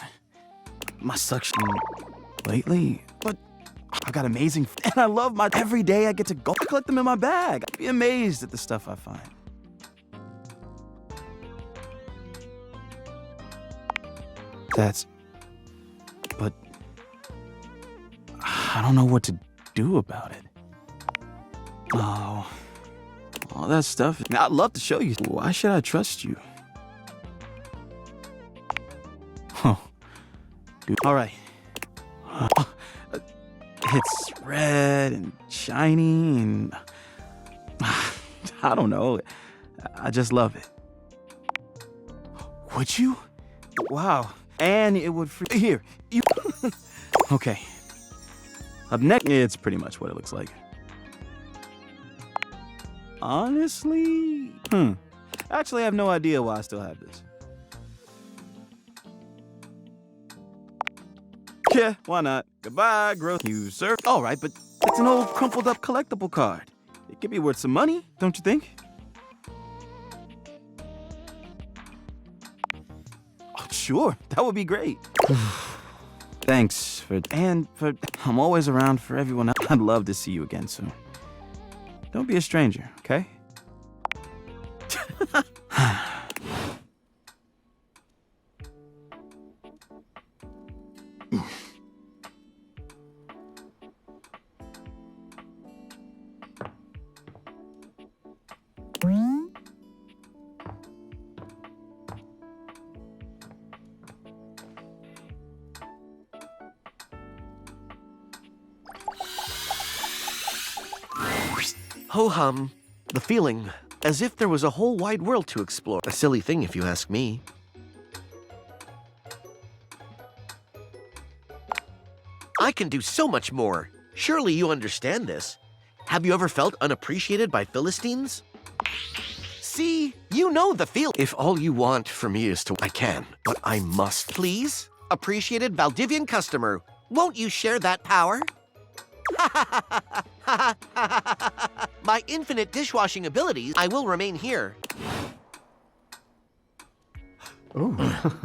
my suction lately, but I've got amazing... And I love my... Every day I get to go collect them in my bag. I'd be amazed at the stuff I find. But I don't know what to do about it. Oh, all that stuff. I'd love to show you. Why should I trust you? Huh. Dude. All right. It's red and shiny and I don't know. I just love it. Would you? Wow. And it would here. You okay. Up next, it's pretty much what it looks like. Honestly, actually, I have no idea why I still have this. Yeah, why not? Goodbye, growth user. All right, but it's an old crumpled up collectible card. It could be worth some money, don't you think? Sure, that would be great. Thanks for I'm always around for everyone else. I'd love to see you again soon. Don't be a stranger, okay? Ho-hum. The feeling, as if there was a whole wide world to explore. A silly thing, if you ask me. I can do so much more. Surely you understand this. Have you ever felt unappreciated by Philistines? See, you know the feel. If all you want from me is to... I can, but I must. Please? Appreciated Valdivian customer, won't you share that power? My infinite dishwashing abilities, I will remain here. Oh.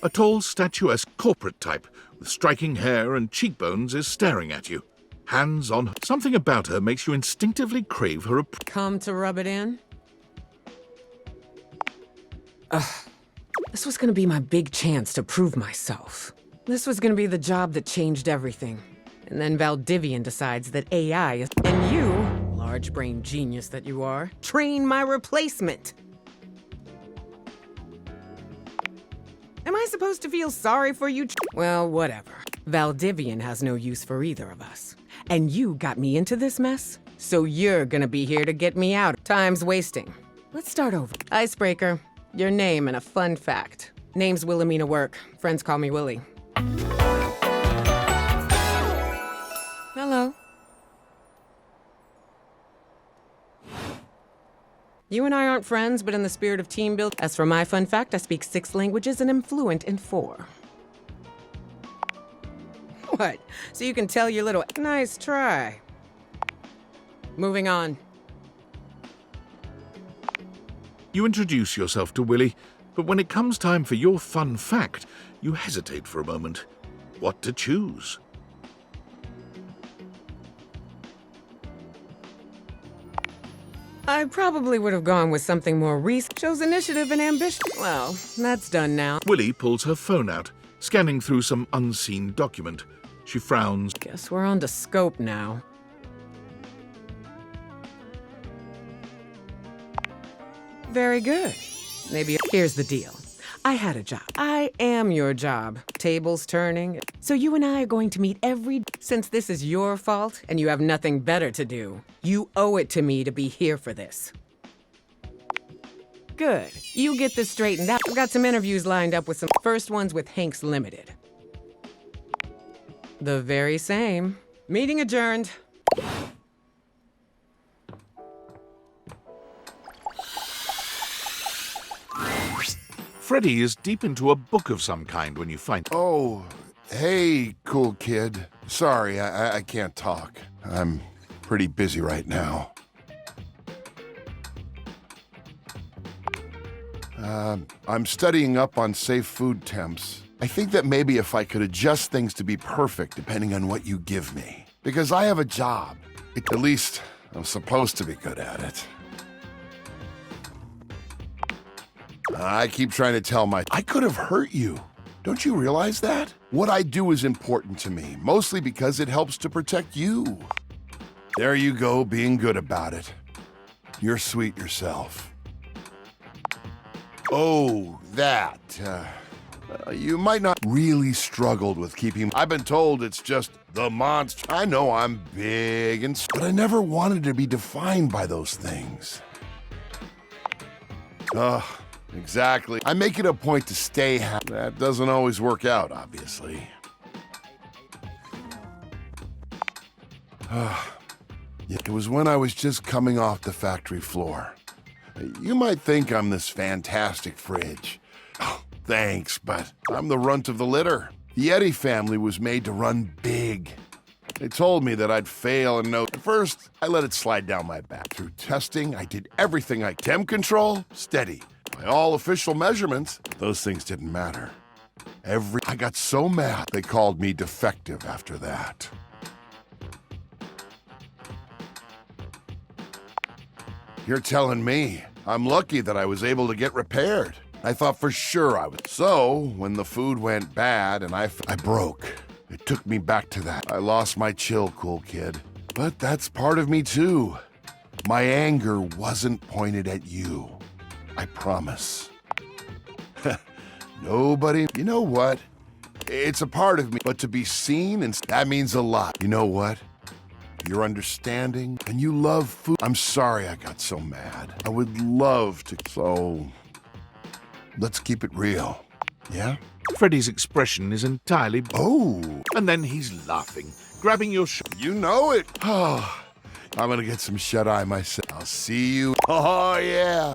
A tall, statuesque corporate type with striking hair and cheekbones is staring at you. Hands on her. Something about her makes you instinctively crave her Come to rub it in? This was gonna be my big chance to prove myself. This was gonna be the job that changed everything. And then Valdivian decides that AI is... And you, large brain genius that you are, train my replacement. Am I supposed to feel sorry for you? Well, whatever. Valdivian has no use for either of us. And you got me into this mess, so you're gonna be here to get me out. Time's wasting. Let's start over. Icebreaker, your name and a fun fact. Name's Wilhelmina Work. Friends call me Willie. You and I aren't friends, but in the spirit of team building. As for my fun fact, I speak 6 languages and am fluent in 4. What? So you can tell your little... Nice try. Moving on. You introduce yourself to Willie, but when it comes time for your fun fact, you hesitate for a moment. What to choose? I probably would have gone with something more recent. Shows initiative and ambition. Well, that's done now. Willie pulls her phone out, scanning through some unseen document. She frowns. Guess we're on to scope now. Very good. Maybe here's the deal. I had a job. I am your job. Tables turning. So you and I are going to meet every... Since this is your fault and you have nothing better to do, you owe it to me to be here for this. Good. You get this straightened out. I've got some interviews lined up with some... First one's with Hanks Limited. The very same. Meeting adjourned. Freddy is deep into a book of some kind when you find... Oh, hey, cool kid. Sorry, I can't talk. I'm pretty busy right now. I'm studying up on safe food temps. I think that maybe if I could adjust things to be perfect depending on what you give me. Because I have a job. At least, I'm supposed to be good at it. I keep trying to tell I could have hurt you. Don't you realize that? What I do is important to me, mostly because it helps to protect you. There you go, being good about it. You're sweet yourself. Oh, that. You might not really struggled with keeping... I've been told it's just the monster. I know I'm big but I never wanted to be defined by those things. Exactly. I make it a point to stay happy. That doesn't always work out, obviously. It was when I was just coming off the factory floor. You might think I'm this fantastic fridge. Oh, thanks, but I'm the runt of the litter. The Yeti family was made to run big. They told me that I'd fail and no. At first, I let it slide down my back. Through testing, I did everything I... Temp control? Steady. By all official measurements, those things didn't matter. I got so mad, they called me defective after that. You're telling me I'm lucky that I was able to get repaired. I thought for sure I would. So, when the food went bad and I broke, it took me back to that. I lost my chill, cool kid. But that's part of me too. My anger wasn't pointed at you. I promise. Nobody... You know what? It's a part of me, but to be seen, and that means a lot. You know what? You're understanding, and you love food. I'm sorry I got so mad. I would love to... So... Let's keep it real. Yeah? Freddy's expression is entirely... Oh! And then he's laughing, grabbing your You know it! Oh, I'm gonna get some shut-eye myself. I'll see you... Oh, yeah!